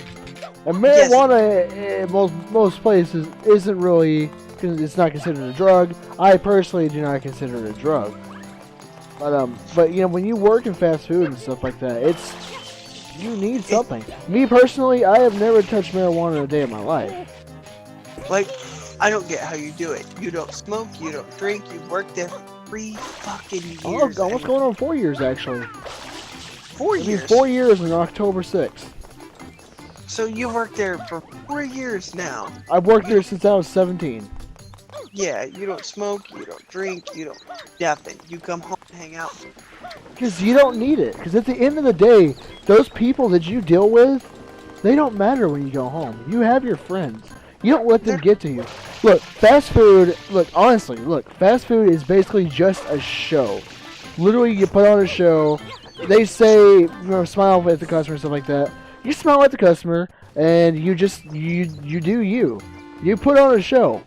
S1: And marijuana in most places isn't really, it's not considered a drug. I personally do not consider it a drug. But when you work in fast food and stuff like that, you need something. Me personally, I have never touched marijuana in a day of my life.
S6: I don't get how you do it. You don't smoke, you don't drink, you work there for 3 fucking years.
S1: Oh, almost going on 4 years actually.
S6: 4
S1: It'll be
S6: years?
S1: 4 years on October 6th.
S6: So you worked there for 4 years now.
S1: I've worked there since I was 17.
S6: Yeah, you don't smoke, you don't drink, you don't nothing. You come home and hang out.
S1: Because you don't need it. Because at the end of the day, those people that you deal with, they don't matter when you go home. You have your friends. You don't let them get to you. Look, fast food, honestly, fast food is basically just a show. Literally, you put on a show. They say, smile at the customer and stuff like that. You smile at the customer, and you do you. You put on a show.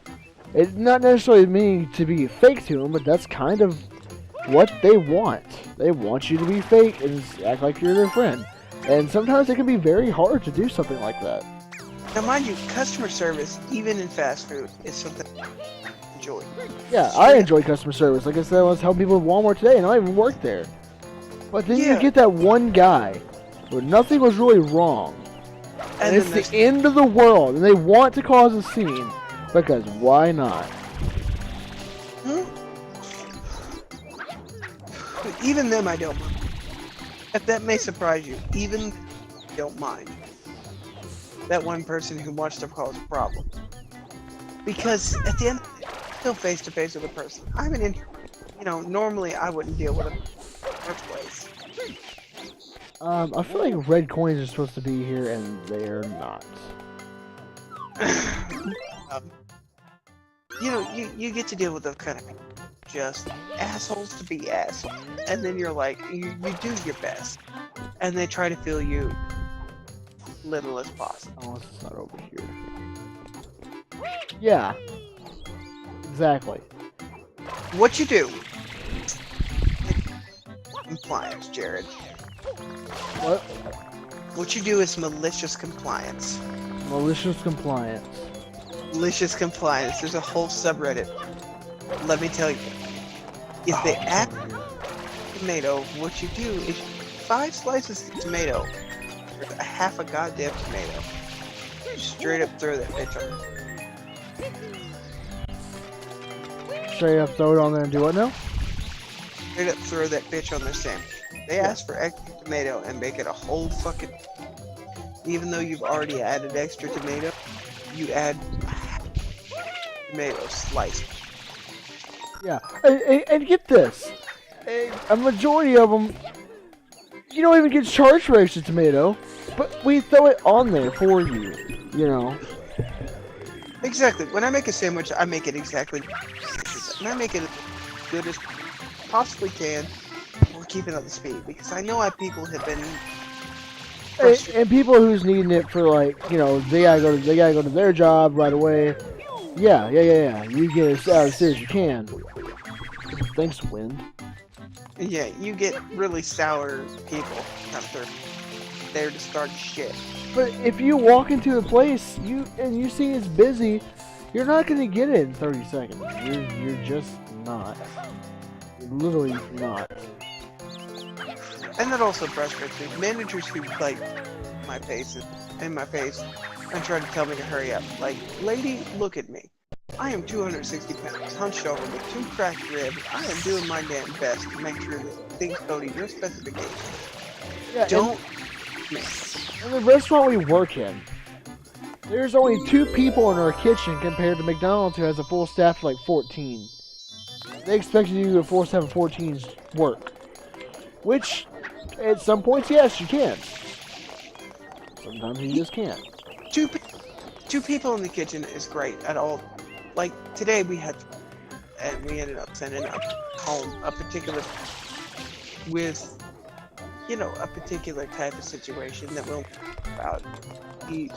S1: It's not necessarily meaning to be fake to them, but that's kind of what they want. They want you to be fake and act like you're their friend. And sometimes it can be very hard to do something like that.
S6: Now, mind you, customer service, even in fast food, is something I enjoy.
S1: Yeah, I enjoy customer service. Like I said, I was helping people at Walmart today, and I don't even work there. But then you get that one guy where nothing was really wrong. And it's the end of the world, and they want to cause a scene. Because why not?
S6: Even them I don't mind. If that may surprise you, even don't mind. That one person who wants to cause a problem. Because at the end, I'm still face to face with a person. I'm an intern. Normally I wouldn't deal with them in the first place.
S1: I feel like red coins are supposed to be here, and they're not.
S6: You get to deal with those kind of people. Just assholes to be assholes. And then you're like, you do your best. And they try to feel you little as possible.
S1: Oh, it's not over here. Yeah. Exactly.
S6: What you do? Compliance, Jared.
S1: What?
S6: What you do is malicious compliance.
S1: Malicious compliance.
S6: Malicious compliance. There's a whole subreddit. Let me tell you. If they add tomato, what you do is 5 slices of tomato. There's a half a goddamn tomato. You straight up throw that bitch on.
S1: Straight up throw it on there and do what now?
S6: Straight up throw that bitch on their sandwich. They ask for extra tomato and make it a whole fucking... Even though you've already added extra tomato, you add tomato slice.
S1: Yeah, and get this. A majority of them, you don't even get charged for extra tomato, but we throw it on there for you,
S6: Exactly. When I make a sandwich, I make it exactly... And I make it as good as possibly can while keeping up the speed, because I know how people have been...
S1: And people who's needing it for they gotta go to their job right away. Yeah. You get it out as soon as you can. Thanks, Wind.
S6: Yeah, you get really sour people kind of there to start shit.
S1: But if you walk into a place and you see it's busy, you're not gonna get it in 30 seconds. You're just not. You're literally not.
S6: And that also frustrates me. Managers who like my face and try to tell me to hurry up. Like, lady, look at me. I am 260 pounds, hunched over with 2 cracked ribs. I am doing my damn best to make sure that things go to your specifications.
S1: Yeah,
S6: Don't.
S1: In the restaurant we work in, there's only 2 people in our kitchen compared to McDonald's, who has a full staff of like 14. They expect you to do a full staff of 14's work. Which, at some points, yes, you can. Sometimes you just can't.
S6: Two people in the kitchen is great at all. Like, today we ended up sending up home a particular, with, a particular type of situation that we'll talk about.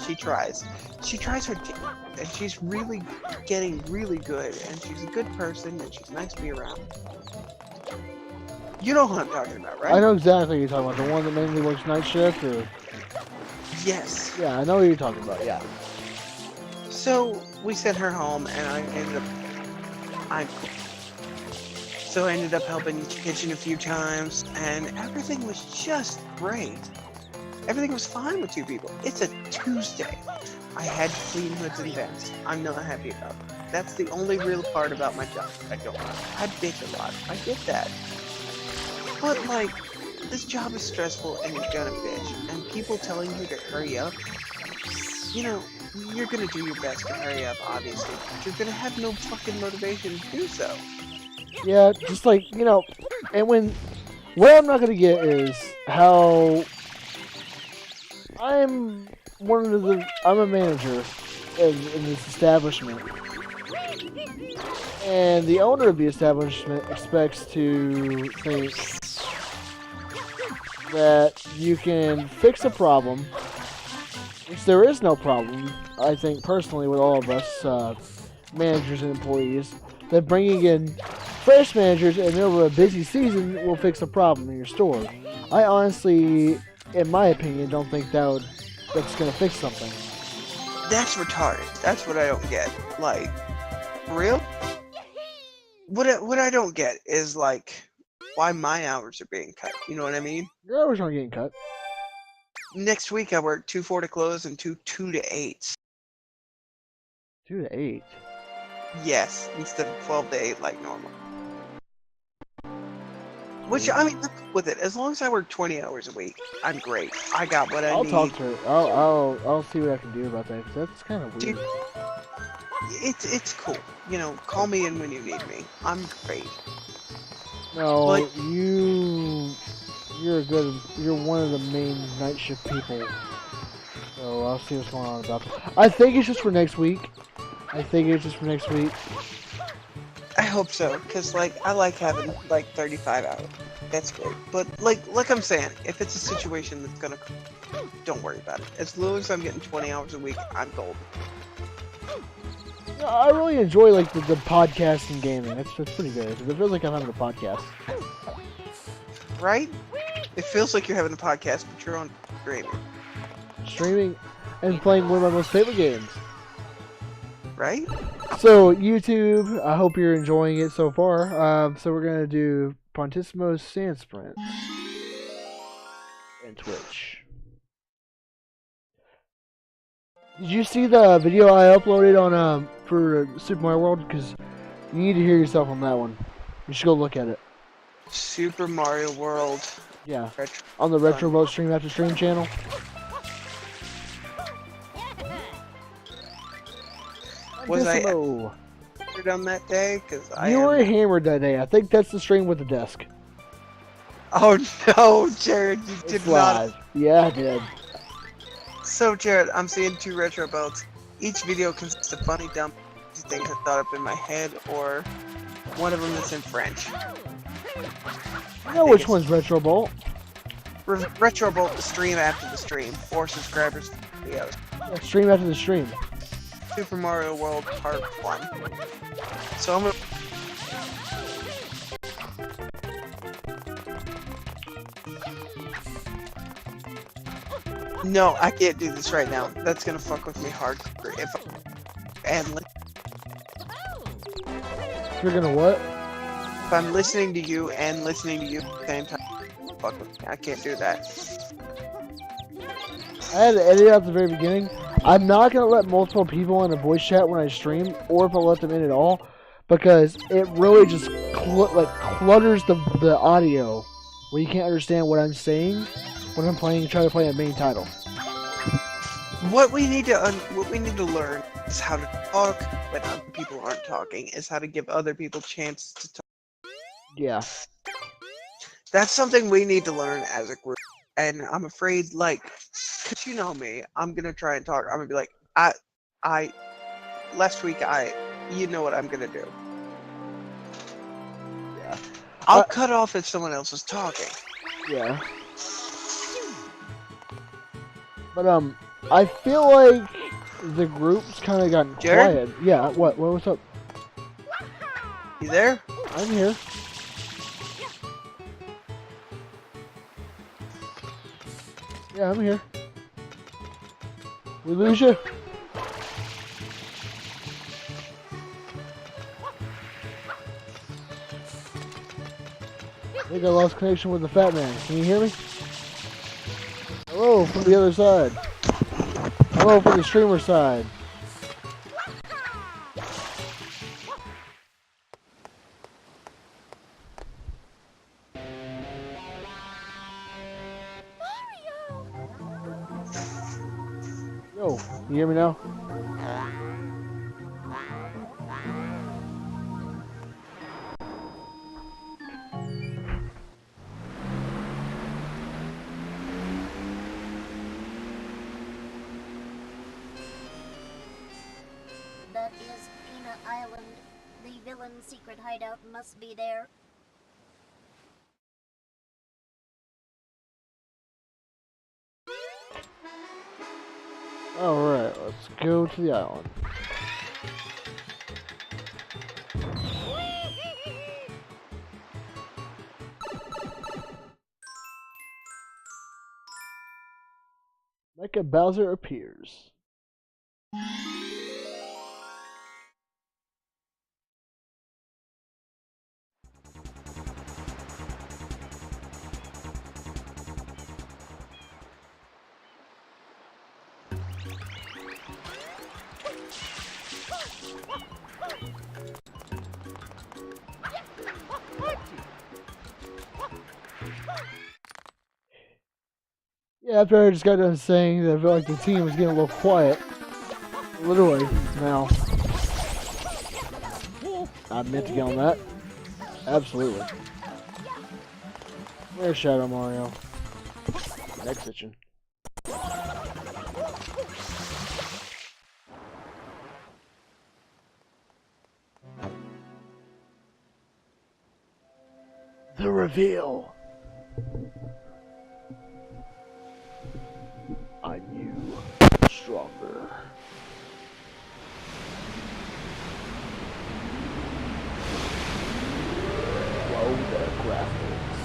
S6: She tries her and she's really getting really good, and she's a good person, and she's nice to be around. You know who I'm talking about, right?
S1: I know exactly what you're talking about. The one that mainly works night shift, or...
S6: Yes.
S1: Yeah, I know what you're talking about, yeah.
S6: So, we sent her home, and I ended up helping the kitchen a few times, and everything was just great. Everything was fine with 2 people. It's a Tuesday. I had to clean hoods and vents. I'm not happy about it. That's the only real part about my job I don't like. I bitch a lot. I get that. But, like, this job is stressful and you're gonna bitch. And people telling you to hurry up, you know, you're gonna do your best to hurry up, obviously. But you're gonna have no fucking motivation to do so.
S1: Yeah, just like, you know, and what I'm not gonna get is how I'm a manager in this establishment, and the owner of the establishment expects to think that you can fix a problem, which there is no problem, I think personally, with all of us managers and employees, that bringing in fresh managers in the middle of a busy season will fix a problem in your store. I honestly, in my opinion, don't think that's gonna fix something.
S6: That's retarded. That's what I don't get. Like, for real? What I don't get is, like, why my hours are being cut. You know what I mean?
S1: Your hours aren't getting cut.
S6: Next week I work 2 4 to close and 2 to 8.
S1: 2 to 8.
S6: Yes, instead of 12 to 8 like normal. Which, I mean, I'm cool with it. As long as I work 20 hours a week, I'm great. I got what I
S1: I'll
S6: need.
S1: talk to her. I'll see what I can do about that, 'cause that's kind of weird.
S6: Dude, it's cool. You know, call me in when you need me. I'm great.
S1: No,
S6: But-
S1: you're one of the main night shift people. So I'll see what's going on about that. I think it's just for next week.
S6: I hope so, because, like, I like having, like, 35 hours. That's great. But, like I'm saying, if it's a situation that's gonna... Don't worry about it. As long as I'm getting 20 hours a week, I'm golden.
S1: Yeah, I really enjoy, like, the podcast and gaming. That's pretty good. It feels like I'm having a podcast.
S6: Right? It feels like you're having a podcast, but you're on streaming.
S1: Streaming and playing one of my most favorite games.
S6: Right?
S1: So, YouTube, I hope you're enjoying it so far. So we're going to do Pontissimo's Sand Sprint. And Twitch. Did you see the video I uploaded on for Super Mario World? Because you need to hear yourself on that one. You should go look at it.
S6: Super Mario World.
S1: Yeah.
S6: Retro.
S1: On the RetroBolt Stream After Stream channel.
S6: Was I
S1: Pontissimo.
S6: hammered on that day? Because I
S1: You
S6: am...
S1: were hammered that day. I think that's the stream with the desk.
S6: Oh no, Jared, you did
S1: It's
S6: not.
S1: live. Yeah, I did.
S6: So, Jared, I'm seeing 2 retro belts. Each video consists of funny, dumb things I thought up in my head, or one of them is in French.
S1: I know which one's RetroBolt.
S6: RetroBolt the stream after the stream. 4 subscribers for videos.
S1: Yeah, stream after the stream.
S6: Super Mario World Part 1. So I'm gonna... No, I can't do this right now. That's gonna fuck with me hard. If
S1: You're gonna what?
S6: if I'm listening to you and listening to you at the same time, fuck with me. I can't do that.
S1: I had to edit out the very beginning. I'm not gonna let multiple people in a voice chat when I stream, or if I let them in at all, because it really just clutters the audio, where you can't understand what I'm saying when I'm trying to play a main title.
S6: What we need to learn is how to talk when other people aren't talking. Is how to give other people chances to talk.
S1: Yeah.
S6: That's something we need to learn as a group. And I'm afraid, like, cause you know me, I'm gonna try and talk. I'm gonna be like, you know what I'm gonna do.
S1: Yeah.
S6: I'll cut off if someone else is talking.
S1: Yeah. But I feel like the group's kind of gotten
S6: Jared?
S1: quiet. Yeah. What's up?
S6: You there?
S1: I'm here. Yeah, I'm here. We lose you? I think I lost connection with the fat man. Can you hear me? Hello from the other side. Hello from the streamer side. Oh, you hear me now?
S2: That is Peanut Island. The villain's secret hideout must be there.
S1: Alright, let's go to the island. Mecha Bowser appears. Yeah, after I just got done saying that I felt like the team was getting a little quiet. Literally, now. I meant to get on that. Absolutely. Where's Shadow Mario? Next kitchen. The reveal. I'm new, stronger. Whoa, the graphics.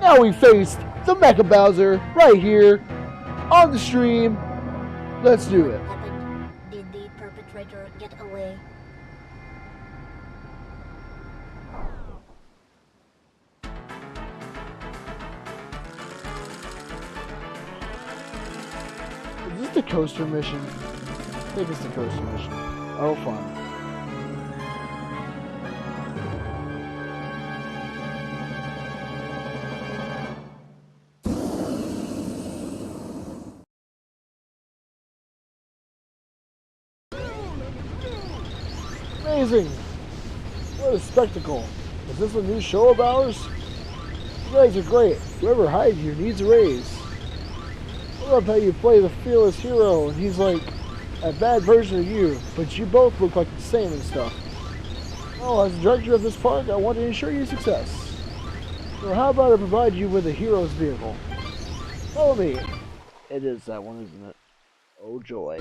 S1: Now we faced the Mecha Bowser right here on the stream. Let's do it.
S2: Happened? Did the perpetrator get away?
S1: Is this the coaster mission? I think it's the coaster mission. Oh, fun. Amazing! What a spectacle. Is this a new show of ours? You guys are great. Whoever hides here needs a raise. I love how you play the fearless hero and he's like a bad version of you, but you both look like the same and stuff. Well, as the director of this park, I want to ensure your success. So how about I provide you with a hero's vehicle? Follow me. It is that one, isn't it? Oh joy.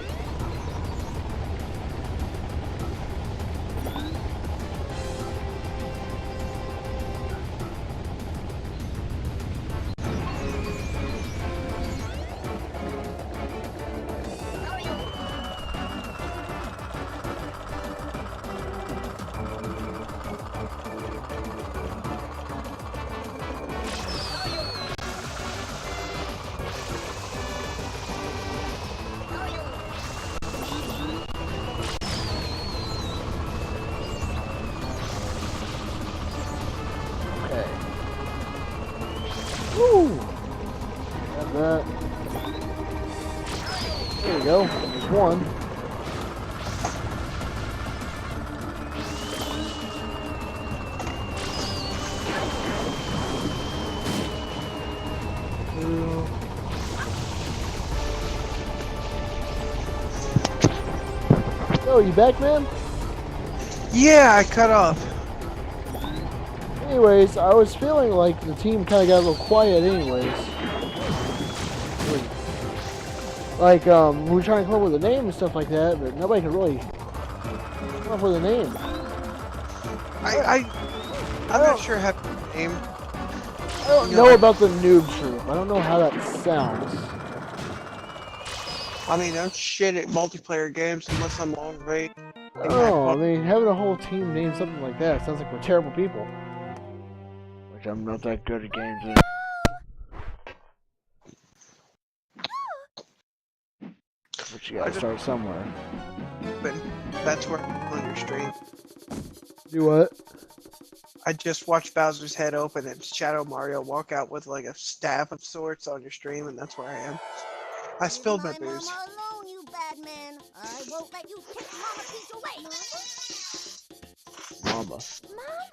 S1: Woo! Got that. There we go. There's one. Two. Oh, you back, man?
S6: Yeah, I cut off.
S1: Anyways, I was feeling like the team kind of got a little quiet anyways. Like, we were trying to come up with a name and stuff like that, but nobody could really come up with a name.
S6: I'm not sure how to name.
S1: I don't know about the Noob Troop. I don't know how that sounds.
S6: I mean, I'm shit at multiplayer games unless I'm on rate.
S1: Oh, I mean, having a whole team name something like that sounds like we're terrible people. Which I'm not that good at games either. But you gotta start somewhere.
S6: But that's where I'm on your stream.
S1: Do what?
S6: I just watched Bowser's head open and Shadow Mario walk out with like a staff of sorts on your stream, and that's where I am. I spilled my
S2: Leave
S6: booze.
S2: Mama alone, you bad man. I won't let you take Mama Peach away.
S1: Mama.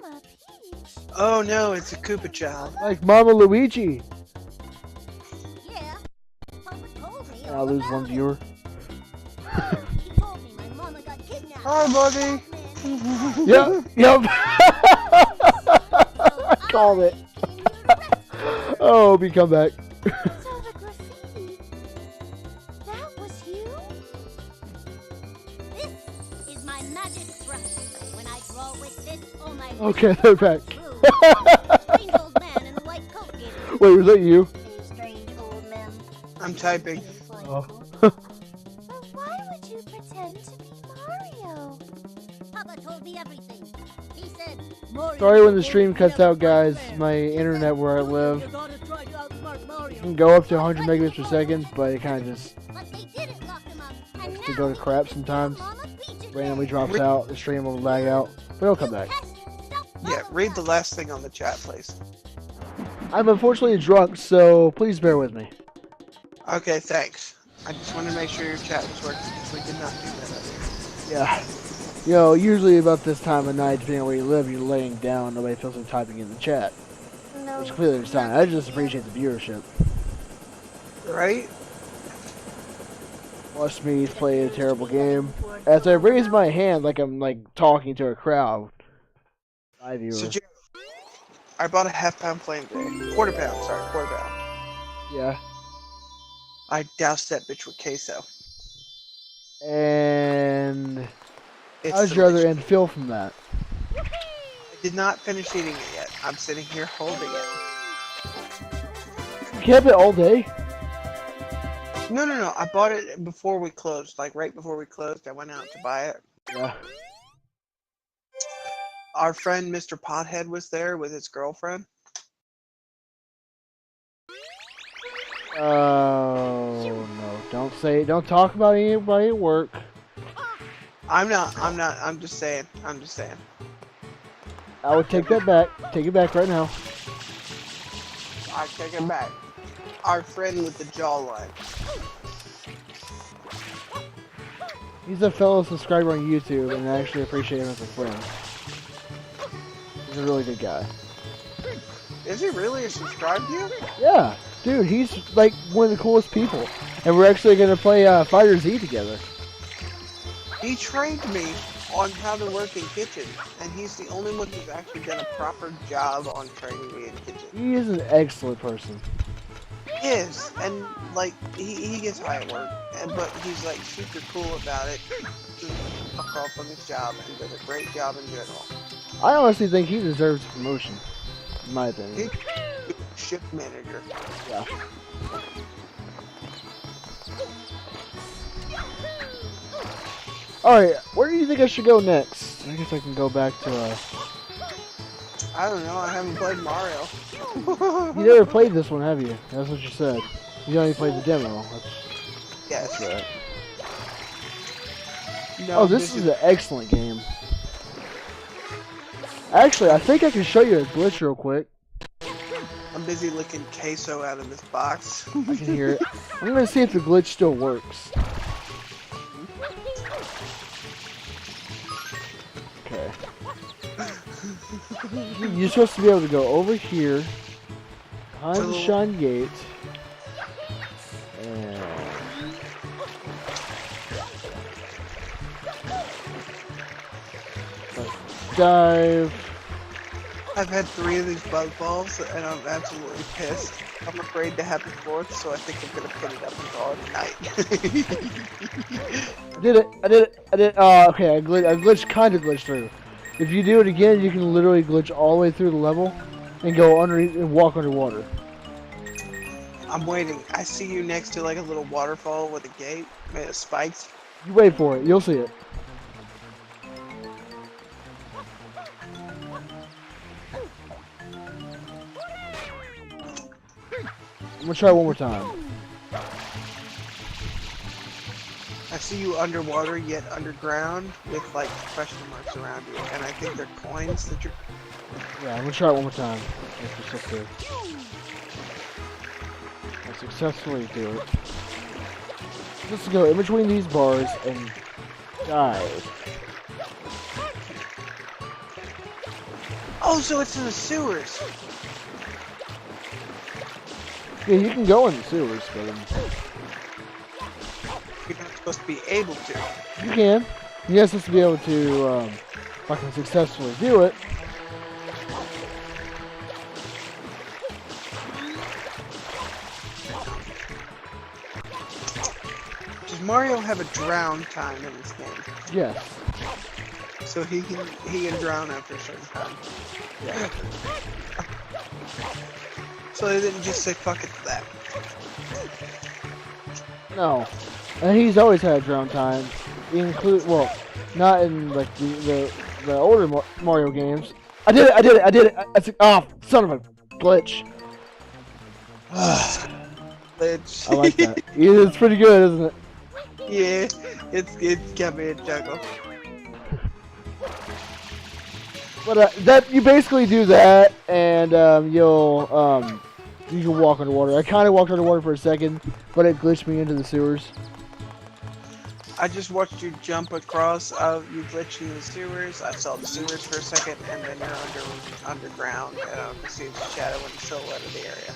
S2: Mama Peach?
S6: Oh no, it's a Koopa child.
S1: Like Mama Luigi.
S2: Yeah. Papa told me
S1: I'll
S2: all
S1: lose
S2: about
S1: one
S2: it.
S1: viewer.
S2: He told me my mama got kidnapped.
S6: Hi, buddy.
S2: Batman.
S1: Yep, yep. Called it.
S2: Came here to rescue her.
S1: Oh, be come back.
S2: Saw the graffiti. That was you? This is my magic brush. When I draw with this, all my
S1: Okay, they're back.
S2: strange old man in the white coat gave it.
S1: Wait, was that you?
S2: A strange old man.
S6: I'm typing.
S1: Oh.
S2: But why would you pretend to be Mario? Papa told me everything. He said, Mario
S1: Sorry when the stream cuts out, guys. My internet where I live can go up to 100 megabits per second, but it kind of just
S2: but they didn't lock him up. And
S1: to go to crap sometimes.
S2: Mama Peach again.
S1: Randomly drops out. The stream will lag out, but it'll come back.
S6: Yeah, read the last thing on the chat, please.
S1: I'm unfortunately drunk, so please bear with me.
S6: Okay, thanks. I just wanted to make sure your chat was working because we did not do that earlier.
S1: Yeah. You know, usually about this time of night, depending on where you live, you're laying down. Nobody feels like typing in the chat.
S2: No.
S1: Which completely understand. I just appreciate the viewership.
S6: Right?
S1: Watch me play a terrible game. As I raise my hand like I'm like talking to a crowd. Hi, viewer.
S6: So, Joe, I bought a half-pound flame today. Quarter pound.
S1: Yeah.
S6: I doused that bitch with queso.
S1: And
S6: It's
S1: how's your other
S6: delicious.
S1: end feel from that?
S6: I did not finish eating it yet. I'm sitting here holding it.
S1: You kept it all day?
S6: No. I bought it before we closed. Like, right before we closed, I went out to buy it.
S1: Yeah.
S6: Our friend Mr. Pothead was there with his girlfriend.
S1: Oh, no. Don't talk about anybody at work.
S6: I'm just saying.
S1: I would take that back. Take it back right now.
S6: I take it back. Our friend with the jawline.
S1: He's a fellow subscriber on YouTube, and I actually appreciate him as a friend. He's a really good guy.
S6: Is he really a subscribe to you?
S1: Yeah, dude, he's like one of the coolest people. And we're actually going to play Fighter Z together.
S6: He trained me on how to work in kitchen, and he's the only one who's actually done a proper job on training me in kitchen.
S1: He is an excellent person.
S6: He is, and like he gets high at work, but he's like super cool about it. Just fuck off on his job and does a great job in general.
S1: I honestly think he deserves a promotion, in my opinion.
S6: He's shift manager.
S1: Yeah. Alright, where do you think I should go next? I guess I can go back to,
S6: I don't know. I haven't played Mario.
S1: You never played this one, have you? That's what you said. You only played the demo.
S6: Yes.
S1: That's right.
S6: No,
S1: Oh, this is an excellent game. Actually, I think I can show you a glitch real quick.
S6: I'm busy licking queso out of this box.
S1: I can hear it. I'm gonna see if the glitch still works. Okay. You're supposed to be able to go over here, behind the Shine Gate, and dive.
S6: I've had 3 of these bug balls, and I'm absolutely pissed. I'm afraid to have the 4th, so I think I'm gonna put it up and call it night.
S1: I did it. Okay, I glitched, kind of glitched through. If you do it again, you can literally glitch all the way through the level and go underneath and walk underwater.
S6: I'm waiting. I see you next to like a little waterfall with a gate made of spikes.
S1: You wait for it. You'll see it. I'm gonna try one more time.
S6: I see you underwater yet underground with like question marks around you, and I think they're coins that you're.
S1: Yeah, I'm gonna try it one more time. If it's okay. I successfully do it. Let's go in between these bars and dive.
S6: Oh, so it's in the sewers.
S1: Yeah, you can go in the sewers, but
S6: You're not supposed to be able to.
S1: you can. You're supposed to be able to fucking successfully do it.
S6: Does Mario have a drown time in this game?
S1: Yes.
S6: So he can drown after a certain time.
S1: Yeah.
S6: So they didn't just say fuck it to that.
S1: No. And he's always had drown time. Well, not in like the older Mario games. I did it. Oh, son of a glitch.
S6: Glitch.
S1: I like that. Yeah, it's pretty good, isn't it?
S6: Yeah, it's got me a chuckle.
S1: But that you basically do that, and you can walk underwater. I kind of walked underwater for a second, but it glitched me into the sewers.
S6: I just watched you jump across. You glitched in the sewers. I saw the sewers for a second, and then you're underground. I can see the shadow and the silhouette of the area.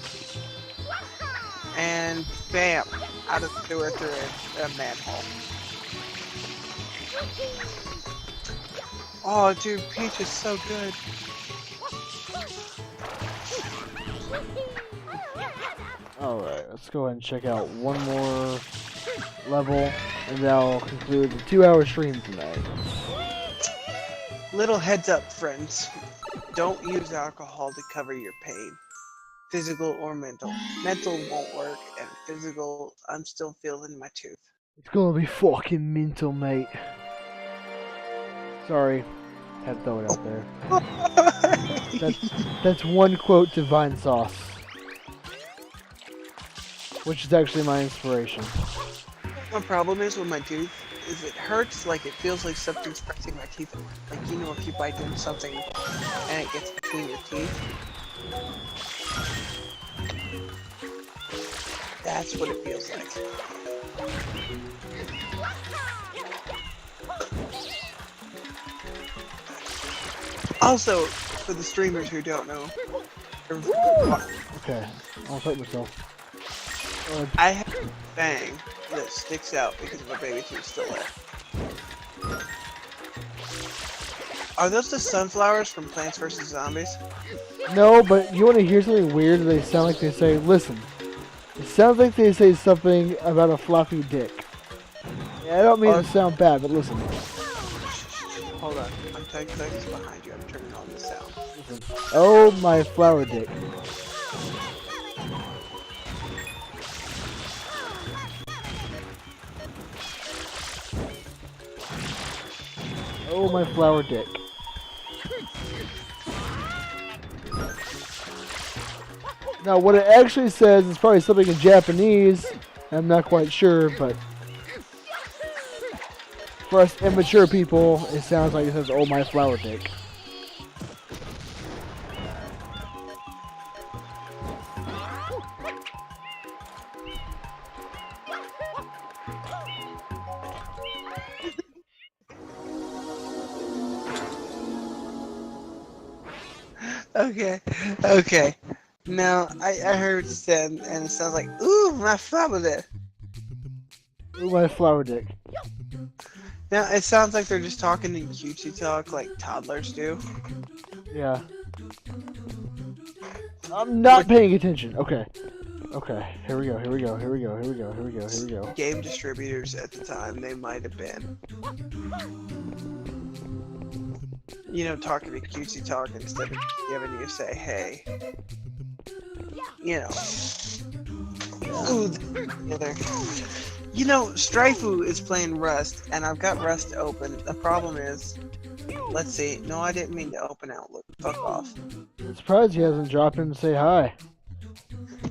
S6: And bam, out of the sewer through a manhole. Oh, dude, Peach is so good.
S1: Alright, let's go ahead and check out one more level, and that'll conclude the 2-hour stream tonight.
S6: Little heads up, friends. Don't use alcohol to cover your pain. Physical or mental. Mental won't work, and physical, I'm still feeling my tooth.
S1: It's gonna be fucking mental, mate. Sorry, had to throw it out there. That's one quote to Vine Sauce, which is actually my inspiration.
S6: My problem is with my tooth is it hurts, like it feels like something's pressing my teeth. Like, you know, if you bite into something and it gets between your teeth. That's what it feels like. Also, for the streamers who don't know,
S1: Okay, I'll hurt myself.
S6: I have a fang that sticks out because my baby tooth's still there. Are those the sunflowers from Plants vs. Zombies?
S1: No, but you want to hear something weird? They sound like they say, listen. It sounds like they say something about a floppy dick. Yeah, I don't mean to sound bad, but listen.
S6: Hold on, I'm 10 seconds behind you. I'm turning on the sound.
S1: Listen. Oh, my flower dick. Oh, my flower dick. Now, what it actually says is probably something in Japanese. I'm not quite sure, but for us immature people, it sounds like it says, "Oh, my flower dick."
S6: Okay. Now, I heard it said, and it sounds like, ooh, my flower dick.
S1: Ooh, my flower dick.
S6: Now, it sounds like they're just talking in cutesy talk like toddlers do.
S1: Yeah. I'm not paying attention. Okay. Here we go.
S6: Game distributors at the time, they might have been. You know, talking to cutesy talk instead of giving you say, hey. You know. Ooh, you know, Strifu is playing Rust, and I've got Rust open. The problem is, let's see. No, I didn't mean to open Outlook. Fuck off.
S1: I'm surprised he hasn't dropped in to say hi.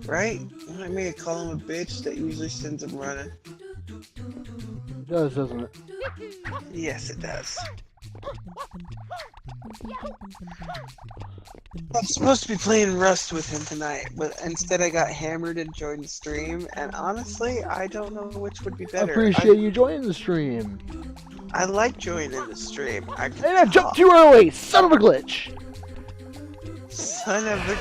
S6: Right? You want me to call him a bitch? That usually sends him running.
S1: It does, doesn't it?
S6: Yes, it does. I'm supposed to be playing Rust with him tonight, but instead I got hammered and joined the stream, and honestly, I don't know which would be
S1: I
S6: better.
S1: appreciate you joining the stream.
S6: I like joining the stream.
S1: And I jumped too early! Son of a glitch!
S6: Son of a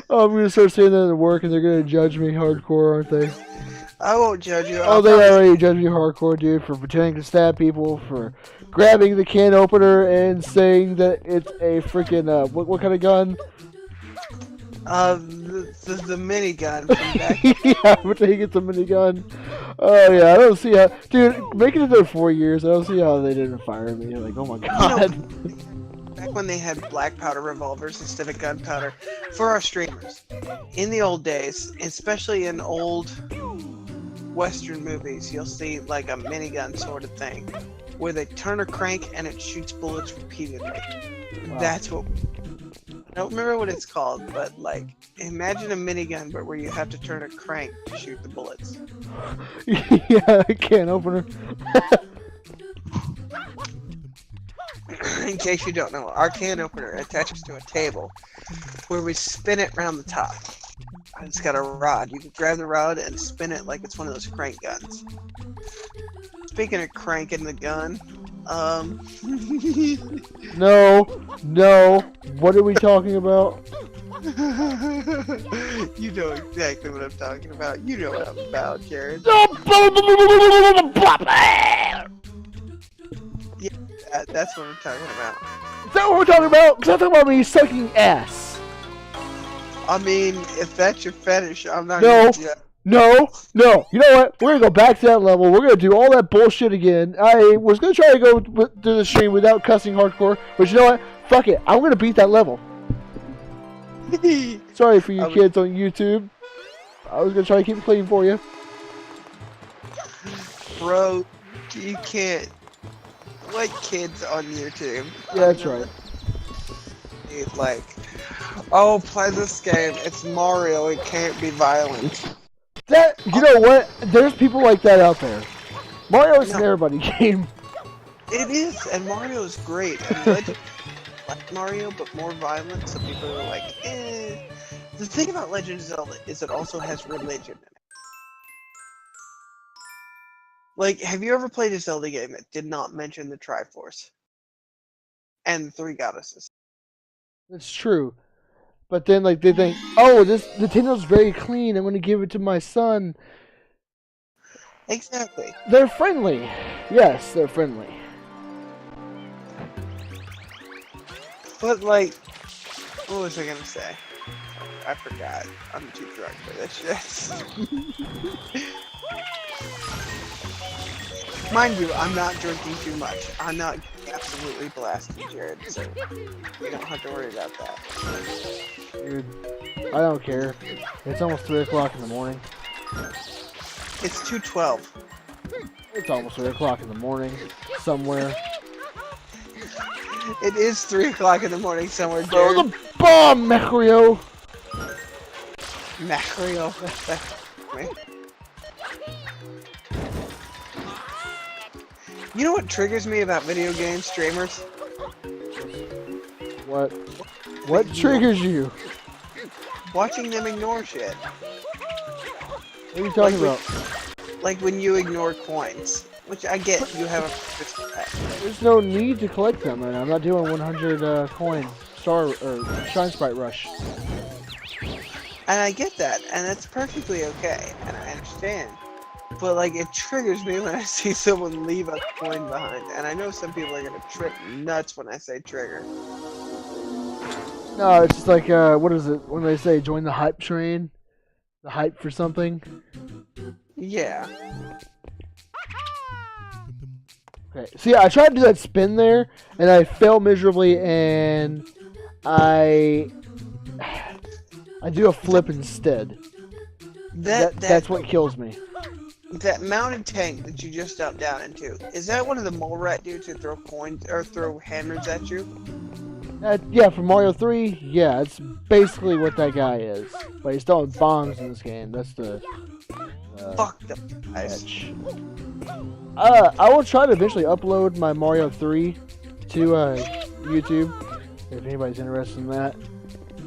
S1: Oh, I'm gonna start saying that at work and they're gonna judge me hardcore, aren't they?
S6: I won't judge you.
S1: Oh, they already judge me hardcore, dude, for pretending to stab people, for grabbing the can opener and saying that it's a freaking, what kind of gun?
S6: The minigun from back.
S1: Yeah, but they get the minigun. Oh, yeah, I don't see how... Dude, making it there 4 years, I don't see how they didn't fire me. Like, oh my god.
S6: Back when they had black powder revolvers instead of gunpowder, for our streamers, in the old days, especially in old Western movies, you'll see like a minigun sort of thing, where they turn a crank and it shoots bullets repeatedly. Wow. That's what... I don't remember what it's called, but like, imagine a minigun, but where you have to turn a crank to shoot the bullets.
S1: Yeah, I can't open her.
S6: In case you don't know, our can opener attaches to a table where we spin it around the top. It's got a rod. You can grab the rod and spin it like it's one of those crank guns. Speaking of cranking the gun,
S1: No. What are we talking about?
S6: You know exactly what I'm talking about. You know what I'm about, Jared. Yeah, that's what I'm talking about.
S1: Is that what we're talking about? Because I'm talking about me sucking ass.
S6: I mean, if that's your fetish, I'm not
S1: No.
S6: gonna...
S1: No. You know what? We're going to go back to that level. We're going to do all that bullshit again. I was going to try to go to the stream without cussing hardcore, but you know what? Fuck it. I'm going to beat that level. Sorry for you kids on YouTube. I was going to try to keep it clean for you.
S6: Bro, you can't... What kids on YouTube?
S1: Yeah, that's right.
S6: Dude, like, oh, play this game. It's Mario. It can't be violent.
S1: That, you know what? There's people like that out there. Mario is an everybody game.
S6: It is, and Mario is great. And Legend like Mario, but more violent, so people are like, eh. The thing about Legend of Zelda is it also has religion in it. Like, have you ever played a Zelda game that did not mention the Triforce? And the three goddesses?
S1: It's true. But then, like, they think, oh, this Nintendo's very clean. I'm going to give it to my son.
S6: Exactly.
S1: They're friendly. Yes, they're friendly.
S6: But, like, what was I going to say? I forgot. I'm too drunk for this shit. Mind you, I'm not drinking too much. I'm not absolutely blasted, Jared, so you don't have to worry about that.
S1: Dude, I don't care. It's almost 3 o'clock in the morning.
S6: It's 2:12.
S1: It's almost 3 o'clock in the morning. Somewhere.
S6: It is 3 o'clock in the morning somewhere,
S1: Throw
S6: Jared.
S1: the bomb, Macrio!
S6: Macrio. You know what triggers me about video game streamers?
S1: What? What triggers you?
S6: Watching them ignore shit.
S1: What are you talking about?
S6: Like when you ignore coins. Which I get, you have a...
S1: There's no need to collect them right now. I'm not doing 100 coin star or shine sprite rush.
S6: And I get that, and that's perfectly okay, and I understand. But like, it triggers me when I see someone leave a coin behind, and I know some people are gonna trip nuts when I say trigger.
S1: No, it's just like, what is it, when they say join the hype train? The hype for something?
S6: Yeah.
S1: Okay, see, I tried to do that spin there, and I failed miserably, and I do a flip instead. That's what kills me.
S6: That mounted tank that you just jumped down into, is that one of the mole rat dudes who throw coins or throw hammers at you?
S1: Yeah, for Mario 3, yeah, it's basically what that guy is. But he's throwing bombs in this game. That's the
S6: Fuck them guys.
S1: catch. I will try to eventually upload my Mario 3 to YouTube if anybody's interested in that.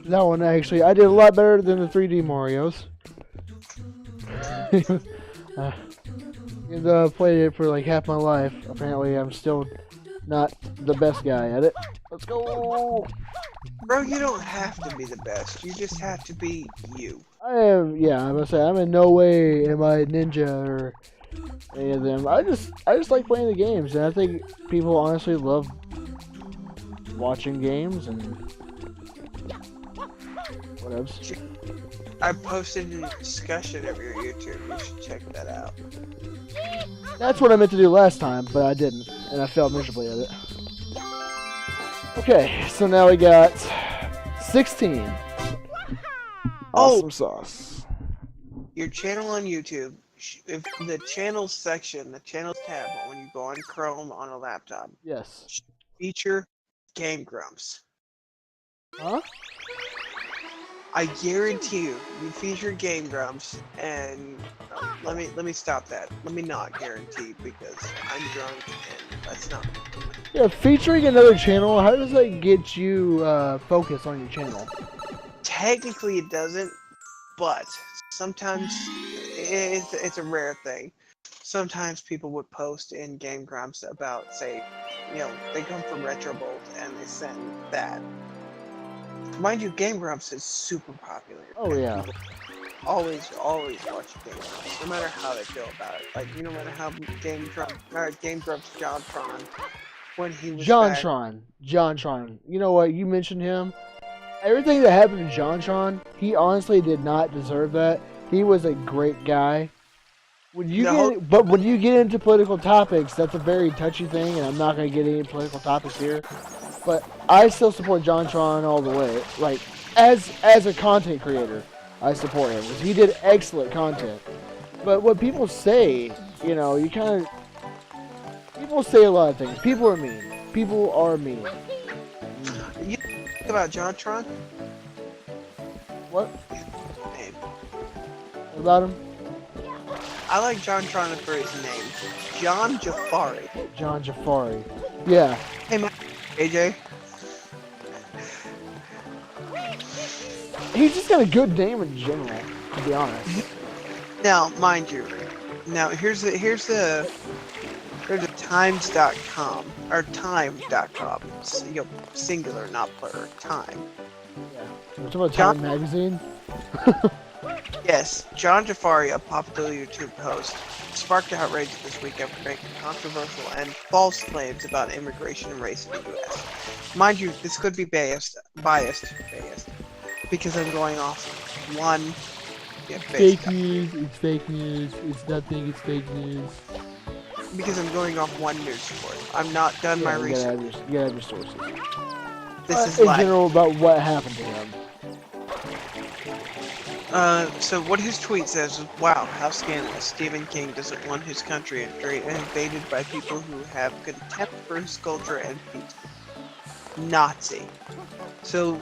S1: That one actually, I did a lot better than the 3D Marios. Even though I've played it for like half my life, apparently I'm still not the best guy at it. Let's go!
S6: Bro, you don't have to be the best. You just have to be you.
S1: I'm gonna say, I'm in no way am I ninja or any of them. I just like playing the games, and I think people honestly love watching games and what else.
S6: I posted a discussion of your YouTube. You should check that out.
S1: That's what I meant to do last time, but I didn't, and I failed miserably at it. Okay, so now we got 16. Awesome sauce.
S6: Your channel on YouTube, if the channels section, the channels tab, when you go on Chrome on a laptop,
S1: Yes.
S6: feature Game Grumps.
S1: Huh?
S6: I guarantee you feature Game Grumps, and let me stop that. Let me not guarantee because I'm drunk and that's not.
S1: Yeah, featuring another channel, how does that get you focused on your channel?
S6: Technically, it doesn't, but sometimes it's a rare thing. Sometimes people would post in Game Grumps about, say, they come from RetroBolt and they send that. Mind you, Game Grumps is super popular.
S1: Oh yeah.
S6: People always watch Game Grumps, no matter how they feel about it. Like, no matter how Game Grumps JonTron, when he was JonTron. You know what? You mentioned him. Everything that happened to JonTron, he honestly did not deserve that. He was a great guy. When you get into political topics, that's a very touchy thing, and I'm not going to get any political topics here. But I still support JonTron all the way. Like, as a content creator, I support him because he did excellent content. But what people say, people say a lot of things. People are mean. People are mean. You think about JonTron?
S1: What?
S6: Name.
S1: What about him?
S6: I like JonTron for his name, John Jafari.
S1: John Jafari. Yeah.
S6: Hey, man. AJ.
S1: He's just got a good name in general, to be honest.
S6: Now, mind you, here's the times.com or time.com. Singular, not plural. Time.
S1: Yeah. We're talking about Time Magazine.
S6: Yes, John Jafari, a popular YouTube host, sparked outrage this week after making controversial and false claims about immigration and race in the U.S. Mind you, this could be biased, because I'm going off one. Yeah,
S1: fake news. It's fake news. It's nothing. It's fake news.
S6: Because I'm going off one news report. I'm not done my research.
S1: You gotta have your sources.
S6: This is
S1: in
S6: live.
S1: general about what happened to him.
S6: So what his tweet says is, wow, how scandalous. Stephen King doesn't want his country invaded by people who have contempt for his culture and people. Nazi. So,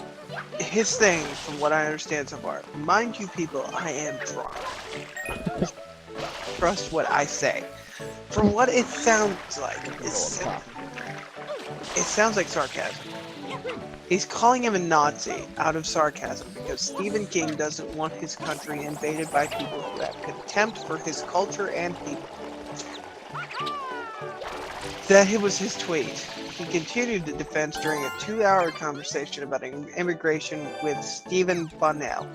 S6: his thing, from what I understand so far, mind you people, I am drunk. Trust what I say. From what it sounds like, it sounds like sarcasm. He's calling him a Nazi out of sarcasm because Stephen King doesn't want his country invaded by people who have contempt for his culture and people. That was his tweet. He continued the defense during a 2-hour conversation about immigration with Stephen Bunnell,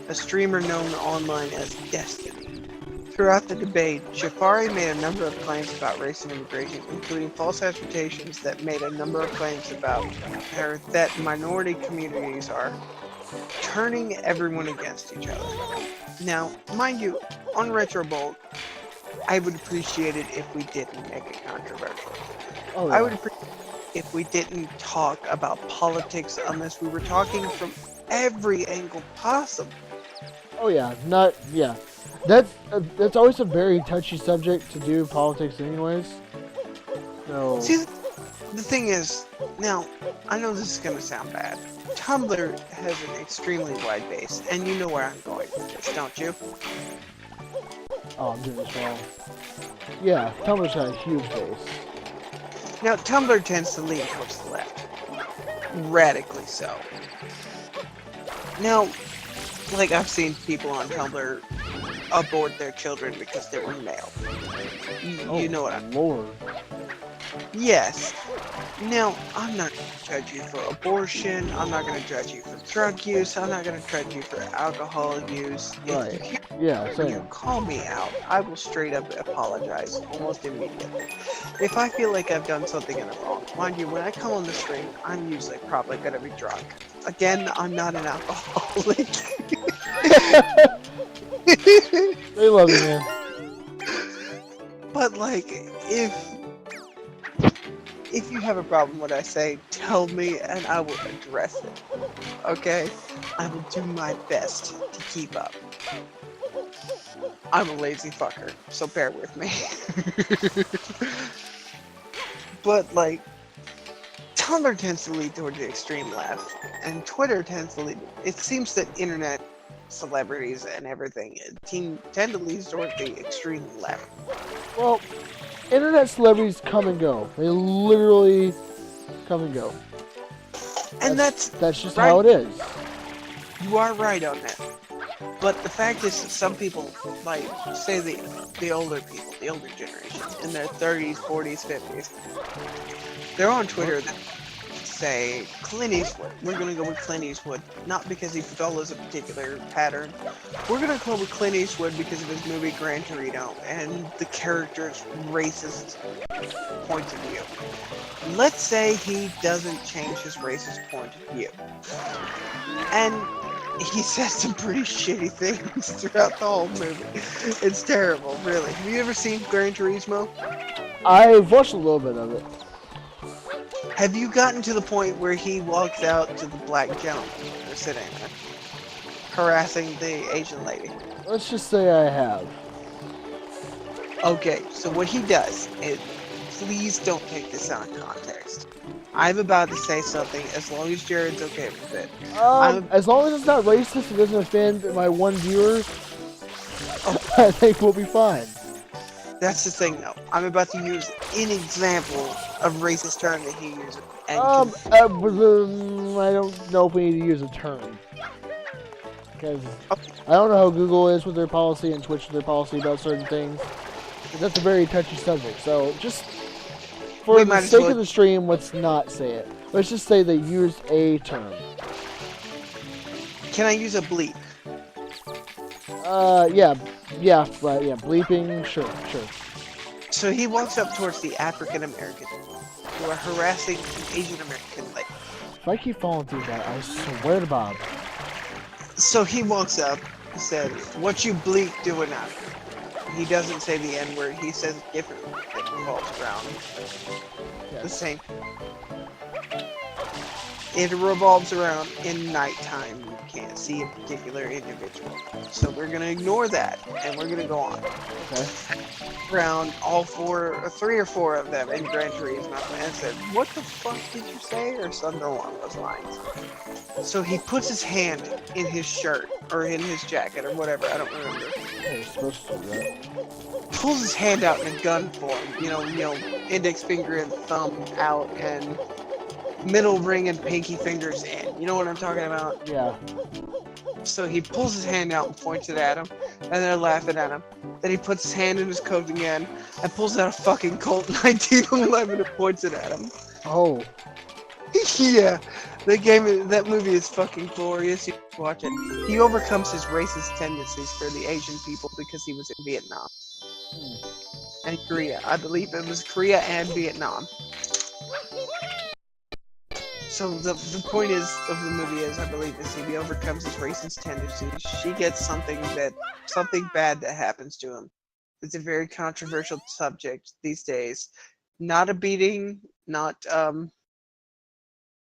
S6: a streamer known online as Destiny. Throughout the debate, Jafari made a number of claims about race and immigration, including false accusations that made a number of claims about that minority communities are turning everyone against each other. Now, mind you, on RetroBolt, I would appreciate it if we didn't make it controversial.
S1: Oh, yeah.
S6: I would appreciate it if we didn't talk about politics unless we were talking from every angle possible.
S1: Oh yeah, That's always a very touchy subject to do politics, anyways. So.
S6: See, The thing is, now, I know this is gonna sound bad. Tumblr has an extremely wide base, and you know where I'm going with this, don't you?
S1: Oh, I'm doing this wrong. Yeah, Tumblr's got a huge base.
S6: Now, Tumblr tends to lean towards the left. Radically so. Now, like, I've seen people on Tumblr abort their children because they were male. You know what I'm...
S1: Lord.
S6: Yes. Now, I'm not going to judge you for abortion. I'm not going to judge you for drug use. I'm not going to judge you for alcohol use.
S1: Right.
S6: If you
S1: Yeah,
S6: you
S1: same.
S6: call me out, I will straight up apologize almost immediately. If I feel like I've done something in the wrong, mind you, when I come on the stream, I'm usually probably going to be drunk. Again, I'm not an alcoholic.
S1: They love you, man.
S6: But like, if you have a problem with what I say, tell me and I will address it. Okay? I will do my best to keep up. I'm a lazy fucker, so bear with me. But like, Tumblr tends to lead toward the extreme left, and Twitter tends to lead. It seems that internet celebrities and everything tend to lead toward the extreme left.
S1: Well, internet celebrities come and go. They literally come and go.
S6: And that's
S1: just
S6: right.
S1: how it is.
S6: You are right on that. But the fact is that some people, like, say the older people, the older generation, in their 30s, 40s, 50s, they're on Twitter that say, Clint Eastwood, we're going to go with Clint Eastwood, not because he follows a particular pattern. We're going to go with Clint Eastwood because of his movie Gran Torino and the character's racist point of view. Let's say he doesn't change his racist point of view. And he says some pretty shitty things throughout the whole movie. It's terrible, really. Have you ever seen Gran Turismo?
S1: I've watched a little bit of it.
S6: Have you gotten to the point where he walks out to the black gentleman who's sitting there, harassing the Asian lady?
S1: Let's just say I have.
S6: Okay, so what he does is, please don't take this out of context. I'm about to say something, as long as Jared's okay with it.
S1: As long as it's not racist and doesn't offend my one viewer, I think we'll be fine.
S6: That's the thing, though. I'm about to use an example of racist term that he uses. And
S1: I don't know if we need to use a term. Because I don't know how Google is with their policy and Twitch with their policy about certain things. That's a very touchy subject. So just for the sake of the stream, let's not say it. Let's just say they used a term.
S6: Can I use a bleep?
S1: Bleeping, sure.
S6: So he walks up towards the African American who are harassing an Asian American lady.
S1: If I keep falling through that, I swear to Bob.
S6: So he walks up and said, "What you bleep doing out here?" He doesn't say the N-word, he says it differently. It revolves around the same. It revolves around in nighttime. You can't see a particular individual. So we're gonna ignore that, and we're gonna go on.
S1: Okay.
S6: Around all three or four of them in Gran Turismo, and said, "What the fuck did you say?" or something along those lines. So he puts his hand in his shirt, or in his jacket, or whatever, I don't remember.
S1: Yeah, you're supposed to do that.
S6: Pulls his hand out in a gun form, you know, index finger and thumb out, and middle ring and pinky fingers in. You know what I'm talking about?
S1: Yeah.
S6: So he pulls his hand out and points it at him, and they're laughing at him. Then he puts his hand in his coat again, and pulls out a fucking Colt 1911 and points it at him.
S1: Oh.
S6: Yeah, that movie is fucking glorious. You should watch it. He overcomes his racist tendencies for the Asian people because he was in Vietnam. And Korea. I believe it was Korea and Vietnam. So the point of the movie is, I believe, is he overcomes his racist tendencies. She gets something bad that happens to him. It's a very controversial subject these days. Not a beating, not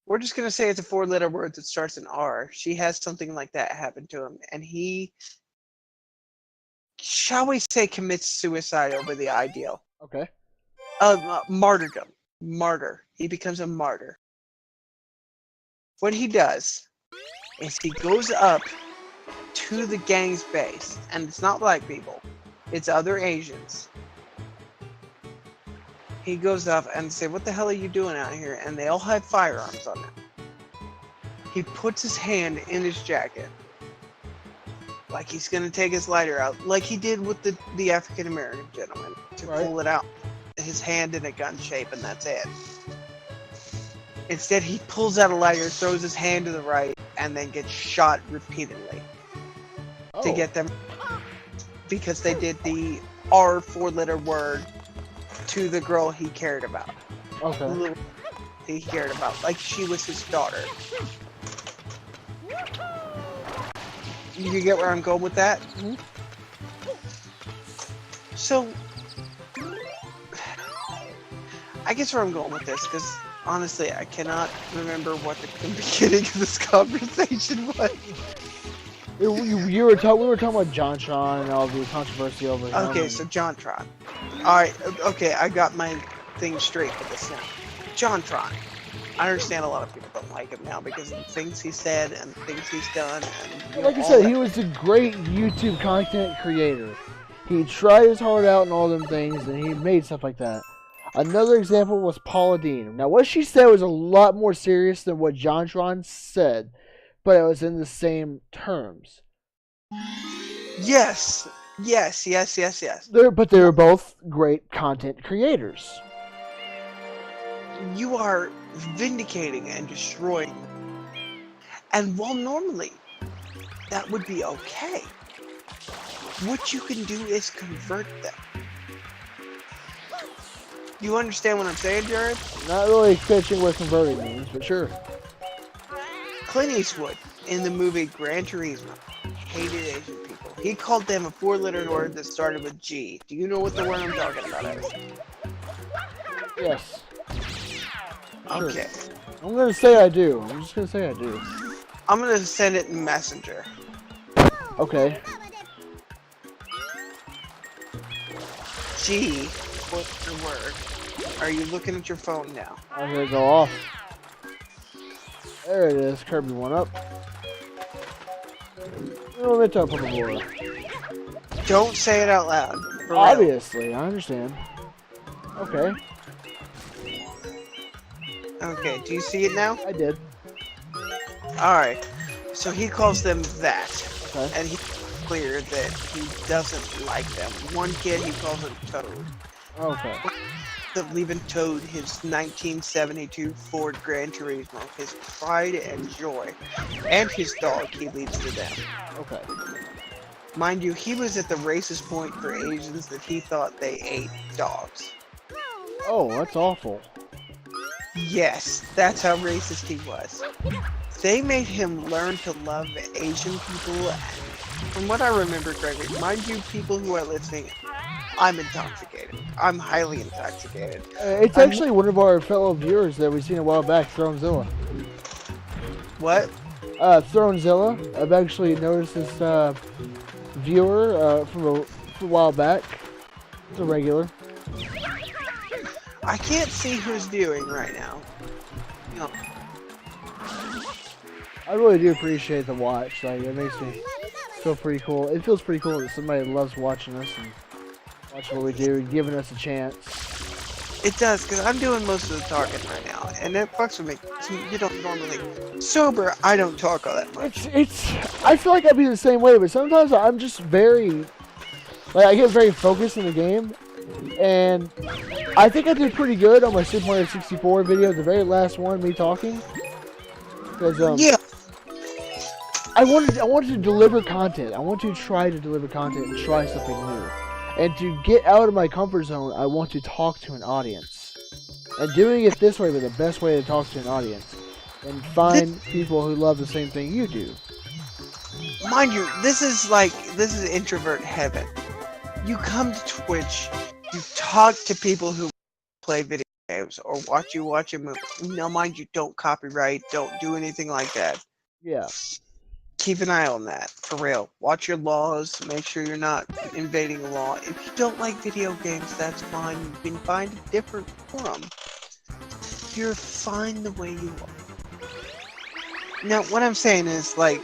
S6: we're just gonna say it's a 4-letter word that starts in R. She has something like that happen to him, and he, shall we say, commits suicide over the ideal.
S1: Okay.
S6: Martyrdom. Martyr. He becomes a martyr. What he does is he goes up to the gang's base, and it's not black people, it's other Asians. He goes up and say, "What the hell are you doing out here?" And they all have firearms on them. He puts his hand in his jacket, like he's gonna take his lighter out, like he did with the African American gentleman, to pull it out. His hand in a gun shape, and that's it. Instead, he pulls out a lighter, throws his hand to the right, and then gets shot repeatedly to get them, because they did the R 4-letter word to the girl he cared about.
S1: Okay.
S6: He cared about, like she was his daughter. You get where I'm going with that?
S1: Mm-hmm.
S6: So, I guess where I'm going with this, because honestly, I cannot remember what the beginning of this conversation was.
S1: We were talking about JonTron and all the controversy over him.
S6: Okay, so JonTron. Alright, okay, I got my thing straight with this now. JonTron. I understand a lot of people don't like him now because of the things he said and things he's done. And,
S1: like I said, he was a great YouTube content creator. He tried his heart out and all them things, and he made stuff like that. Another example was Paula Deen. Now, what she said was a lot more serious than what JonTron said, but it was in the same terms.
S6: Yes.
S1: But they were both great content creators.
S6: You are vindicating and destroying them. And while normally that would be okay, what you can do is convert them. You understand what I'm saying, Jared?
S1: Not really catching what converting means, but sure.
S6: Clint Eastwood, in the movie Gran Turismo, hated Asian people. He called them a 4-letter word that started with G. Do you know what the word I'm talking about is?
S1: Yes.
S6: Okay.
S1: Sure. I'm gonna say I do. I'm just gonna say I do.
S6: I'm gonna send it in Messenger.
S1: Okay.
S6: G, what's the word? Are you looking at your phone now?
S1: I'm gonna go off. There it is. Kirby one up.
S6: Don't say it out loud.
S1: Obviously, I understand. Okay.
S6: Okay, do you see it now?
S1: I did.
S6: Alright. So he calls them that.
S1: Okay.
S6: And he's clear that he doesn't like them. One kid, he calls him Toad.
S1: Okay.
S6: That leaving Toad his 1972 Ford Gran Turismo, his pride and joy, and his dog he leaves to them.
S1: Okay.
S6: Mind you, he was at the racist point for Asians that he thought they ate dogs.
S1: Oh, that's awful.
S6: Yes, that's how racist he was. They made him learn to love Asian people. From what I remember correctly, mind you, people who are listening, I'm intoxicated. I'm highly intoxicated.
S1: It's actually one of our fellow viewers that we've seen a while back, Thronezilla.
S6: What?
S1: Thronezilla. I've actually noticed this viewer from a while back. It's a regular.
S6: I can't see who's viewing right now. No.
S1: I really do appreciate the watch. Like, it makes me feel pretty cool. It feels pretty cool that somebody loves watching us and watching what we do and giving us a chance.
S6: It does, because I'm doing most of the talking right now, and it fucks with me. You don't normally... Sober, I don't talk all that much.
S1: I feel like I'd be the same way, but sometimes I'm just very... Like, I get very focused in the game, and I think I did pretty good on my Super Mario 64 video, the very last one, me talking. Because,
S6: yeah.
S1: I wanted to deliver content. I want to try to deliver content and try something new. And to get out of my comfort zone, I want to talk to an audience. And doing it this way was the best way to talk to an audience. And find people who love the same thing you do.
S6: Mind you, this is introvert heaven. You come to Twitch, you talk to people who play video games or watch a movie. Now, mind you, don't copyright, don't do anything like that.
S1: Yeah.
S6: Keep an eye on that, for real. Watch your laws, make sure you're not invading the law. If you don't like video games, that's fine. You can find a different forum. you're fine the way you are. Now, what I'm saying is, like...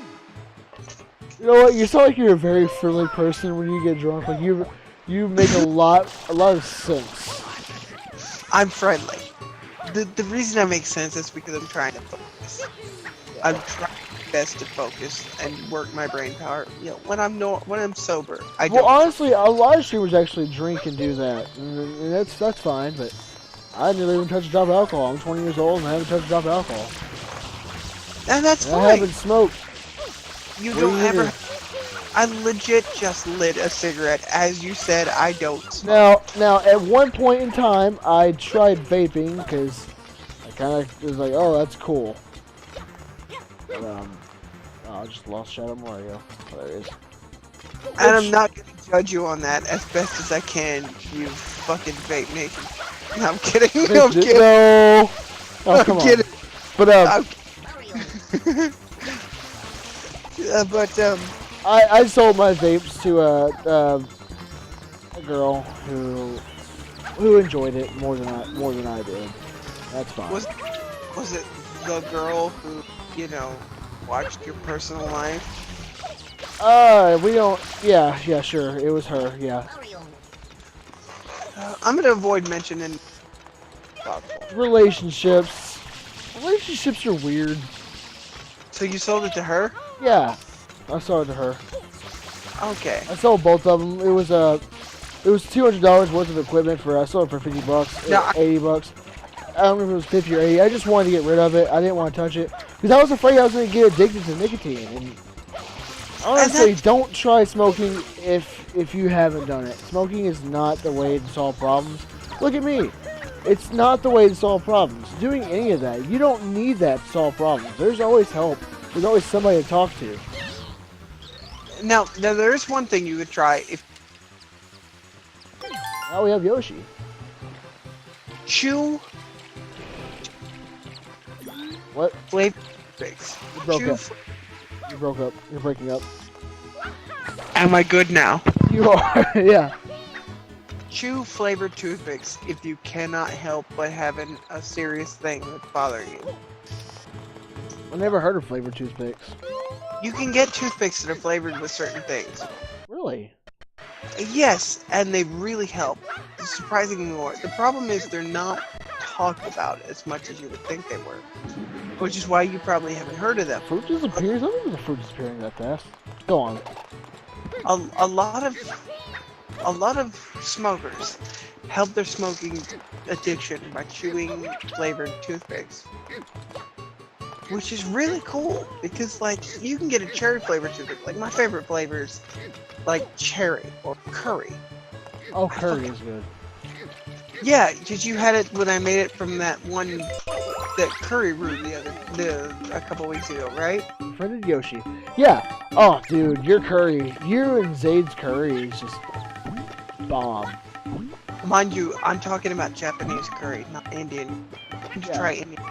S1: You know what? You sound like you're a very friendly person when you get drunk. Like, you make a lot of sense.
S6: I'm friendly. The reason I make sense is because I'm trying to focus. I'm trying my best to focus and work my brain power. You know, when I'm sober, I don't.
S1: Well, honestly, a lot of streamers actually drink and do that, and that's fine. But I never even touched a drop of alcohol. I'm 20 years old and I haven't touched a drop of alcohol.
S6: And that's
S1: And
S6: fine.
S1: I haven't smoked.
S6: You
S1: What
S6: don't
S1: do you
S6: ever.
S1: do?
S6: I legit just lit a cigarette. As you said, I don't smoke.
S1: Now, at one point in time, I tried vaping because I kind of was like, oh, that's cool. But, oh, I just lost Shadow Mario. Oh, there it is.
S6: And I'm not going to judge you on that as best as I can, you fucking vape nation. No, I'm kidding. I'm kidding.
S1: No. Oh, come on.
S6: Kidding.
S1: But I sold my vapes to a girl who enjoyed it more than I did. That's fine.
S6: Was it the girl who, you know, watched your personal life?
S1: We don't. Yeah, sure. It was her. Yeah.
S6: I'm gonna avoid mentioning.
S1: Relationships are weird.
S6: So you sold it to her?
S1: Yeah, I sold it to her.
S6: Okay.
S1: I sold both of them. It was $200 worth of equipment I sold it for $50,
S6: No,
S1: $80. I don't remember if it was 50 or 80. I just wanted to get rid of it. I didn't want to touch it because I was afraid I was going to get addicted to nicotine. And honestly, don't try smoking if you haven't done it. Smoking is not the way to solve problems. Look at me. It's not the way to solve problems. Doing any of that, you don't need that to solve problems. There's always help. There's always somebody to talk to.
S6: Now there is one thing you could try if
S1: Now we have Yoshi.
S6: chew
S1: What?
S6: flavor toothpicks.
S1: You broke
S6: Chew
S1: up. You broke up. You're breaking up.
S6: Am I good now?
S1: You are. Yeah.
S6: Chew flavored toothpicks if you cannot help but having a serious thing that's bothering you.
S1: I never heard of flavored toothpicks.
S6: You can get toothpicks that are flavored with certain things.
S1: Really?
S6: Yes, and they really help. Surprisingly more. The problem is they're not talked about as much as you would think they were. Which is why you probably haven't heard of them.
S1: Fruit disappears? I don't think the fruit disappearing that fast. Go on.
S6: A lot of smokers help their smoking addiction by chewing flavored toothpicks. Which is really cool, because like, you can get a cherry flavored toothpick. Like, my favorite flavors, like cherry or curry.
S1: Oh, curry is good.
S6: Yeah, because you had it when I made it from that curry room a couple weeks ago, right?
S1: Friended Yoshi. Yeah. Oh, dude, your curry. You and Zayd's curry is just bomb.
S6: Mind you, I'm talking about Japanese curry, not Indian. You should
S1: Yeah.
S6: try Indian.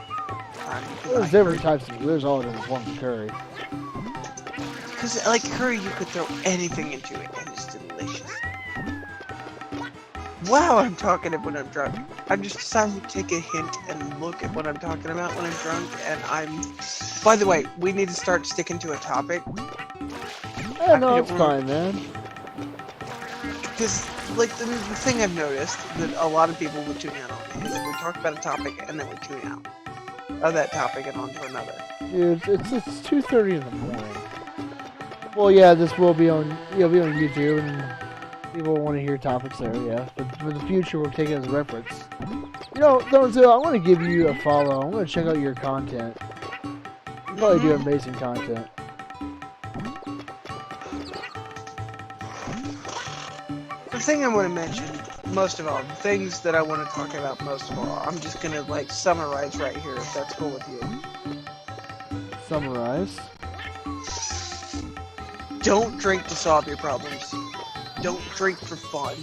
S1: There's different types of. There's all different forms of curry.
S6: Because like curry, you could throw anything into it, and it's delicious. Wow, I'm talking it when I'm drunk. I'm just deciding to take a hint and look at what I'm talking about when I'm drunk, and I'm... By the way, we need to start sticking to a topic.
S1: Yeah, no, it's fine, man.
S6: Because, like, the thing I've noticed that a lot of people would tune out on is that we talk about a topic and then we tune out of that topic and on to another.
S1: Dude, it's 2:30 in the morning. Well, yeah, this will be on. You'll be on YouTube, and people want to hear topics there. Yeah, but for the future, we'll take it as a reference. You know, Donzel, I want to give you a follow. I'm going to check out your content. You probably do amazing content.
S6: The thing I want to mention, most of all, the things that I want to talk about most of all, I'm just going to, like, summarize right here, if that's cool with you.
S1: Summarize.
S6: Don't drink to solve your problems. Don't drink for fun.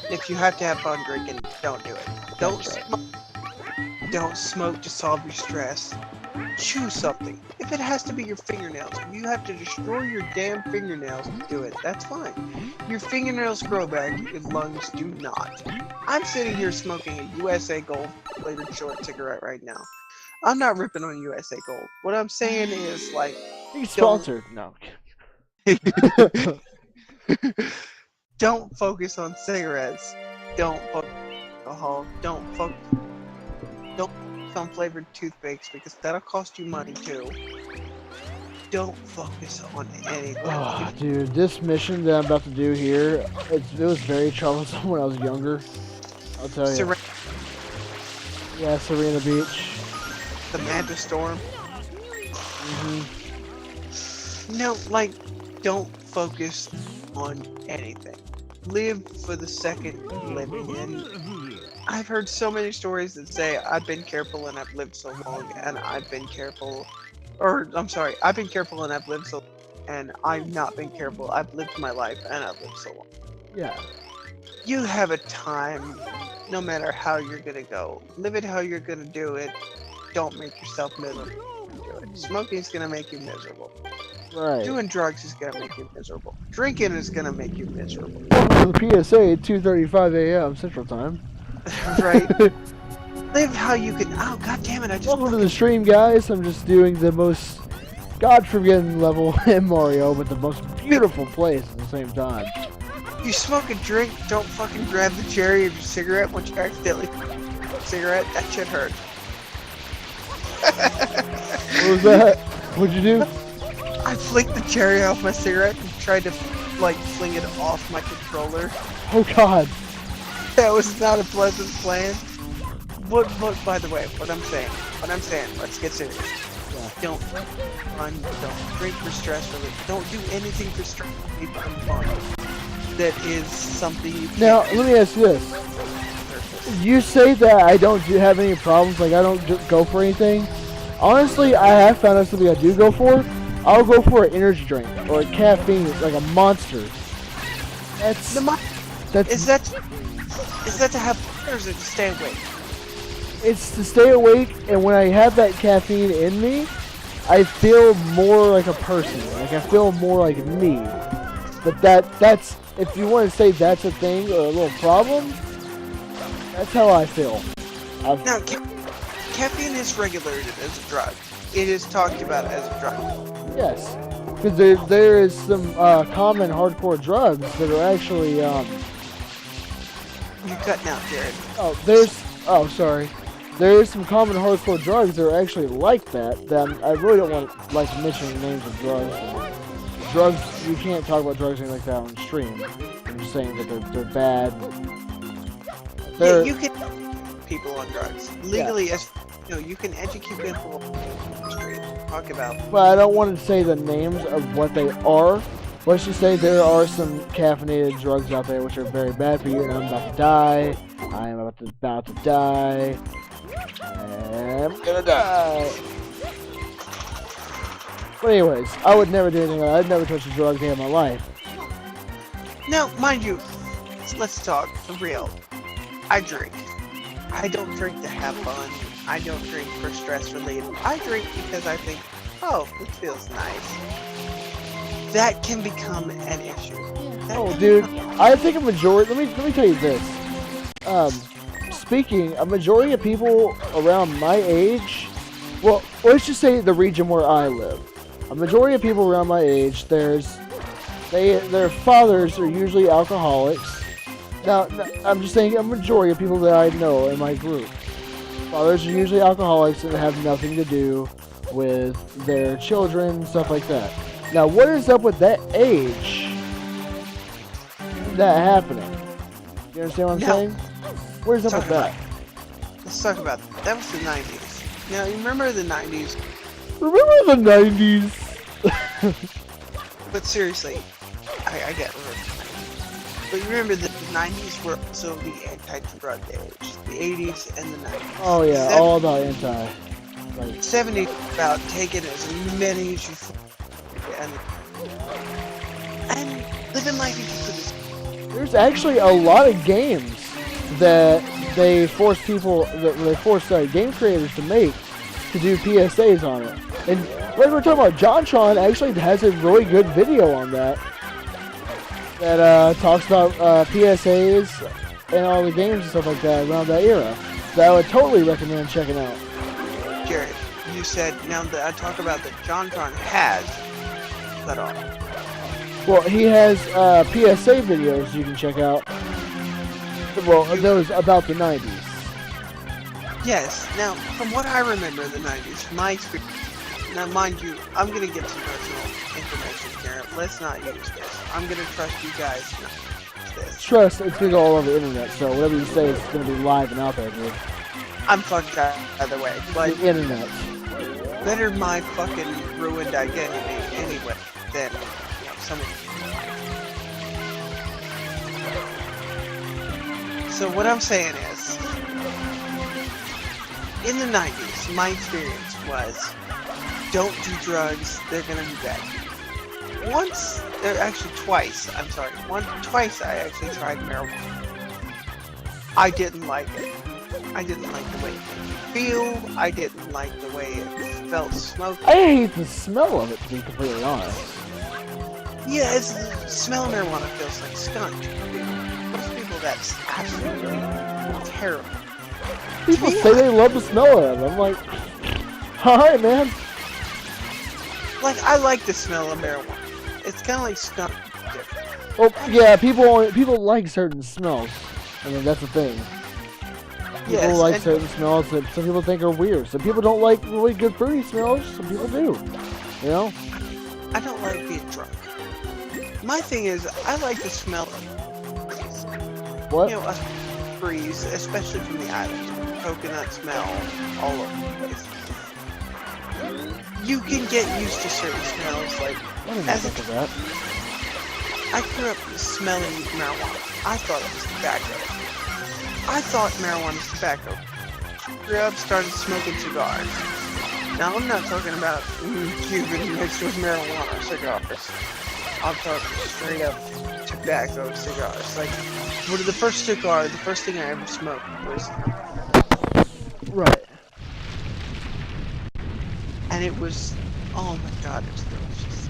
S6: If you have to have fun drinking, don't do it. Don't smoke to solve your stress. Choose something. If it has to be your fingernails, if you have to destroy your damn fingernails to do it, that's fine. Your fingernails grow back, your lungs do not. I'm sitting here smoking a USA Gold flavored short cigarette right now. I'm not ripping on USA Gold. What I'm saying is, like,
S1: He's sponsored. No.
S6: don't focus on cigarettes. Don't focus on alcohol. Don't focus on flavored toothpicks because that'll cost you money too. Don't focus on anything.
S1: Oh, dude, this mission that I'm about to do here, it was very troublesome when I was younger. I'll tell you. Yeah, Serena Beach.
S6: The Manta Storm. No, like, don't focus on anything. Live for the second you're living in. I've heard so many stories that say, I've been careful and I've lived so long, and I've been careful. Or, I'm sorry, I've been careful and I've lived so long, and I've not been careful. I've lived my life and I've lived so long.
S1: Yeah.
S6: You have a time, no matter how you're gonna go. Live it how you're gonna do it. Don't make yourself miserable. Do it. Smoking's gonna make you miserable.
S1: Right.
S6: Doing drugs is gonna make you miserable. Drinking is gonna make you miserable.
S1: Welcome to the PSA at 2:35 a.m. Central Time.
S6: Right? Live how you can. Oh, god damn it! I just.
S1: Welcome to the stream, guys. I'm just doing the most God-forgiven level in Mario, but the most beautiful place at the same time.
S6: You smoke a drink, don't fucking grab the cherry of your cigarette once you accidentally smoke a cigarette. That shit hurt.
S1: What was that? What'd you do?
S6: I flicked the cherry off my cigarette and tried to, like, fling it off my controller.
S1: Oh god.
S6: That was not a pleasant plan. But by the way, what I'm saying, let's get serious.
S1: Yeah.
S6: Don't run, don't drink for stress relief, don't do anything for stress relief and fun. That is something you can't
S1: Now, let me ask you this. You say that I don't have any problems, like I don't go for anything. Honestly, I have found out something I do go for. I'll go for an energy drink or a caffeine, like a Monster. That's
S6: Is that to have fun or is it to stay awake?
S1: It's to stay awake, and when I have that caffeine in me, I feel more like a person. Like I feel more like me. But that's if you want to say that's a thing or a little problem, that's how I feel.
S6: Now, caffeine is regulated as a drug. It is talked about as a drug.
S1: Yes, because there is some common hardcore drugs that are actually
S6: You're cutting out, Jared.
S1: sorry. There is some common hardcore drugs that are actually like that. That I really don't want like mentioning names of drugs. Drugs, you can't talk about drugs or anything like that on stream. I'm just saying that they're bad.
S6: Yeah, you can people on drugs legally, as you know, you can educate people on the street. Talk about.
S1: But I don't want to say the names of what they are. Let's just say there are some caffeinated drugs out there which are very bad for you, and I'm about to die. I am about to die. I'm gonna die. But anyways, I would never do anything. I'd never touch a drug a day in my life.
S6: Now, mind you, let's talk for real. I drink. I don't drink to have fun. I don't drink for stress relief. I drink because I think, oh, it feels nice. That can become an issue.
S1: Oh, dude, I think a majority. Let me tell you this. Speaking, a majority of people around my age, well, let's just say the region where I live. A majority of people around my age, their fathers are usually alcoholics. Now, I'm just saying a majority of people that I know in my group. Fathers are usually alcoholics and have nothing to do with their children, stuff like that. Now, what is up with that age? That happening? You understand what I'm saying? What is up with that?
S6: Let's talk about that. That was the 90s. Now, you remember the 90s?
S1: Remember the 90s?
S6: But seriously, I get it. But you remember that the 90s were also the anti-drug age. The 80s and the 90s.
S1: Oh yeah, all about anti. Like,
S6: 70s about taking as many as you and living life as you could.
S1: there's actually a lot of games that they force game creators to make to do PSAs on it. And like we're talking about, JonTron actually has a really good video on that. That talks about PSAs and all the games and stuff like that around that era that I would totally recommend checking out.
S6: Jared, you said now that I talk about that JonTron has cut off.
S1: Well, he has PSA videos you can check out. Well, those about the 90s.
S6: Yes. Now, from what I remember of the 90s, from my experience. Now, mind you, I'm gonna get some personal information here. Let's not use this. I'm gonna trust you guys not to use this.
S1: Trust, it's gonna go all over the internet, so whatever you say is gonna be live and out there, dude.
S6: I'm fucked up either way, but
S1: The internet.
S6: better my fucking ruined identity anyway than someone. So what I'm saying is, in the 90s, my experience was, don't do drugs, they're gonna be bad. Once, actually twice, I'm sorry, twice I actually tried marijuana. I didn't like it. I didn't like the way it made me feel, I didn't like the way it felt smoky.
S1: I hate the smell of it, to be completely honest.
S6: Yeah, the smell of marijuana feels like skunk. Most people, that's absolutely terrible.
S1: People say they love the smell of it. I'm like, alright, man.
S6: Like, I like the smell of marijuana. It's kind of like skunk.
S1: Well, yeah, people like certain smells. I mean, that's the thing. People
S6: Yes,
S1: like
S6: and-
S1: certain smells that some people think are weird. Some people don't like really good fruity smells. Some people do. You know?
S6: I don't like being drunk. My thing is, I like the smell of
S1: What?
S6: you know, a breeze, especially from the island. Coconut smell all over the place. You can get used to certain smells, like,
S1: I didn't
S6: as a
S1: think of that.
S6: I grew up smelling marijuana. I thought it was tobacco. I thought marijuana was tobacco. Grew up, started smoking cigars. Now, I'm not talking about Cuban mixed with marijuana cigars. I'm talking straight up tobacco cigars. Like, what the first cigar, the first thing I ever smoked was,
S1: Right.
S6: and it was, oh my god, it was delicious.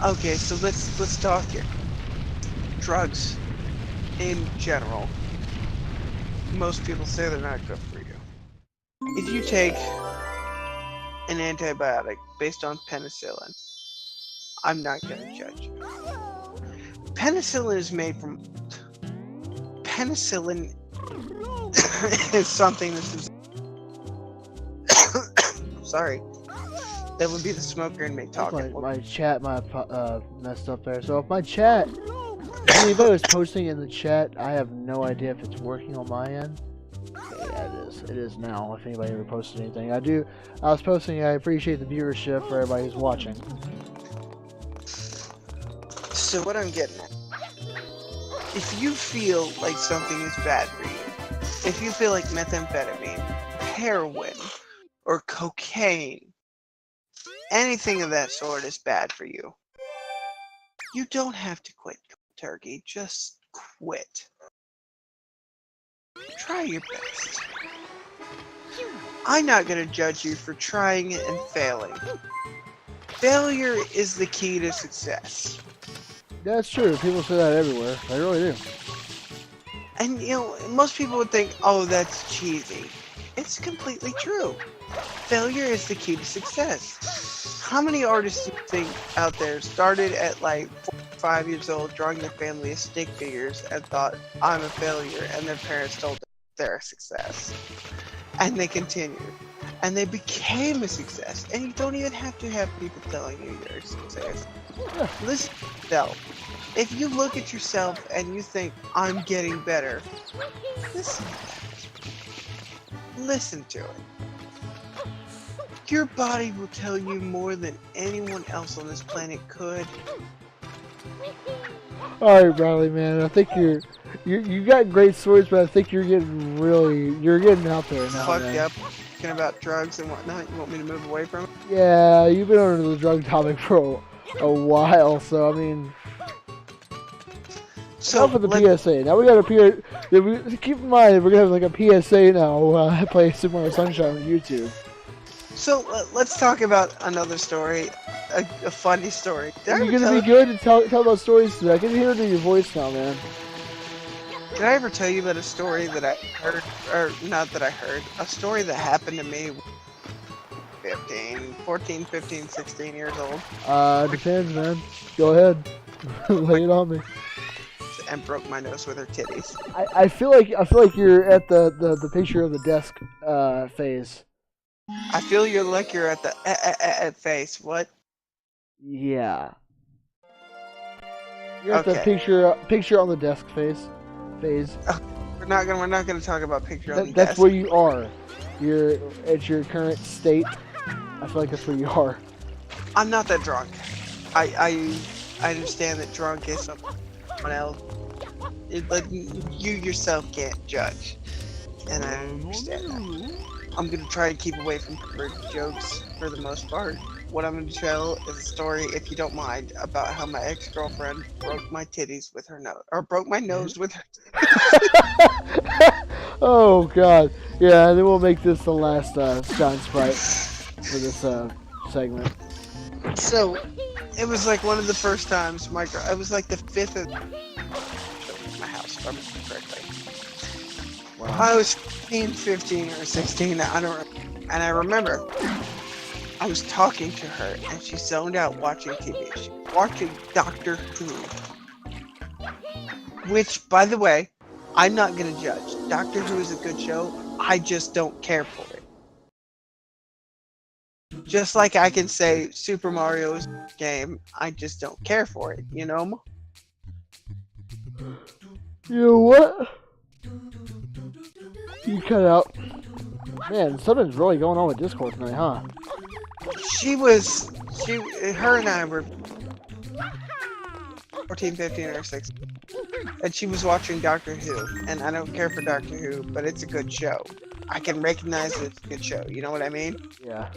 S6: Okay, so let's talk here. Drugs, in general, most people say they're not good for you. If you take an antibiotic based on penicillin, I'm not gonna judge you. Penicillin is made from... Penicillin is something that's... Sorry. That would be the smoker in me talking.
S1: My chat messed up there. So if my chat, if anybody was posting in the chat, I have no idea if it's working on my end. Yeah, it is. It is now. If anybody ever posted anything, I was posting. I appreciate the viewership for everybody who's watching.
S6: So what I'm getting at, if you feel like something is bad for you, if you feel like methamphetamine, heroin, or cocaine, anything of that sort is bad for you, you don't have to quit turkey, just quit. Try your best. I'm not going to judge you for trying it and failing. Failure is the key to success.
S1: That's true. People say that everywhere. They really do.
S6: And, you know, most people would think, oh, that's cheesy. It's completely true. Failure is the key to success. How many artists do you think out there started at like 4 or 5 years old drawing their family as stick figures and thought, I'm a failure, and their parents told them they're a success? And they continued. And they became a success. And you don't even have to have people telling you you're a success. Listen to yourself. If you look at yourself and you think, I'm getting better, listen to that. Listen to it. Your body will tell you more than anyone else on this planet could.
S1: Alright, Bradley, man. I think you got great stories, but I think you're getting out there now,
S6: Fucked
S1: man.
S6: up. Talking about drugs and whatnot. You want me to move away from it?
S1: Yeah, you've been on the drug topic for a while, so I mean,
S6: So
S1: enough with the PSA. Now we got a keep in mind, we're gonna have like a PSA now. Play Super Mario Sunshine on YouTube.
S6: So let's talk about another story, a funny story. Did I
S1: You're
S6: ever
S1: gonna be
S6: tell
S1: good to tell about stories today. I can hear it in your voice now, man.
S6: Did I ever tell you about a story that I heard, or not that I heard, a story that happened to me 14, 15, 16 years old?
S1: Depends, man. Go ahead. Lay it on me.
S6: And broke my nose with her titties.
S1: I feel like you're at the picture of the desk phase.
S6: I feel you're at the at face. What?
S1: Yeah. You're at the
S6: Okay.
S1: picture on the desk phase.
S6: We're not gonna talk about picture on the
S1: That's
S6: desk.
S1: where you are. You're at your current state. I feel like that's where you are.
S6: I'm not that drunk. I understand that drunk is someone else. But you yourself can't judge, and I understand that. I'm gonna try to keep away from jokes for the most part. What I'm gonna tell is a story, if you don't mind, about how my ex-girlfriend broke my titties with her nose, or broke my nose with her.
S1: Oh God. Yeah, and then we'll make this the last Shine Sprite for this segment.
S6: So, it was like one of the first times it was like the fifth of my house, if I remember correctly. I was 15 or 16, I don't remember. And I remember I was talking to her and she zoned out watching TV. She was watching Doctor Who. Which, by the way, I'm not gonna judge. Doctor Who is a good show, I just don't care for it. Just like I can say Super Mario's game, I just don't care for it, you know?
S1: You know what? You cut out. Man, something's really going on with Discord tonight, huh?
S6: Her and I were 14, 15, or 16. And she was watching Doctor Who. And I don't care for Doctor Who, but it's a good show. I can recognize it's a good show, you know what I mean?
S1: Yeah.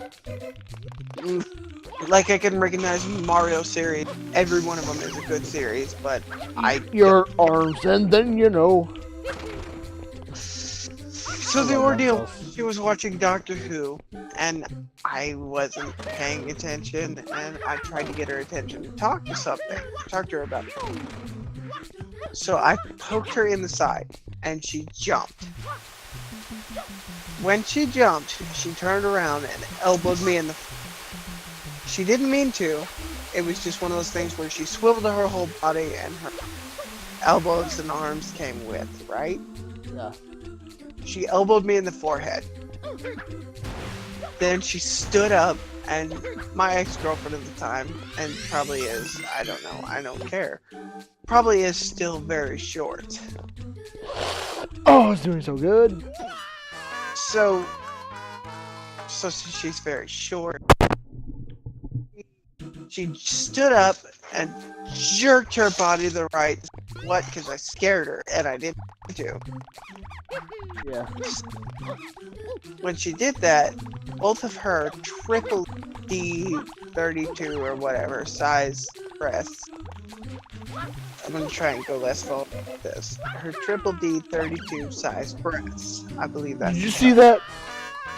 S6: Like I can recognize Mario series. Every one of them is a good series, but
S1: Your arms, and then you know.
S6: So the ordeal, she was watching Doctor Who, and I wasn't paying attention, and I tried to get her attention to talk to her about it. So I poked her in the side, and she jumped. When she jumped, she turned around and elbowed me in the... She didn't mean to. It was just one of those things where she swiveled her whole body, and her elbows and arms came with, right?
S1: Yeah.
S6: She elbowed me in the forehead. Then she stood up, and my ex-girlfriend at the time, and probably is, I don't know, I don't care, probably is still very short.
S1: Oh, it's doing so good.
S6: So she's very short. She stood up and jerked her body to the right. What? Because I scared her, and I didn't want to.
S1: Yeah.
S6: When she did that, both of her triple D 32 or whatever size breasts. I'm gonna try and go less full with this. Her triple D 32 size breasts. I believe that's.
S1: Did you see that?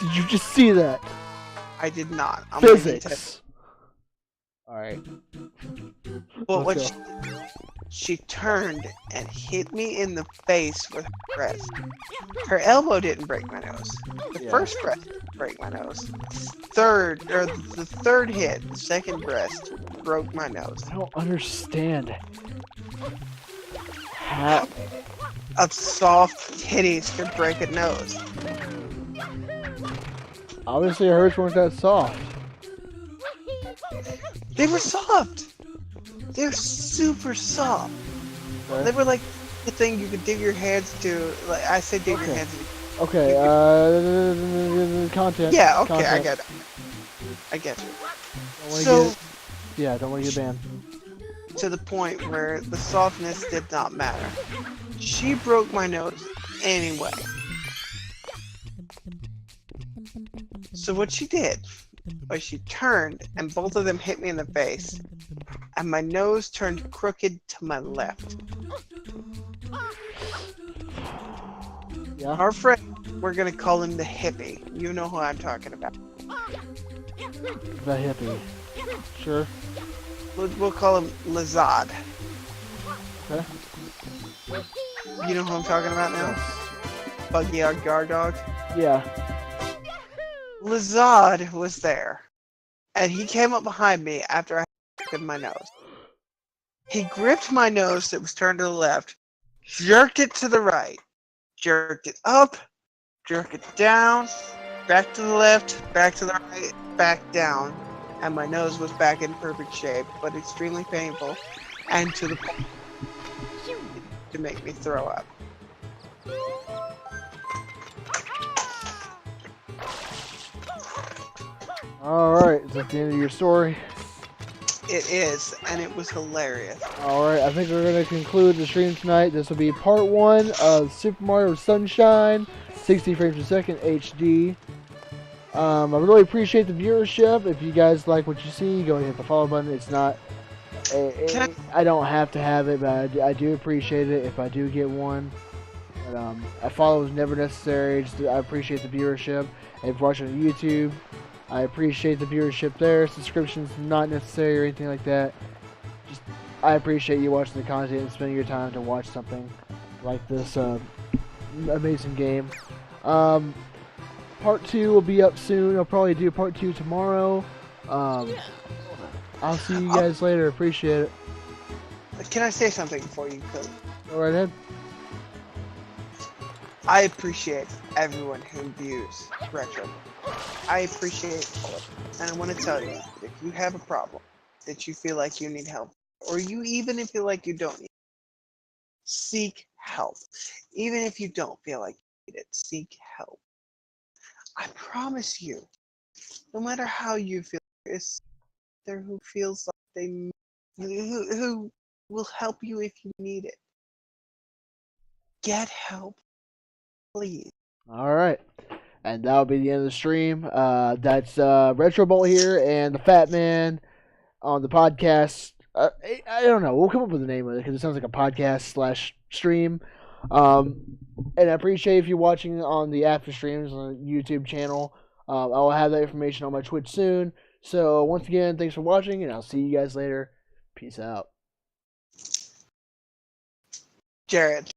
S1: Did you just see that?
S6: I did not. I'm
S1: Physics. Alright.
S6: Well, what
S1: Let's
S6: she turned and hit me in the face with her breast. Her elbow didn't break my nose. The first breast didn't break my nose. The third hit, the second breast, broke my nose.
S1: I don't understand. How?
S6: A soft titties could break a nose.
S1: Obviously, hers weren't that soft.
S6: They were soft. They're super soft.
S1: Okay.
S6: They were like the thing you could dig your hands to. Like I say, dig your hands.
S1: Okay. Content.
S6: Yeah. Okay.
S1: Content.
S6: I get you.
S1: Don't want to get banned.
S6: To the point where the softness did not matter. She broke my nose anyway. So what she did was she turned and both of them hit me in the face, and my nose turned crooked to my left.
S1: Yeah.
S6: Our friend, we're gonna call him the hippie. You know who I'm talking about.
S1: The hippie. Sure.
S6: We'll call him Lazad.
S1: Okay.
S6: You know who I'm talking about now? Buggy Our Guard Dog.
S1: Yeah.
S6: Lazard was there, and he came up behind me after I had my nose. He gripped my nose that was turned to the left, jerked it to the right, jerked it up, jerked it down, back to the left, back to the right, back down, and my nose was back in perfect shape, but extremely painful, and to the point to make me throw up.
S1: Alright, is that the end of your story?
S6: It is, and it was hilarious.
S1: Alright, I think we're going to conclude the stream tonight. This will be part 1 of Super Mario Sunshine, 60 frames per second HD. I really appreciate the viewership. If you guys like what you see, go and hit the follow button. It's not... I don't have to have it, but I do appreciate it if I do get one. But, a follow is never necessary. I appreciate the viewership. And if you're watching on YouTube, I appreciate the viewership there. Subscription's not necessary or anything like that. Just I appreciate you watching the content and spending your time to watch something like this amazing game. Part 2 will be up soon. I'll probably do part 2 tomorrow. I'll see you guys later. Appreciate it.
S6: Can I say something before you go?
S1: Go right ahead.
S6: I appreciate everyone who views Retro. I appreciate all of it. And I want to tell you, if you have a problem that you feel like you need help, or you even if you feel like you don't need it, seek help. Even if you don't feel like you need it, seek help. I promise you, no matter how you feel, there's there who feels like they who will help you if you need it. Get help, please.
S1: Alright. And that'll be the end of the stream. That's RetroBolt here and the Fat Man on the podcast. I don't know. We'll come up with a name of it because it sounds like a podcast / stream. And I appreciate if you're watching on the after streams on the YouTube channel. I'll have that information on my Twitch soon. So once again, thanks for watching, and I'll see you guys later. Peace out.
S6: Jared.